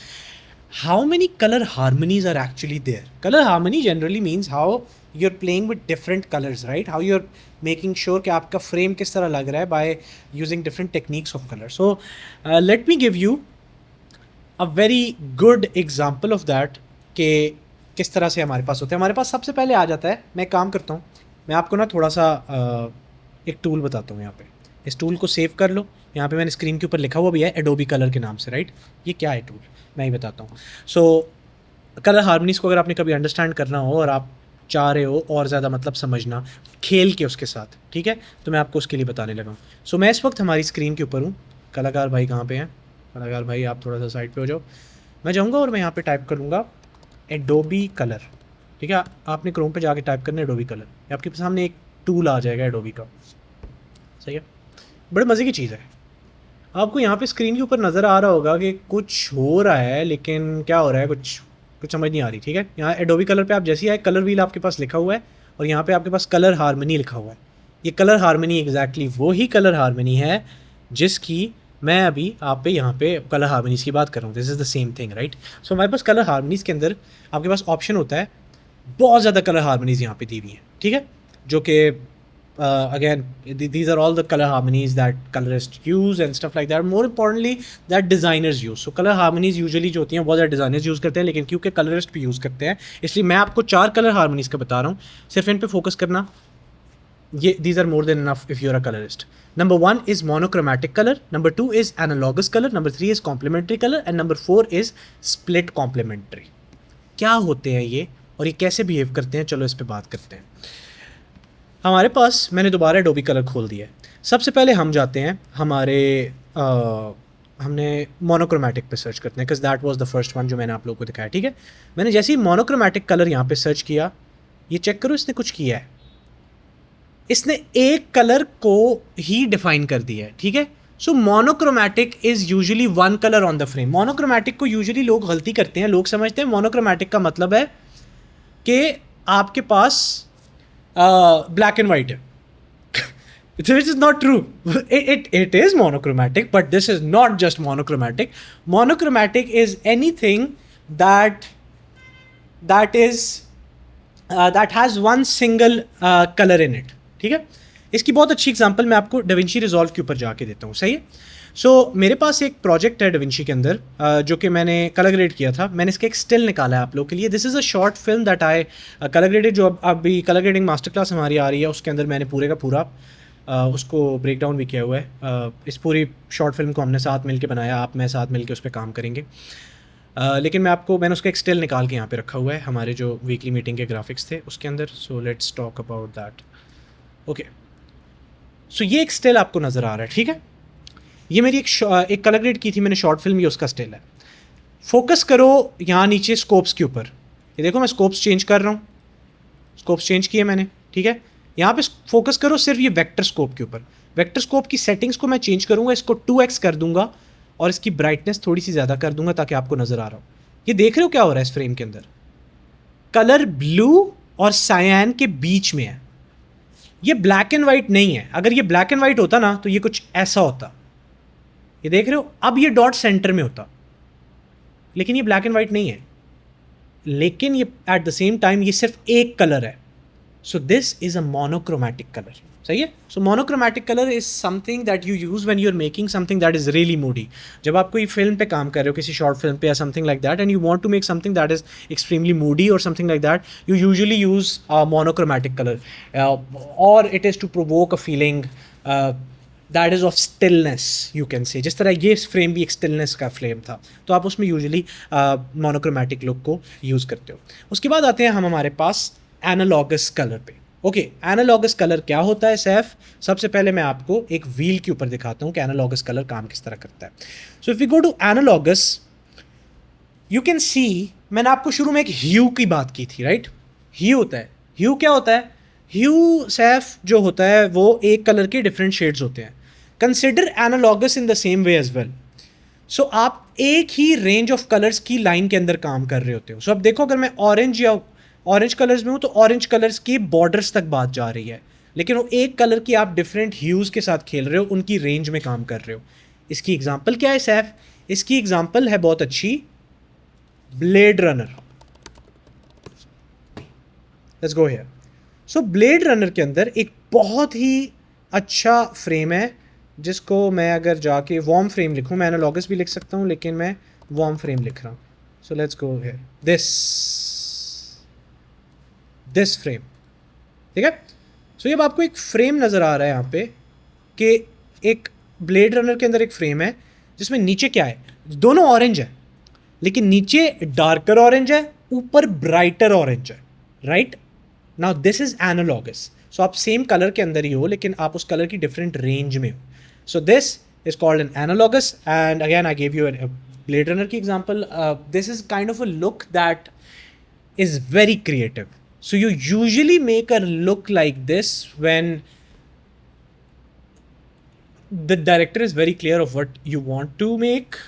how many color harmonies are actually there. Color harmony generally means how you're playing with different colors, right? How you're making sure कि आपका frame किस तरह लग रहा है by using different techniques of color. So let me give you a very good example of that कि किस तरह से हमारे पास होता है। हमारे पास सबसे पहले आ जाता है, मैं काम करता हूँ, मैं आपको ना थोड़ा सा एक टूल बताता हूँ। यहाँ पे इस टूल को सेव कर लो। यहाँ पे मैंने स्क्रीन के ऊपर लिखा हुआ भी है एडोबी कलर के नाम से, राइट। ये क्या है टूल, मैं ही बताता हूँ। सो कलर हार्मनीज़ को अगर आपने कभी अंडरस्टैंड करना हो और आप चाह रहे हो और ज़्यादा मतलब समझना खेल के उसके साथ, ठीक है, तो मैं आपको उसके लिए बताने लगा हूँ। सो मैं इस वक्त हमारी स्क्रीन के ऊपर हूँ। कलाकार भाई कहाँ पे हैं? कलाकार भाई आप थोड़ा सा साइड पे हो जाओ। मैं जाऊँगा और मैं यहाँ पे टाइप करूँगा एडोबी कलर, ठीक है। आपने क्रोम पे जाके टाइप करना एडोबी कलर, आपके सामने एक टूल आ जाएगा एडोबी का, सही है। बड़े मज़े की चीज़ है। आपको यहाँ पे स्क्रीन के ऊपर नज़र आ रहा होगा कि कुछ हो रहा है, लेकिन क्या हो रहा है कुछ समझ नहीं आ रही, ठीक है। यहाँ एडोबी कलर पे आप जैसे ही आए, कलर व्हील आपके पास लिखा हुआ है और यहाँ पे आपके पास कलर हार्मनी लिखा हुआ है। ये कलर हार्मनी एग्जैक्टली वो ही कलर हार्मनी है जिसकी मैं अभी आप पे यहाँ पे कलर हार्मनीज़ की बात कर रहा हूँ। This is the same thing, right. So हमारे पास कलर हार्मनीज़ के अंदर आपके पास ऑप्शन होता है, बहुत ज़्यादा कलर हार्मनीज़ यहाँ पे दी हुई हैं, ठीक है, जो कि again these are all the color harmonies that colorists use and stuff like that. More importantly that designers use. So color harmonies usually जो होती हैं बहुत ज़्यादा designers use करते हैं, लेकिन क्योंकि colorist भी use करते हैं इसलिए मैं आपको 4 color harmonies का बता रहा हूँ, सिर्फ इन पे फोकस करना। ये these are more than enough if you're a colorist. Number 1 is monochromatic color, number 2 is analogous color, number 3 is complementary color and number 4 is split complementary. क्या होते हैं ये और ये कैसे बिहेव करते हैं, चलो इस पर बात करते हैं। हमारे पास मैंने दोबारा एडोबी कलर खोल दिया है। सबसे पहले हम जाते हैं हमारे हमने मोनोक्रोमैटिक पे सर्च करते हैं, because that was the first one जो मैंने आप लोगों को दिखाया, ठीक है। मैंने जैसे ही मोनोक्रोमैटिक कलर यहाँ पे सर्च किया, ये चेक करो इसने कुछ किया है, इसने एक कलर को ही डिफाइन कर दिया है, ठीक है। So monochromatic is usually one colour on the frame. Monochromatic को यूजुअली लोग गलती करते हैं, लोग समझते हैं मोनोक्रोमैटिक का मतलब है कि आपके पास black and white, which is not true. It is monochromatic, but this is not just monochromatic. Monochromatic is anything that has one single color in it, ठीक है। इसकी बहुत अच्छी एग्जांपल मैं आपको DaVinci Resolve के ऊपर जाके देता हूँ, सही है। सो मेरे पास एक प्रोजेक्ट है DaVinci के अंदर जो कि मैंने कलर ग्रेड किया था। मैंने इसका एक स्टिल निकाला है आप लोगों के लिए। This is a short film that I colour graded, जो अभी कलर ग्रेडिंग मास्टर क्लास हमारी आ रही है उसके अंदर मैंने पूरे का पूरा उसको ब्रेक डाउन भी किया हुआ है। इस पूरी शॉर्ट फिल्म को हमने साथ मिल के बनाया, आप मैं साथ मिल के उस पर काम करेंगे। लेकिन मैंने उसका एक स्टिल निकाल के यहाँ पे रखा हुआ है हमारे जो वीकली मीटिंग के ग्राफिक्स थे उसके अंदर। So let's talk about that. Okay, so ये एक स्टिल आपको नज़र आ रहा है, ठीक है। ये मेरी एक कलर ग्रेड की थी मैंने शॉर्ट फिल्म, ये उसका स्टिल है। फोकस करो यहाँ नीचे स्कोप्स के ऊपर, ये देखो मैं स्कोप्स चेंज कर रहा हूँ, स्कोप्स चेंज किए मैंने, ठीक है। यहाँ पे फोकस करो सिर्फ ये वेक्टर स्कोप के ऊपर। वेक्टर स्कोप की सेटिंग्स को मैं चेंज करूँगा, इसको 2x कर दूंगा और इसकी ब्राइटनेस थोड़ी सी ज़्यादा कर दूंगा ताकि आपको नज़र आ रहा हो। ये देख रहे हो क्या हो रहा है इस फ्रेम के अंदर, कलर ब्लू और सायन के बीच में है। ये ब्लैक एंड वाइट नहीं है, अगर ये ब्लैक एंड वाइट होता ना तो ये कुछ ऐसा होता, ये देख रहे हो, अब ये डॉट सेंटर में होता, लेकिन ये ब्लैक एंड वाइट नहीं है, लेकिन ये एट द सेम टाइम ये सिर्फ एक कलर है। So this is a monochromatic colour, सही है। So monochromatic colour is something that you use when you are making something that is really moody. जब आप कोई फिल्म पे काम कर रहे हो, किसी शॉर्ट फिल्म पे या something like that, and you want to make something that is extremely moody और something like that, you usually use monochromatic colour, और it is to provoke a feeling that is of stillness, you can say. जिस तरह ये फ्रेम भी एक स्टिलनेस का फ्रेम था, तो आप उसमें यूजुअली मोनोक्रोमैटिक लुक को यूज़ करते हो। उसके बाद आते हैं हम हमारे पास एनालॉगस कलर पे। ओके, एनालॉगस कलर क्या होता है सैफ? सबसे पहले मैं आपको एक व्हील के ऊपर दिखाता हूँ कि एनालॉगस कलर काम किस तरह करता है। So if you go to analogous, you can see, मैंने आपको शुरू में एक ह्यू की बात की थी, राइट? ह्यू होता है, ह्यू क्या होता है? ह्यू सैफ जो होता है वो एक कलर के डिफरेंट शेड्स होते हैं। Consider analogous in the same way as well. So आप एक ही रेंज ऑफ कलर्स की लाइन के अंदर काम कर रहे होते हो। सो अब देखो, अगर मैं ऑरेंज या ऑरेंज कलर्स में हूँ तो ऑरेंज कलर्स की बॉर्डर्स तक बात जा रही है, लेकिन वो एक कलर की आप डिफरेंट ह्यूज़ के साथ खेल रहे हो, उनकी रेंज में काम कर रहे हो। इसकी एग्जांपल क्या है सैफ? इसकी एग्जांपल है बहुत अच्छी, blade runner. Let's go here. So blade runner के अंदर एक बहुत ही अच्छा फ्रेम है, जिसको मैं अगर जाके वॉर्म फ्रेम लिखूँ, मैं एनालॉगस भी लिख सकता हूँ लेकिन मैं वॉर्म फ्रेम लिख रहा हूँ। सो let's go here, this frame, ठीक है। सो अब आपको एक फ्रेम नज़र आ रहा है यहाँ पे कि एक ब्लेड रनर के अंदर एक फ्रेम है जिसमें नीचे क्या है, दोनों ऑरेंज है, लेकिन नीचे डार्कर ऑरेंज है, ऊपर ब्राइटर ऑरेंज है, right? Now this is analogous. So आप सेम कलर के अंदर ही हो लेकिन आप उस कलर की डिफरेंट रेंज में हो। So this is called an analogous, and again I give you Blade Runner की example. This is kind of a look that is very creative. So you usually make a look like this when the director is very clear of what you want to make.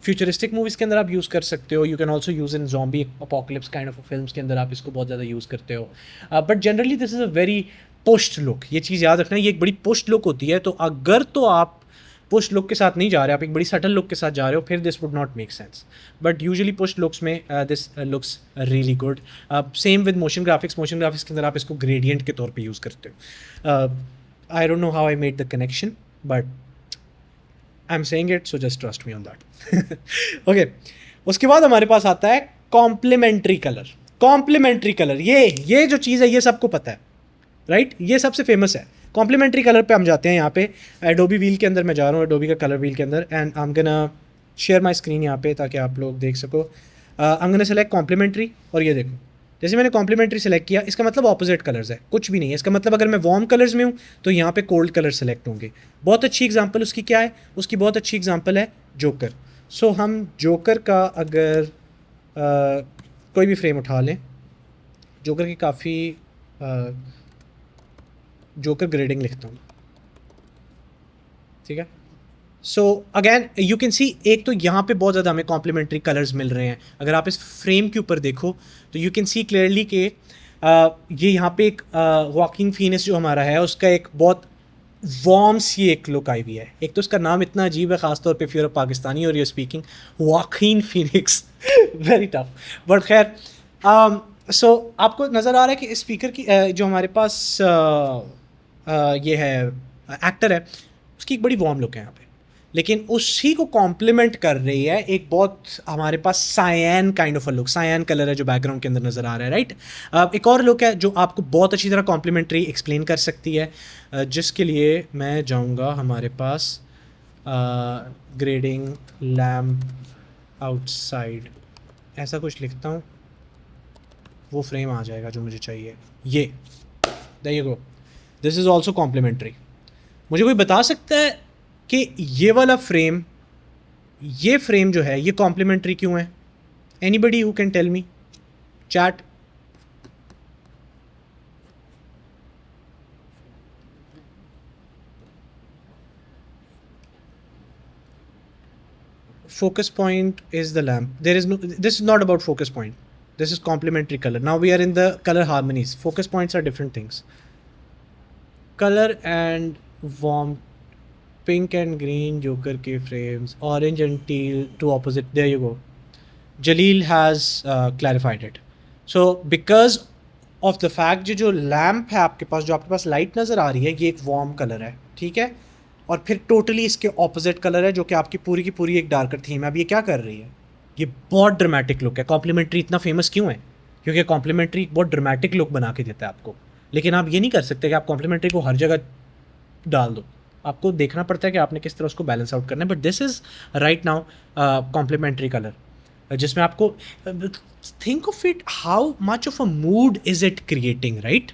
Futuristic movies के अंदर आप यूज़ कर सकते हो, you can also use in zombie apocalypse kind of films के अंदर आप इसको बहुत ज़्यादा यूज़ करते हो। But generally this is a very pushed look, ये चीज़ याद रखना, ये एक बड़ी पुश्ड लुक होती है। तो अगर तो आप पुश लुक के साथ नहीं जा रहे, आप एक बड़ी सटल लुक के साथ जा रहे हो, फिर this would not make sense. But usually push looks में this looks really good. Same with motion graphics, motion graphics के अंदर आप इसको ग्रेडियंट के तौर पे यूज़ करते हो। आई don't know how I made the connection, but I am saying it, so just trust me on that. Okay, उसके बाद हमारे पास आता है कॉम्प्लीमेंट्री कलर। कॉम्प्लीमेंट्री कलर, ये जो चीज़ है ये सबको पता है, राइट? ये सबसे फेमस है। कॉम्प्लीमेंट्री कलर पे हम जाते हैं, यहाँ पे एडोबी व्हील के अंदर मैं जा रहा हूँ, एडोबी का कलर व्हील के अंदर, and I am gonna share my screen यहाँ पे ताकि आप लोग देख सको। I am gonna select complementary, और ये देखो जैसे मैंने कॉम्प्लीमेंट्री सेलेक्ट किया, इसका मतलब ऑपोजिट कलर्स है, कुछ भी नहीं है। इसका मतलब अगर मैं वार्म कलर्स में हूँ तो यहाँ पे कोल्ड कलर सेलेक्ट होंगे। बहुत अच्छी एग्जांपल उसकी क्या है? उसकी बहुत अच्छी एग्जांपल है जोकर। सो हम जोकर का अगर कोई भी फ्रेम उठा लें, जोकर की काफ़ी जोकर ग्रेडिंग लिखता हूँ, ठीक है। सो अगेन यू कैन सी, एक तो यहाँ पे बहुत ज़्यादा हमें कॉम्प्लीमेंट्री कलर्स मिल रहे हैं। अगर आप इस फ्रेम के ऊपर देखो तो यू कैन सी क्लियरली कि ये यहाँ पे एक वॉकिंग फीनिक्स जो हमारा है उसका एक बहुत वार्म सी एक लुक आई हुई है। एक तो उसका नाम इतना अजीब है, ख़ासतौर पे फ्यूर पाकिस्तानी और you speaking walking Phoenix, very tough, but खैर। सो आपको नज़र आ रहा है कि इस स्पीकर की जो हमारे पास ये है एक्टर है, उसकी एक बड़ी वार्म लुक है यहाँ पे, लेकिन उसी को कॉम्प्लीमेंट कर रही है एक बहुत हमारे पास cyan kind of a look, cyan colour है जो बैकग्राउंड के अंदर नज़र आ रहा है, राइट? एक और लुक है जो आपको बहुत अच्छी तरह कॉम्प्लीमेंट्री एक्सप्लेन कर सकती है, जिसके लिए मैं जाऊँगा हमारे पास ग्रेडिंग लैम्प आउटसाइड, ऐसा कुछ लिखता हूँ, वो फ्रेम आ जाएगा जो मुझे चाहिए। ये there you go, this is also complementary. मुझे कोई बता सकता है कि ये वाला फ्रेम, ये फ्रेम जो है ये कॉम्प्लीमेंट्री क्यों है? Anybody who can tell me? Chat. Focus point is the lamp. There is no, this is not about focus point. This is complementary color. Now we are in the color harmonies. Focus points are different things. Color and warm, pink and green Joker ke frames, orange and teal, two opposite. There you go. Jaleel has clarified it. So because of the fact जो लैम्प है आपके पास, जो आपके पास लाइट नज़र आ रही है, ये एक वार्म कलर है, ठीक है, और फिर टोटली इसके ऑपोजिट कलर है जो कि आपकी पूरी की पूरी एक डार्कर थीम है। अब ये क्या कर रही है? ये बहुत ड्रामेटिक लुक है। कॉम्प्लीमेंट्री इतना फेमस क्यों है? क्योंकि कॉम्प्लीमेंट्री एक बहुत ड्रामेटिक लुक बना के देता है आपको। लेकिन आप ये नहीं कर सकते कि आप कॉम्प्लीमेंट्री को हर जगह डाल दो, आपको देखना पड़ता है कि आपने किस तरह उसको बैलेंस आउट करना है। But this is right now complementary colour, जिसमें आपको think of it, how much of a mood is it creating, right?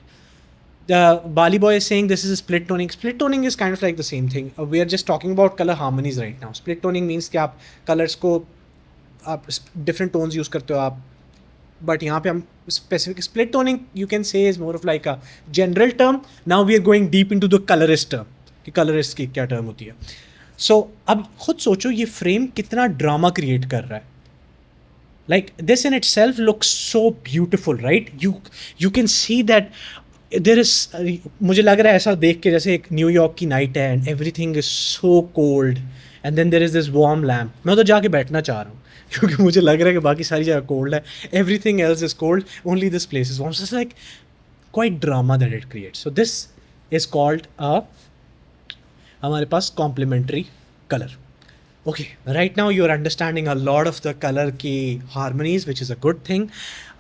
Bali Boy is saying this is split toning. Split toning is kind of like the same thing. We are just talking about color harmonies right now. Split toning means कि आप colors को आप different tones use करते हो आप, but यहाँ पे हम specific split toning you can say is more of like a general term. Now we are going deep into the colorist term कि colorist की क्या term होती है. So अब खुद सोचो ये frame कितना drama create कर रहा है. Like this in itself looks so beautiful, right? You can see that there is, मुझे लग रहा है ऐसा देख के जैसे एक न्यूयॉर्क की नाइट है and everything is so cold and then there is this warm lamp. मैं तो जाके बैठना चाह रहा हूँ क्योंकि मुझे लग रहा है कि बाकी सारी जगह कोल्ड है, everything else is cold, only this place is warm. So it's like quite drama that it creates. So this is called हमारे पास complementary colour. Okay, right now you are understanding a lot of the colour की harmonies which is a good thing.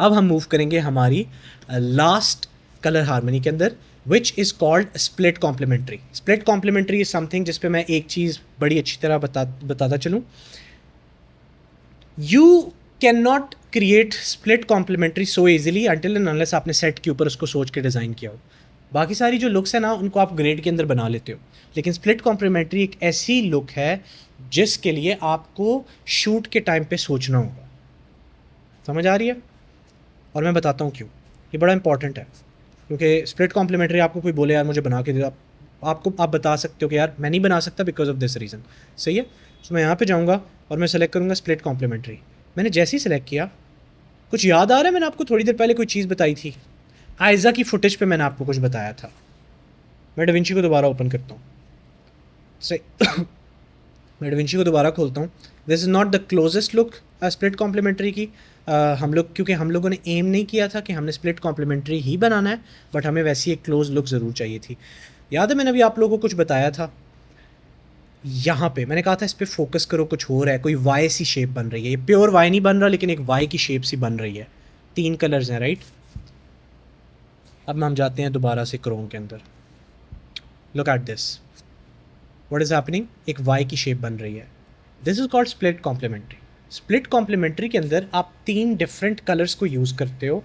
अब हम मूव करेंगे हमारी लास्ट कलर हारमोनी के अंदर, which is called split complementary. Split complementary is something जिस पे मैं एक चीज़ बड़ी अच्छी तरह बताता चलूँ. You can not create split complementary so easily until and unless आपने सेट के ऊपर उसको सोच के डिज़ाइन किया हो. बाकी सारी जो लुक्स है ना उनको आप ग्रेड के अंदर बना लेते हो, लेकिन स्प्लिट कॉम्प्लीमेंट्री एक ऐसी लुक है जिसके लिए आपको शूट के टाइम पे सोचना होगा. समझ आ रही है? और मैं बताता हूँ क्यों. ये बड़ा इंपॉर्टेंट है क्योंकि स्प्लिट कॉम्प्लीमेंट्री आपको कोई बोले यार मुझे बना के दे, आप बता सकते हो कि यार मैं नहीं बना सकता बिकॉज ऑफ दिस रीज़न. सही है? तो मैं यहाँ पे जाऊँगा और मैं सेलेक्ट करूँगा स्प्लिट कॉम्प्लीमेंट्री. मैंने जैसे ही सेलेक्ट किया, कुछ याद आ रहा है? मैंने आपको थोड़ी देर पहले कोई चीज़ बताई थी, आयज़ा की फुटेज पे मैंने आपको कुछ बताया था. मैं डाविंची को दोबारा ओपन करता हूँ. सही मैं डाविंची को दोबारा खोलता हूँ. This is not the closest look split complementary की. हम लोग क्योंकि हम लोगों ने एम नहीं किया था कि हमने स्प्लिट कॉम्प्लीमेंट्री ही बनाना है, बट हमें वैसी एक क्लोज लुक ज़रूर चाहिए थी. याद है मैंने अभी आप लोगों को कुछ बताया था, यहाँ पे मैंने कहा था इस पर फोकस करो, कुछ हो रहा है, कोई वाई सी शेप बन रही है. ये प्योर वाई नहीं बन रहा लेकिन एक वाई की शेप सी बन रही है. 3 कलर्स हैं, राइट? अब हम जाते हैं दोबारा से क्रोम के अंदर. Look at this, what is happening? एक वाई की शेप बन रही है. This is called split complementary. Split complementary के अंदर आप 3 डिफरेंट कलर्स को यूज़ करते हो,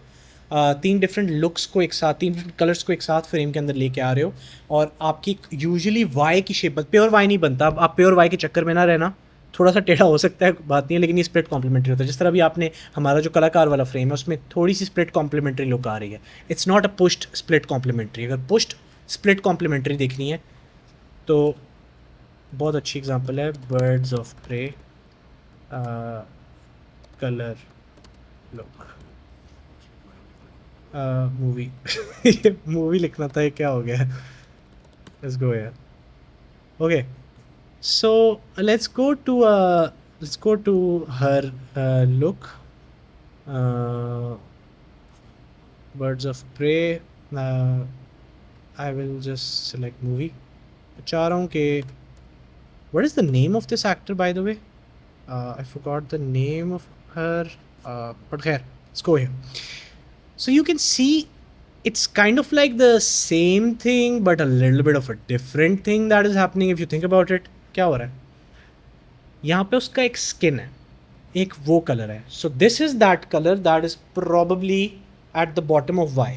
3 डिफरेंट लुक्स को एक साथ, 3 डिफरेंट कलर्स को एक साथ फ्रेम के अंदर लेके आ रहे हो, और आपकी यूजुअली वाई की शेप, प्योर वाई नहीं बनता. अब आप प्योर वाई के चक्कर में ना रहना, थोड़ा सा टेढ़ा हो सकता है, बात नहीं है, लेकिन ये स्प्लिट कॉम्प्लीमेंट्री होता है. जिस तरह भी आपने हमारा जो कलाकार वाला फ्रेम है उसमें थोड़ी सी स्प्लिट कॉम्प्लीमेंट्री लुक आ रही है. It's not a pushed split complementary. अगर पुश्ड स्प्लिट कॉम्प्लीमेंट्री देखनी है तो बहुत अच्छी एग्जांपल है birds of prey colour look movie. ये मूवी लिखना था, ये क्या हो गया? लेट्स गो यार. Okay, so let's go to her look. Birds of Prey. I will just select movie. चाह रहा हूँ कि what is the name of this actor, by the way? I forgot the name of her, but khair, let's go here. So you can see it's kind of like the same thing but a little bit of a different thing that is happening if you think about it. क्या हो रहा है? यहाँ पे उसका एक स्किन है, एक वो कलर है. So this is that color that is probably at the bottom of Y.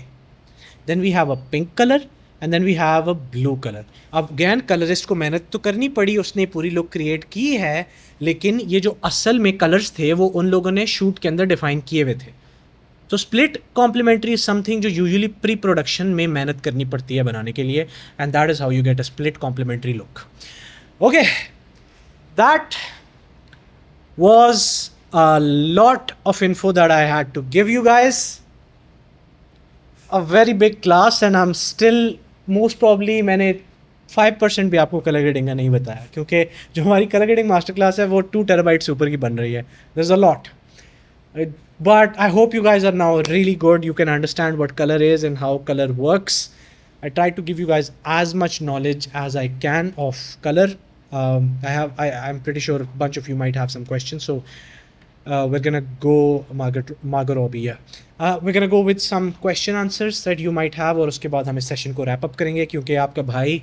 Then we have a pink color and then we have a blue colour. अब अगेन कलरिस्ट को मेहनत तो करनी पड़ी, उसने पूरी लुक क्रिएट की है, लेकिन ये जो असल में कलर्स थे वो उन लोगों ने शूट के अंदर डिफाइन किए हुए थे. तो स्प्लिट कॉम्प्लीमेंट्री इज समथिंग जो यूजुअली प्री प्रोडक्शन में मेहनत करनी पड़ती है बनाने के लिए, and that is how you get a split complementary look. Okay, that was a lot of info that I had to give you guys. A very big class and I'm still most probably मैंने 5% भी आपको कलर ग्रेडिंग का नहीं बताया, क्योंकि जो हमारी कलर ग्रेडिंग मास्टर क्लास है वो 2 TB से ऊपर की बन रही है. There's a lot. But I hope you guys are now really good. You can understand what color is and how color works. I try to give you guys as much knowledge as I can of color. I'm pretty sure a bunch of you might have some questions, so we're gonna go Margot Robbie, yeah. We're gonna go with some question answers that you might have, और उसके बाद हम इस सेशन को रैप अप करेंगे, क्योंकि आपका भाई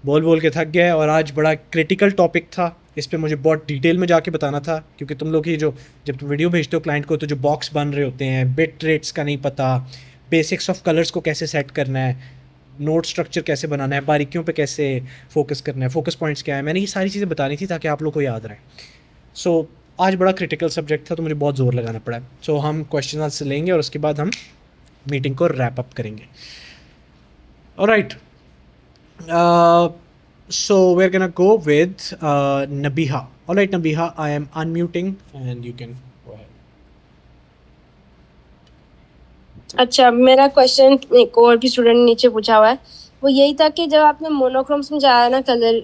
बोल बोल के थक गया है और आज बड़ा क्रिटिकल टॉपिक था. इस पे मुझे बहुत डिटेल में जाके बताना था, क्योंकि तुम लोग ही जो जब तुम वीडियो भेजते हो क्लाइंट को तो जो बॉक्स बन रहे होते हैं, बिट रेट्स का नहीं पता, बेसिक्स ऑफ कलर्स को कैसे सेट करना है, नोट स्ट्रक्चर कैसे बनाना है, बारीकियों पे कैसे फोकस करना है, फोकस पॉइंट्स क्या है, मैंने ये सारी चीज़ें बतानी थी ताकि आप लोग को याद रहे. सो आज बड़ा क्रिटिकल सब्जेक्ट था तो मुझे बहुत ज़ोर लगाना पड़ा. सो हम क्वेश्चन आंसर लेंगे और उसके बाद हम मीटिंग को रैप अप करेंगे. Alright, so we are gonna go with Nabiha. Alright Nabiha, I am unmuting and you can go ahead. अच्छा, मेरा क्वेश्चन एक और भी स्टूडेंट ने नीचे पूछा हुआ है, वो यही था कि जब आपने मोनोक्रोम समझाया ना कलर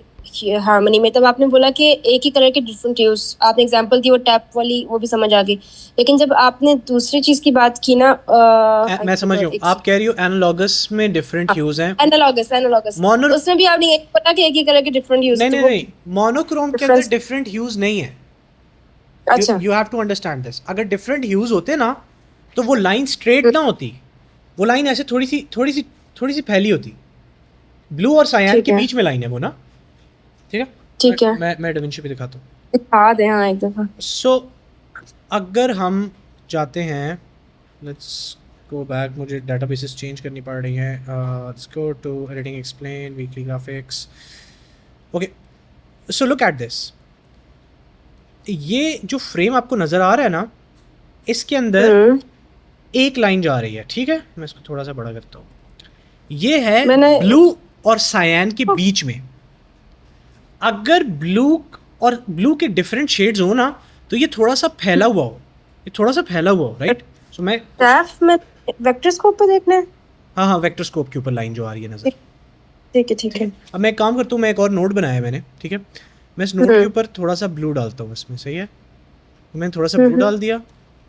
हार्मनी में, तब आपने बोला कि एक ही कलर के डिफरेंट ह्यूज, आपने एग्जांपल दी वो टैप वाली, वो भी समझ आ गई. लेकिन जब आपने दूसरी चीज की बात की ना, मैं समझ रही हूँ आप कह रही हो एनालॉगस में डिफरेंट ह्यूज हैं. एनालॉगस उसमें भी आपने एक बोला कि एक ही कलर के डिफरेंट ह्यूज. नहीं, मोनोक्रोम के अंदर डिफरेंट ह्यूज नहीं है. अच्छा, you have to understand this. अगर डिफरेंट ह्यूज होते ना तो वो लाइन स्ट्रेट ना होती, वो लाइन ऐसे थोड़ी सी फैली होती. ब्लू और सायान के बीच में लाइन है वो ना. ठीक है, मैं डाविंची पे दिखाता हूँ. दिखा दे हाँ एक दफा. सो अगर हम जाते हैं, लेट्स गो बैक, मुझे डेटाबेसेस चेंज करनी पड़ रही हैं. Let's go to editing, explain, weekly graphics. Okay, so look at this. ये जो फ्रेम आपको नज़र आ रहा है ना, इसके अंदर एक लाइन जा रही है. ठीक है, मैं इसको थोड़ा सा बड़ा करता हूँ. ये है ब्लू और सायान के बीच में. अगर ब्लू के डिफरेंट शेड्स हो ना तो ये थोड़ा सा फैला हुआ हो, राइट. सो मैं ग्राफ में वेक्टर स्कोप पे देखना है. हाँ, वेक्टर स्कोप के ऊपर लाइन जो आ रही है नजर. ठीक है. अब मैं एक काम करता हूँ, मैं एक और नोट बनाया है मैंने. ठीक है, मैं इस नोट के ऊपर थोड़ा सा ब्लू डालता हूँ इसमें. सही है, मैंने थोड़ा सा ब्लू डाल दिया.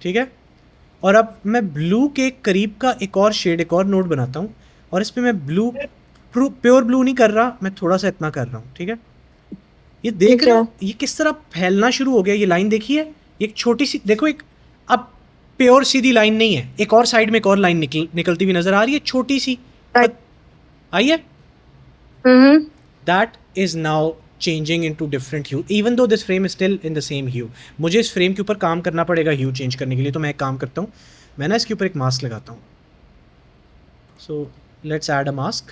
ठीक है, और अब मैं ब्लू के करीब का एक और शेड, एक और नोट बनाता हूँ, और इस पर मैं ब्लू, प्योर ब्लू नहीं कर रहा, मैं थोड़ा सा इतना कर रहा हूँ. ठीक है, ये देख रहे हो ये किस तरह फैलना शुरू हो गया. ये लाइन देखिए, एक छोटी सी देखो, एक अब प्योर सीधी लाइन नहीं है, एक और साइड में एक और लाइन निकलती हुई नजर आ रही है, छोटी सी आई है. That is now changing into different hue, even though this frame is still in the same hue. मुझे इस फ्रेम के ऊपर काम करना पड़ेगा ह्यू चेंज करने के लिए. तो मैं एक काम करता हूँ, मैं ना इसके ऊपर एक मास्क लगाता हूँ. So let's add a mask.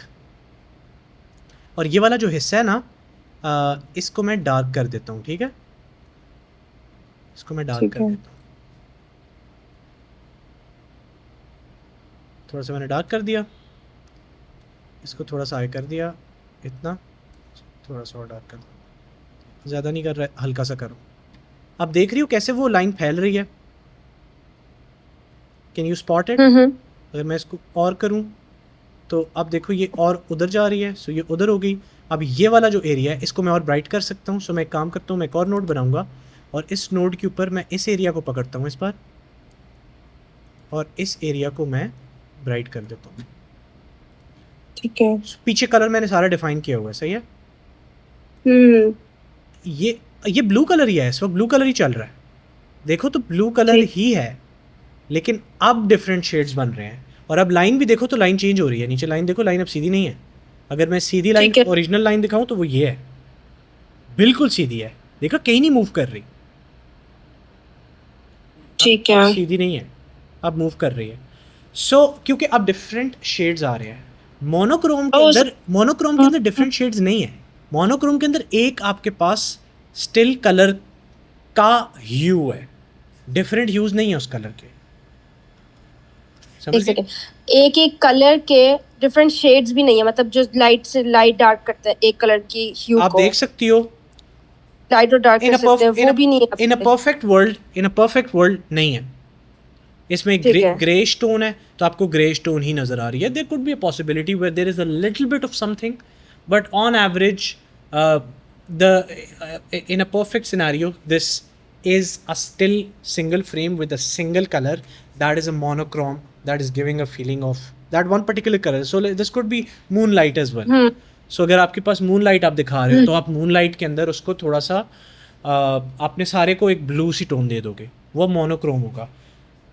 और ये वाला जो हिस्सा है ना, इसको मैं डार्क कर देता हूँ. ठीक है, इसको मैं डार्क कर देता हूँ. थोड़ा सा मैंने डार्क कर दिया, इसको थोड़ा सा हाई कर दिया, इतना थोड़ा सा और डार्क कर दो. ज़्यादा नहीं कर रहा है, हल्का सा करो. अब देख रही हो कैसे वो लाइन फैल रही है. Can you spot it? अगर मैं इसको और करूं तो अब देखो ये और उधर जा रही है. सो ये उधर हो गई. अब ये वाला जो एरिया है इसको मैं और ब्राइट कर सकता हूँ. सो मैं एक काम करता हूँ, मैं एक और नोड बनाऊंगा और इस नोड के ऊपर मैं इस एरिया को पकड़ता हूँ इस बार, और इस एरिया को मैं ब्राइट कर देता हूँ. ठीक है, पीछे कलर मैंने सारा डिफाइन किया हुआ है. सही है. ये ब्लू कलर ही है, इस वक्त ब्लू कलर ही चल रहा है. देखो तो ब्लू कलर ही है, लेकिन अब डिफरेंट शेड्स बन रहे हैं. और अब लाइन भी देखो तो लाइन चेंज हो रही है. नीचे लाइन देखो, लाइन अब सीधी नहीं है. अगर मैं सीधी लाइन, ओरिजिनल लाइन दिखाऊं तो वो ये है, बिल्कुल सीधी है. देखो कहीं नहीं मूव कर रही. ठीक है, सीधी नहीं है, अब मूव कर रही है. सो क्योंकि अब डिफरेंट शेड्स आ रहे हैं. मोनोक्रोम के अंदर डिफरेंट शेड्स नहीं है. मोनोक्रोम के अंदर एक आपके पास स्टिल कलर का ह्यू है, डिफरेंट ह्यूज नहीं है उस कलर के. एक समझ गए? सेकेंड, एक एक कलर के डिफरेंट शेड्स भी नहीं है, मतलब जो लाइट से लाइट डार्क करता है एक कलर की ह्यू आप को देख सकती हो लाइट और डार्क कर सकते हैं, वो भी नहीं है इन अ परफेक्ट वर्ल्ड नहीं है. इसमें ठीक है। ग्रे स्टोन है तो आपको ग्रे स्टोन ही नजर आ रही है. There could be a possibility where there is a little bit of something, but on average in a perfect scenario this is a still single frame with a single color that is a monochrome that is giving a feeling of that one particular color. So this could be moonlight as well. So अगर आपके पास moonlight आप दिखा रहे हो तो आप moonlight के अंदर उसको थोड़ा सा आपने सारे को एक ब्लू सी टोन दे दोगे, वो मोनोक्रोम होगा.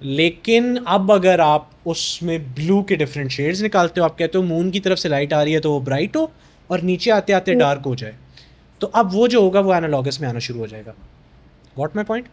लेकिन अब अगर आप उसमें ब्लू के डिफरेंट शेड्स निकालते हो, आप कहते हो मून की तरफ से लाइट आ रही है तो वो ब्राइट हो और नीचे आते आते डार्क हो जाए, तो अब वो जो होगा वो एनालॉगस में आना शुरू हो जाएगा. Got my point?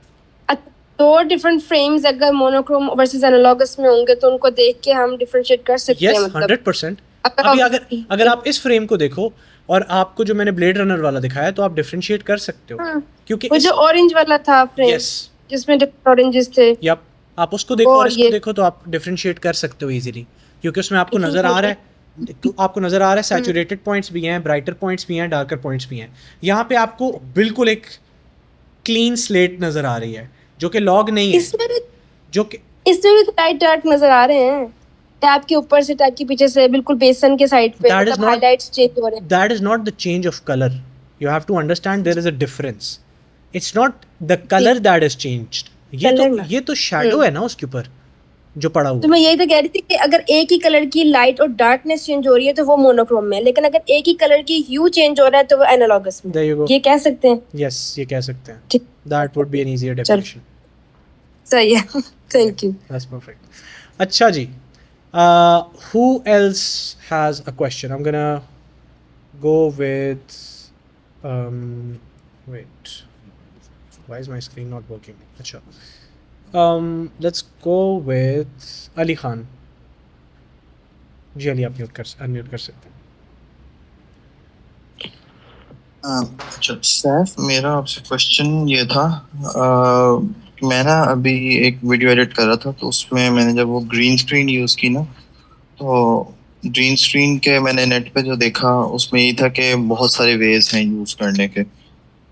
दो डिफरेंट फ्रेम्स अगर मोनोक्रोम वर्सेस एनालॉगस में होंगे तो उनको देख के हम डिफरेंशिएट कर सकते हैं. यस, मतलब 100%. अभी अगर आप इस फ्रेम को देखो और आपको जो मैंने ब्लेड रनर वाला दिखाया तो आप डिफरेंशिएट कर सकते हो. क्योंकि वो जो ऑरेंज वाला था फ्रेम यस, जिसमें डिफरेंट ऑरेंजेस थे, यप, आप उसको देखो और इसको ये- देखो तो आप डिफरेंशिएट कर सकते हो इजीली, क्योंकि उसमें आपको नजर आ रहा है सैचुरेटेड पॉइंट्स भी हैं, ब्राइटर पॉइंट्स भी हैं, डार्कर पॉइंट्स भी हैं. यहाँ पे आपको बिल्कुल एक क्लीन स्लेट नजर आ रही है जो कि लॉग नहीं है, इसमें भी जो कि इसमें भी लाइट डार्क नजर आ रहे हैं. टैब के ऊपर से टैब के पीछे से बिल्कुल बेसन के साइड पे That is मतलब not- हाइलाइट्स चेंज हो रहे हैं. that is not the change of color. You have to understand there is a difference. It's not the color that has changed. ये तो शैडो है ना उसके ऊपर जो पड़ा तो हुआ. मैं यही तो कह रही थी कि अगर एक ही कलर की लाइट और डार्कनेस चेंज हो रही है तो वो मोनोक्रोम में है, लेकिन अगर एक ही कलर की ह्यू चेंज हो रहा है तो वो एनालॉगस में. There you go. ये कह सकते हैं. Yes, ये कह सकते हैं. ठीक. That would be an easier definition. सही है. Thank you. That's perfect. अच्छा जी. Who else has a question? I'm gonna go with. Wait. Why is my screen not working? अच्छा. Let's go with Ali Khan. जी अली, आप अनम्यूट कर सकते हैं. अच्छा सैफ, मेरा आपसे क्वेश्चन ये था, मैं ना अभी एक वीडियो एडिट कर रहा था तो उसमें मैंने जब वो ग्रीन स्क्रीन यूज़ की ना, तो ग्रीन स्क्रीन के मैंने नेट पे जो देखा उसमें ये था कि बहुत सारे वेज हैं यूज़ करने के.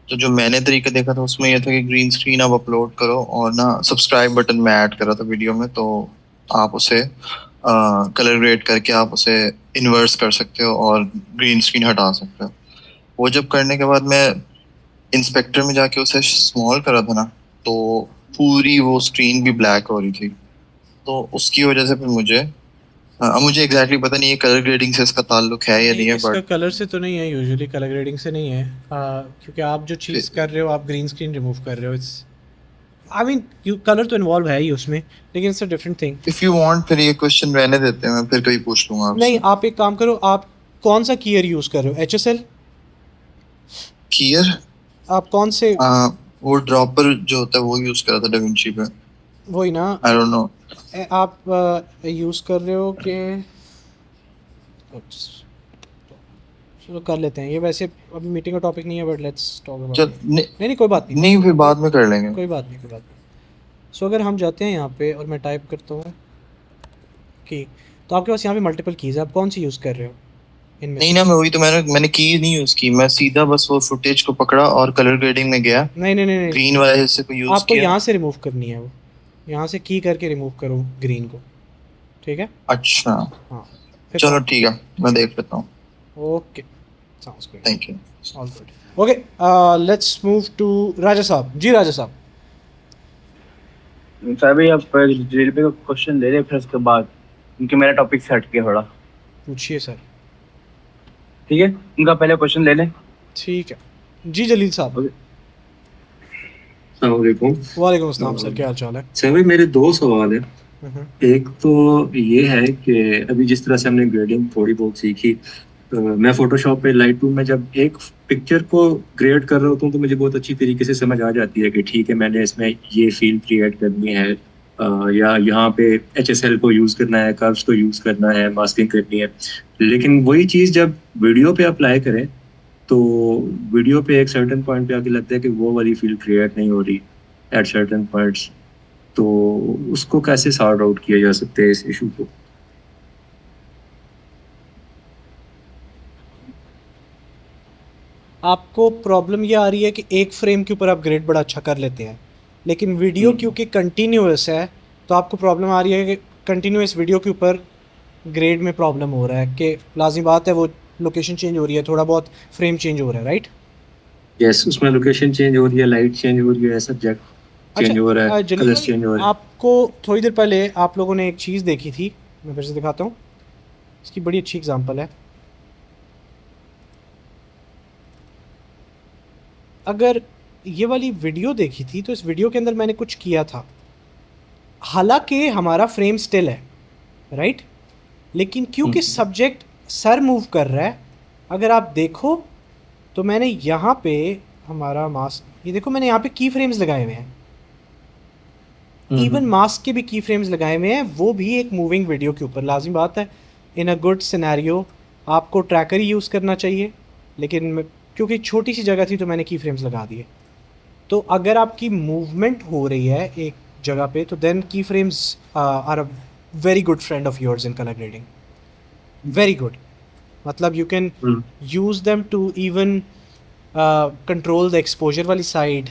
तो जो मैंने तरीका देखा था उसमें ये था कि ग्रीन स्क्रीन आप अपलोड करो और ना सब्सक्राइब बटन मैं ऐड कर रहा था वीडियो में, तो आप उसे कलर ग्रेड करके आप उसे इन्वर्स कर सकते हो और ग्रीन स्क्रीन हटा सकते हो. वो जब करने के बाद मैं इंस्पेक्टर में जाके उसे स्मॉल करा था ना, तो पूरी वो स्क्रीन भी ब्लैक हो रही थी. तो उसकी वजह से फिर मुझे एग्जैक्टली पता नहीं है कलर ग्रेडिंग से इसका ताल्लुक है या नहीं है, इसका बट कलर से तो नहीं है, यूजुअली कलर ग्रेडिंग से नहीं है, क्योंकि आप जो चीज़ कर रहे हो आप ग्रीन स्क्रीन रिमूव कर रहे हो. It's I mean you colour तो इन्वॉल्व है ही उसमें, लेकिन it's a different thing. If you want फिर ये क्वेश्चन रहने देते हैं, मैं फिर कभी पूछ लूंगा आपसे. नहीं, आप एक काम करो, आप कौन सा कीयर यूज़ कर रहे हो? HSL? कियर आप कौन से? वो ड्रॉपर जो होता है वो यूज करा था डाविंची पे. वही ना, आई डोंट नो. आप यूज़ कर रहे हो कि चलो कर लेते हैं ये. वैसे अभी मीटिंग का टॉपिक नहीं है, बट लेट्स टॉक अबाउट. चल नहीं कोई बात नहीं, नहीं फिर बाद में कर लेंगे. कोई बात नहीं. सो अगर हम जाते हैं यहाँ पे और मैं टाइप करता हूँ की, तो आपके पास यहाँ पे मल्टीपल कीज़ है, आप कौन सी यूज़ कर रहे हो इनमें? नहीं ना, मैं वही तो मैंने की नहीं यूज की, मैं सीधा बस वो फुटेज को पकड़ा और कलर ग्रेडिंग में गया. नहीं, ग्रीन वाले हिस्से को यूज आपको किया. यहाँ से रिमूव करनी है, वो यहाँ से की करके रिमूव करो ग्रीन को, ठीक है? अच्छा हाँ, फिर चलो ठीक है, मैं देख लेता हूँ. Okay, sounds good. Thank you. All good. Okay, let's move to Raja Sahab. जी राजा साहब. सर भाई आप ड्रिल पे क्वेश्चन ले रहे फिर उसके बाद, क्योंकि मेरा टॉपिक से हट गया थोड़ा. पूछिए सर. ठीक है, उनका पहले क्वेश्चन ले लें. ठीक है जी. जलील साहब. अस्सलामुअलैकुम. वालेकुम अस्सलाम सर, क्या हाल चाल है? सर भाई मेरे दो सवाल हैं. एक तो ये है कि अभी जिस तरह से हमने ग्रेडिंग थोड़ी बहुत सीखी, मैं फोटोशॉप पे लाइटरूम में जब एक पिक्चर को ग्रेड कर रहा होता हूँ तो मुझे बहुत अच्छी तरीके से समझ आ जाती है कि ठीक है मैंने इसमें ये फील क्रिएट करनी है, या यहाँ पे HSL को यूज़ करना है, कर्व्स को यूज़ करना है, मास्किंग करनी है। लेकिन वही चीज़ जब वीडियो पे अप्लाई करें तो वीडियो पे एक सर्टेन पॉइंट पे आके लगता है कि वो वाली फील क्रिएट नहीं हो रही एट सर्टेन पॉइंट्स। तो उसको कैसे सॉर्ट आउट किया जा सकता है इस इशू को? आपको प्रॉब्लम ये आ रही है कि एक फ्रेम के ऊपर आप ग्रेड बड़ा अच्छा कर लेते हैं, लेकिन वीडियो क्योंकि कंटिन्यूअस है तो आपको प्रॉब्लम आ रही है कि कंटिन्यूअस वीडियो के ऊपर ग्रेड में प्रॉब्लम हो रहा है कि लाज़मी बात है वो लोकेशन चेंज हो रही है, थोड़ा बहुत फ्रेम चेंज हो रहा है, राइट? यस, उसमें लोकेशन चेंज हो रही है, लाइट चेंज हो रही है, सब्जेक्ट चेंज हो रहा है, जलील कलर्स भाई, चेंज हो रहे हैं। आपको थोड़ी देर पहले आप लोगों ने एक चीज़ देखी थी, मैं फिर से दिखाता हूँ, इसकी बड़ी अच्छी एग्जांपल है। अगर ये वाली वीडियो देखी थी तो इस वीडियो के अंदर मैंने कुछ किया था, हालांकि हमारा फ्रेम स्टिल है, राइट? लेकिन क्योंकि सब्जेक्ट सर मूव कर रहा है, अगर आप देखो तो मैंने यहाँ पे हमारा मास्क, ये देखो मैंने यहाँ पे की फ्रेम्स लगाए हुए हैं, इवन मास्क के भी की फ्रेम्स लगाए हुए हैं, वो भी एक मूविंग वीडियो के ऊपर। लाजिम बात है इन अ गुड सिनेरियो आपको ट्रैकर ही यूज़ करना चाहिए, लेकिन क्योंकि छोटी सी जगह थी तो मैंने की फ्रेम्स लगा दिए। तो अगर आपकी मूवमेंट हो रही है एक जगह पे तो देन की frames are a very good friend of yours in colour grading, very good. मतलब you can use them to even control the exposure वाली side.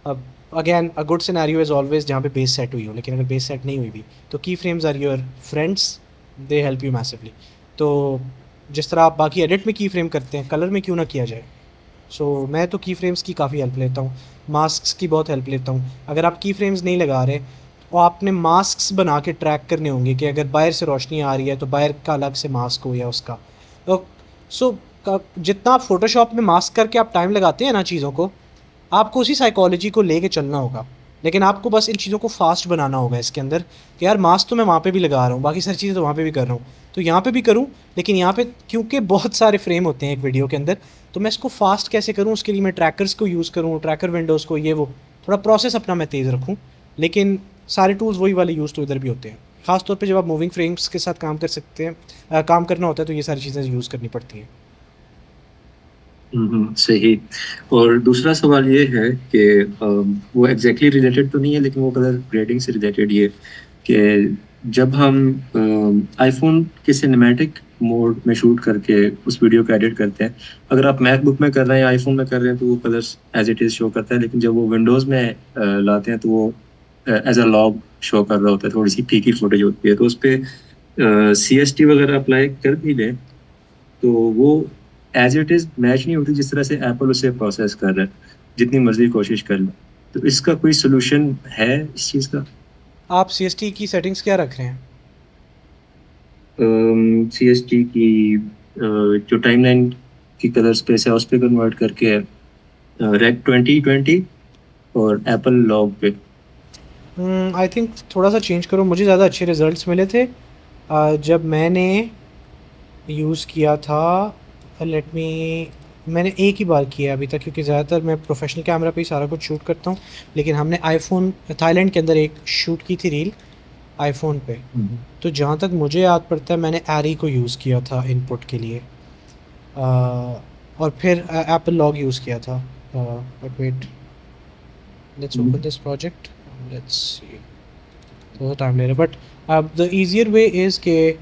Again a good scenario is always जहाँ पे बेस सेट हुई हो, लेकिन अगर बेस सेट नहीं हुई भी तो की frames are your friends, they help you massively. तो जिस तरह आप बाकी एडिट में की फ्रेम करते हैं, कलर में क्यों ना किया जाए। सो मैं तो की फ्रेम्स की काफ़ी हेल्प लेता हूँ, मास्क्स की बहुत हेल्प लेता हूँ। अगर आप की फ्रेम्स नहीं लगा रहे और आपने मास्क्स बना के ट्रैक करने होंगे कि अगर बाहर से रोशनी आ रही है तो बाहर का अलग से मास्क हो या उसका, तो जितना आप फोटोशॉप में मास्क करके आप टाइम लगाते हैं ना चीज़ों को, आपको उसी साइकोलॉजी को लेके चलना होगा। लेकिन आपको बस इन चीज़ों को फास्ट बनाना होगा इसके अंदर कि यार मास्क तो मैं वहाँ पे भी लगा रहा हूँ, बाकी सारी चीज़ें तो वहाँ पे भी कर रहा हूँ, तो यहाँ पे भी करूँ, लेकिन यहाँ पे क्योंकि बहुत सारे फ्रेम होते हैं एक वीडियो के अंदर, तो मैं इसको फास्ट कैसे करूँ, उसके लिए मैं ट्रैकर्स को यूज़ करूँ, ट्रैकर विंडोज़ को, ये वो थोड़ा प्रोसेस अपना मैं तेज़ रखूँ। लेकिन सारे टूल्स वही वाले यूज़ तो इधर भी होते हैं, ख़ासतौर पर जब आप मूविंग फ्रेम्स के साथ काम कर सकते हैं, काम करना होता है तो ये सारी चीज़ें यूज़ करनी पड़ती हैं। सही। और दूसरा सवाल ये है कि वो एग्जैक्टली रिलेटेड तो नहीं है, लेकिन वो कलर ग्रेडिंग से रिलेटेड ये कि जब हम आईफोन के सिनेमैटिक मोड में शूट करके उस वीडियो को एडिट करते हैं, अगर आप मैकबुक में कर रहे हैं या आईफोन में कर रहे हैं तो वो colours as it is show करता है, लेकिन जब वो विंडोज़ में लाते हैं तो वो एज अ लॉग शो कर रहा होता है, थोड़ी सी फीकी फुटेज होती है। तो उस पर CST वगैरह अप्लाई कर भी लें तो वो एज इट इज़ मैच नहीं होती जिस तरह से एप्पल उसे प्रोसेस कर रहा है, जितनी मर्जी कोशिश कर ले। तो इसका कोई सोल्यूशन है इस चीज़ का? आप CST की सेटिंग्स क्या रख रहे हैं? CST की जो टाइमलाइन की कलर स्पेस है उस पर कन्वर्ट करके रेक 2020 और एप्पल लॉग पे। आई थिंक थोड़ा सा चेंज करो, मुझे ज़्यादा अच्छे रिजल्ट्स मिले थे जब मैंने यूज़ किया था। मैंने एक ही बार किया अभी तक, क्योंकि ज़्यादातर मैं प्रोफेशनल कैमरा पे ही सारा कुछ शूट करता हूँ, लेकिन हमने आईफोन थाईलैंड के अंदर एक शूट की थी रील आईफोन पे। तो जहाँ तक मुझे याद पड़ता है मैंने एरी को यूज़ किया था इनपुट के लिए, और फिर एप्पल लॉग यूज़ किया था। But wait, let's open this project, let's see, थोड़ा टाइम ले रहा है, but the easier way is के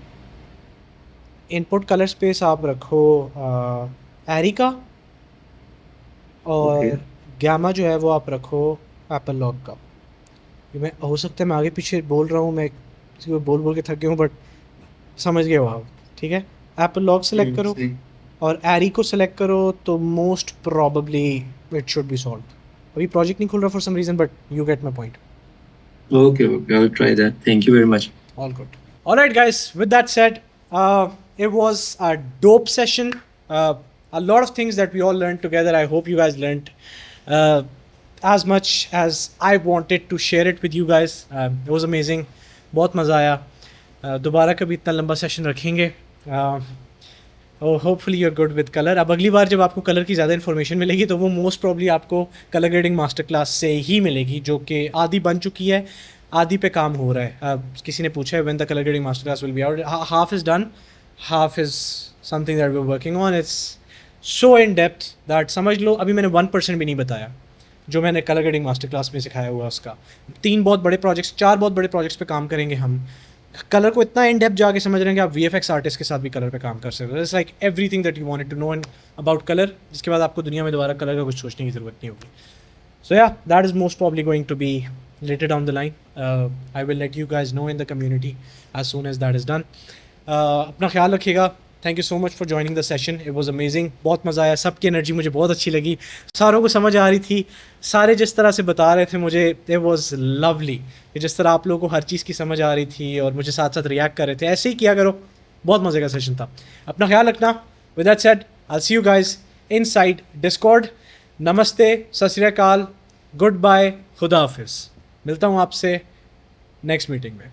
इनपुट कलर स्पेस आप रखो एरी का, और गामा जो है वो आप रखो एप्पल लॉग का। मैं हो सकता है मैं आगे पीछे बोल रहा हूँ, मैं बोल बोल के थक गया हूँ, बट समझ गए हो आप, ठीक है? एप्पल लॉग सेलेक्ट करो और एरी को सेलेक्ट करो तो most probably it should be solve. अभी प्रोजेक्ट नहीं खुल रहा for some reason, but you get my point. Okay, I will try that. Thank you very much. All good. All right, guys. With that said, it was a dope session. A lot of things that we all learned together. I hope you guys learned as much as I wanted to share it with you guys. It was amazing. बहुत मज़ा आया। दोबारा कभी इतना लंबा सेशन रखेंगे। Hopefully you're good with colour. अब अगली बार जब आपको कलर की ज़्यादा इन्फॉर्मेशन मिलेगी तो वो मोस्ट प्रॉब्ली आपको कलर ग्रेडिंग मास्टर क्लास से ही मिलेगी, जो कि आधी बन चुकी है। आधी पे काम हो रहा है. किसी ने पूछा है when the color grading master class will be out. Half is done, half is something that we're working on. It's so in depth that समझ लो अभी मैंने 1% भी नहीं बताया जो मैंने कलर ग्रेडिंग मास्टर क्लास में सिखाया हुआ उसका. 4 बहुत बड़े प्रोजेक्ट्स पे काम करेंगे हम. कलर को इतना इन डेप्थ जाके समझ रहे हैं कि आप VFX आर्टिस्ट के साथ भी कलर पे काम कर सकते हो. It's like everything that you wanted to know about colour, जिसके बाद आपको दुनिया में दोबारा कलर का कुछ सोचने की ज़रूरत नहीं होगी. So yeah, that is most probably going to be later down the line. I will let you guys know in the community as soon as that is done. अपना ख्याल रखिएगा. Thank you so much for joining the session. It was amazing. बहुत मज़ा आया. सबकी एनर्जी मुझे बहुत अच्छी लगी. सारों को समझ आ रही थी. सारे जिस तरह से बता रहे थे मुझे, it was lovely. जिस तरह आप लोगों को हर चीज़ की समझ आ रही थी और मुझे साथ साथ रिएक्ट कर रहे थे, ऐसे ही किया करो. बहुत मज़े का सेशन था. अपना ख्याल रखना. With that said, I'll see you guys inside Discord. नमस्ते, सत श्री अकाल, गुड बाय, खुदा हाफिज़. मिलता हूँ आपसे नेक्स्ट मीटिंग में.